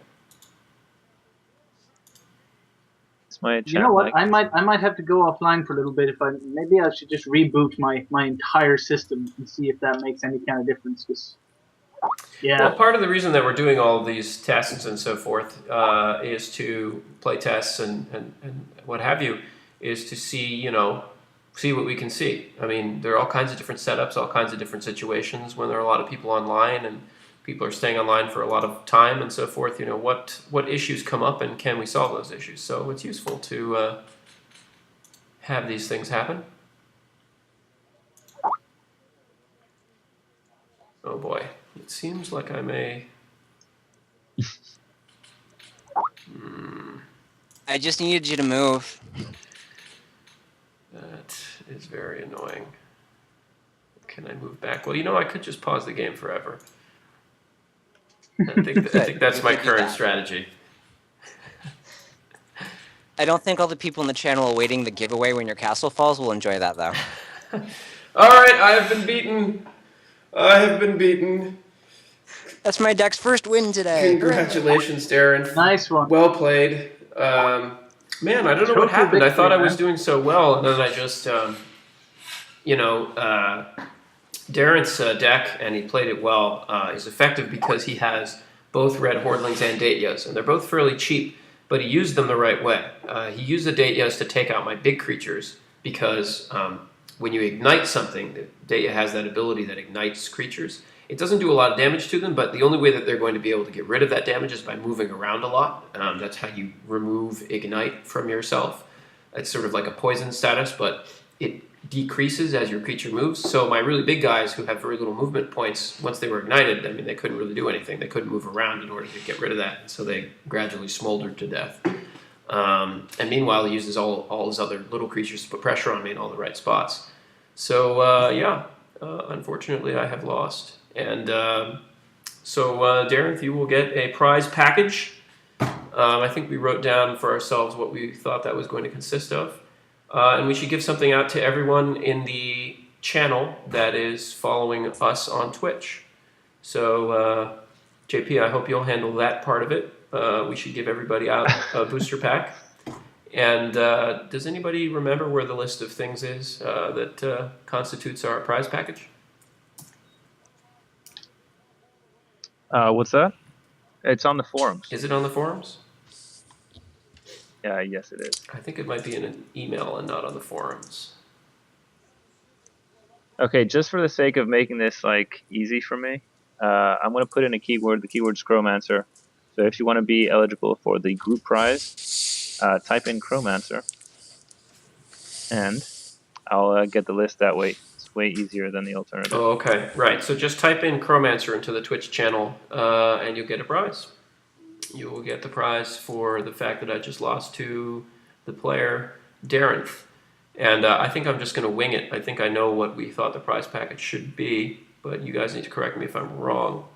It's my chat. You know what? mic. I might have to go offline for a little bit. Maybe I should just reboot my entire system and see if that makes any kind of difference. 'Cause, yeah. Well, part of the reason that we're doing all these tests and so forth is to play tests and what have you, is to see, see what we can see. I mean, there are all kinds of different setups, all kinds of different situations when there are a lot of people online and people are staying online for a lot of time and so forth. What issues come up and can we solve those issues? So it's useful to have these things happen. Oh boy. It seems like I may. I just needed you to move. That is very annoying. Can I move back? Well, I could just pause the game forever. I think that's my current strategy. I don't think all the people in the channel awaiting the giveaway when your castle falls will enjoy that, though. All right, I have been beaten. I have been beaten. That's my deck's first win today. Congratulations, Darren. Nice one. Well played. Man, I don't know what Total happened. I thought I victory, was man. doing so well, and then I just, Darren's deck, and he played it well, is effective because he has both red Hordlings and Datyas, and they're both fairly cheap, but he used them the right way. He used the Datyas to take out my big creatures because when you ignite something, the Datya has that ability that ignites creatures. It doesn't do a lot of damage to them, but the only way that they're going to be able to get rid of that damage is by moving around a lot. That's how you remove Ignite from yourself. It's sort of like a poison status, but it decreases as your creature moves. So my really big guys who have very little movement points, once they were ignited, I mean, they couldn't really do anything. They couldn't move around in order to get rid of that, so they gradually smoldered to death. And meanwhile, he uses all his other little creatures to put pressure on me in all the right spots. So, unfortunately, I have lost. And Daarinth, you will get a prize package. I think we wrote down for ourselves what we thought that was going to consist of. And we should give something out to everyone in the channel that is following us on Twitch. So, JP, I hope you'll handle that part of it. We should give everybody out a booster pack. And does anybody remember where the list of things is that constitutes our prize package? What's that? It's on the forums. Is it on the forums? Yes, it is. I think it might be in an email and not on the forums. Okay, just for the sake of making this easy for me, I'm going to put in a keyword. The keyword is Chromancer. So if you want to be eligible for the group prize, type in Chromancer, and I'll get the list that way. It's way easier than the alternative. Oh, okay. Right. So just type in Chromancer into the Twitch channel, and you'll get a prize. You will get the prize for the fact that I just lost to the player Daarinth. And I think I'm just going to wing it. I think I know what we thought the prize package should be, but you guys need to correct me if I'm wrong.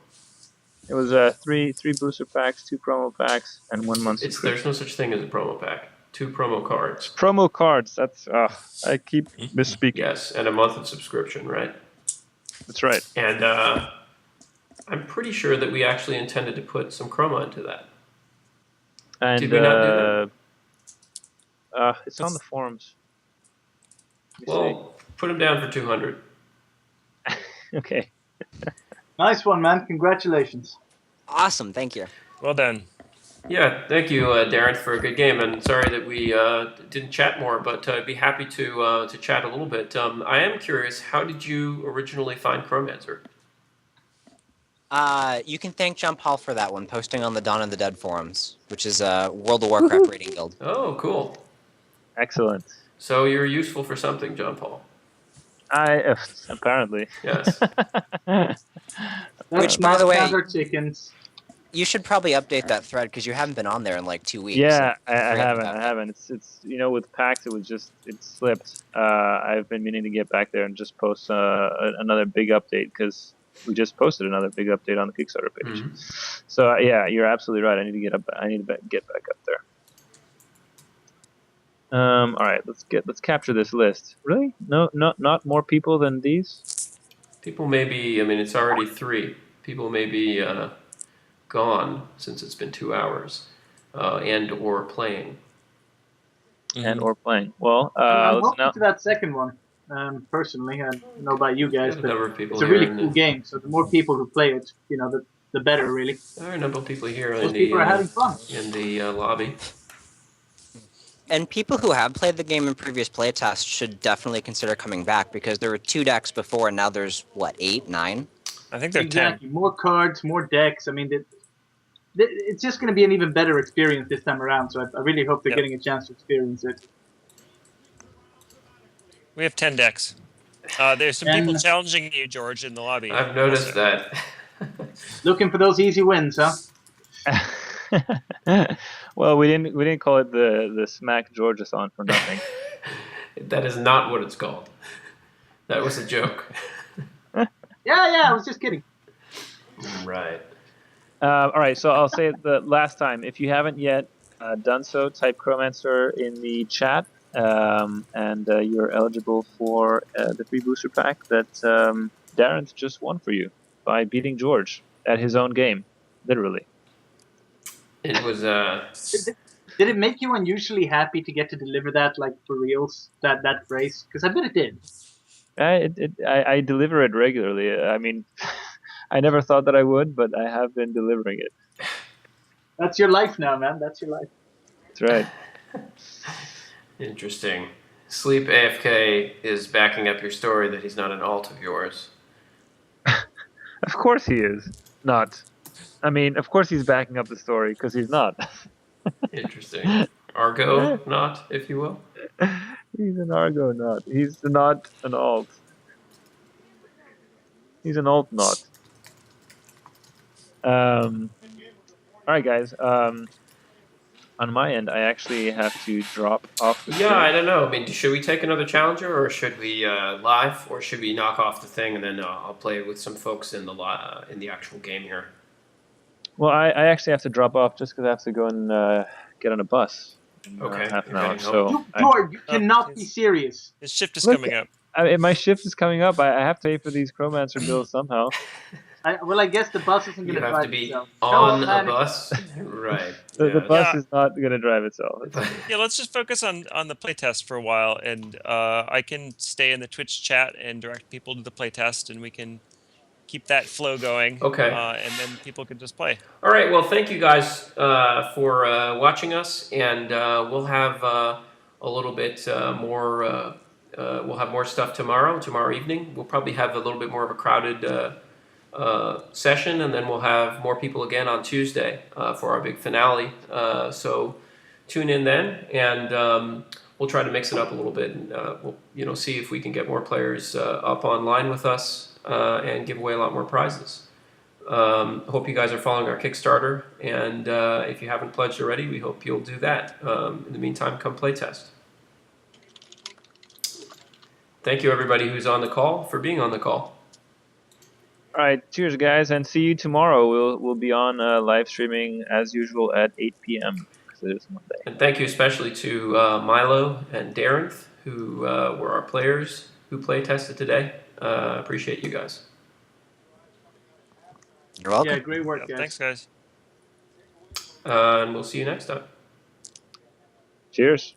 It was three booster packs, 2 promo packs, and 1 month subscription. There's no such thing as a promo pack. 2 promo cards. Promo cards. That's I keep misspeaking. Yes, and a month of subscription, right? That's right. And I'm pretty sure that we actually intended to put some chroma into that. And Did we not do that? It's on the forums. Well, put them down for 200. Okay. Nice one, man. Congratulations. Awesome, thank you. Well done. Yeah, thank you, Daarinth, for a good game. And sorry that we didn't chat more, but I'd be happy to chat a little bit. I am curious, how did you originally find Chromancer? You can thank John Paul for that one, posting on the Dawn of the Dead forums, which is a World of Warcraft raiding guild. Oh, cool. Excellent. So you're useful for something, John Paul. Apparently. Yes. Which, by the way, Standard chickens. you should probably update that thread because you haven't been on there in like 2 weeks. Yeah, I forgot haven't. about I that. haven't. It's with PAX, it slipped. I've been meaning to get back there and just post another big update because we just posted another big update on the Kickstarter page. Mm-hmm. So yeah, you're absolutely right. I need to get back up there. All right, let's capture this list. Really? No, not more people than these. People may be, it's already 3. People may be gone since it's been 2 hours and or playing. And or playing. Well, I'm let's welcome to that second one. Personally, I don't know about you guys, Got a but number of people it's a here really in cool the- game. So the more people who play it, the better, really. There are a number of people here Those people are having fun. in the lobby. And people who have played the game in previous playtests should definitely consider coming back because there were 2 decks before and now there's, 8, 9? I think they're 10. Exactly. More cards, more decks. It's just going to be an even better experience this time around. So I really hope they're Yep. getting a chance to experience it. We have 10 decks. There's some people And- challenging you, George, in the lobby. I've noticed also. that. Looking for those easy wins, huh? Well, we didn't call it the Smack Georgia song for nothing. That is not what it's called. That was a joke. Yeah, I was just kidding. Right. All right, so I'll say it the last time. If you haven't yet done so, type Chromancer in the chat, and you're eligible for the free booster pack that Daarinth just won for you by beating George at his own game, literally. It was Did it make you unusually happy to get to deliver that, like, for reals? That phrase? Because I bet it did. I deliver it regularly. I mean, I never thought that I would, but I have been delivering it. That's your life now, man. That's your life. That's right. interesting. Sleep AFK is backing up your story that he's not an alt of yours. Of course he is not. I mean, of course he's backing up the story because he's not. Interesting. Argo, not, if you will. He's an Argo not. He's not an alt. He's an alt not. All right, guys. On my end, I actually have to drop off the Yeah, stream. I don't know. I mean, should we take another challenger, or should we live, or should we knock off the thing and then I'll play with some folks in the actual game here? Well, I actually have to drop off just because I have to go and get on a bus in Okay, half an you're hour. heading So George, you cannot be serious. His shift is Look, coming up. my shift is coming up. I have to pay for these Chromancer bills somehow. I guess the bus isn't going You to have drive to be itself. on Come on, a bus, right? The yeah. bus Yeah. is not going to drive itself. Yeah, let's just focus on the playtest for a while, and I can stay in the Twitch chat and direct people to the playtest, and we can keep that flow going. Okay. And then people can just play. All right. Well, thank you guys for watching us, and we'll have a little bit more. We'll have more stuff tomorrow evening. We'll probably have a little bit more of a crowded session, and then we'll have more people again on Tuesday for our big finale. So tune in then, and we'll try to mix it up a little bit, and we'll see if we can get more players up online with us and give away a lot more prizes. Hope you guys are following our Kickstarter, and if you haven't pledged already, we hope you'll do that. In the meantime, come play test. Thank you, everybody who's on the call, for being on the call. All right, cheers, guys, and see you tomorrow. We'll be on live streaming as usual at 8 p.m. because it is Monday. And thank you especially to Milo and Daarinth, who were our players who play tested today. Appreciate you guys. You're welcome. Yeah, great work, Yeah, guys. thanks, guys. And we'll see you next time. Cheers.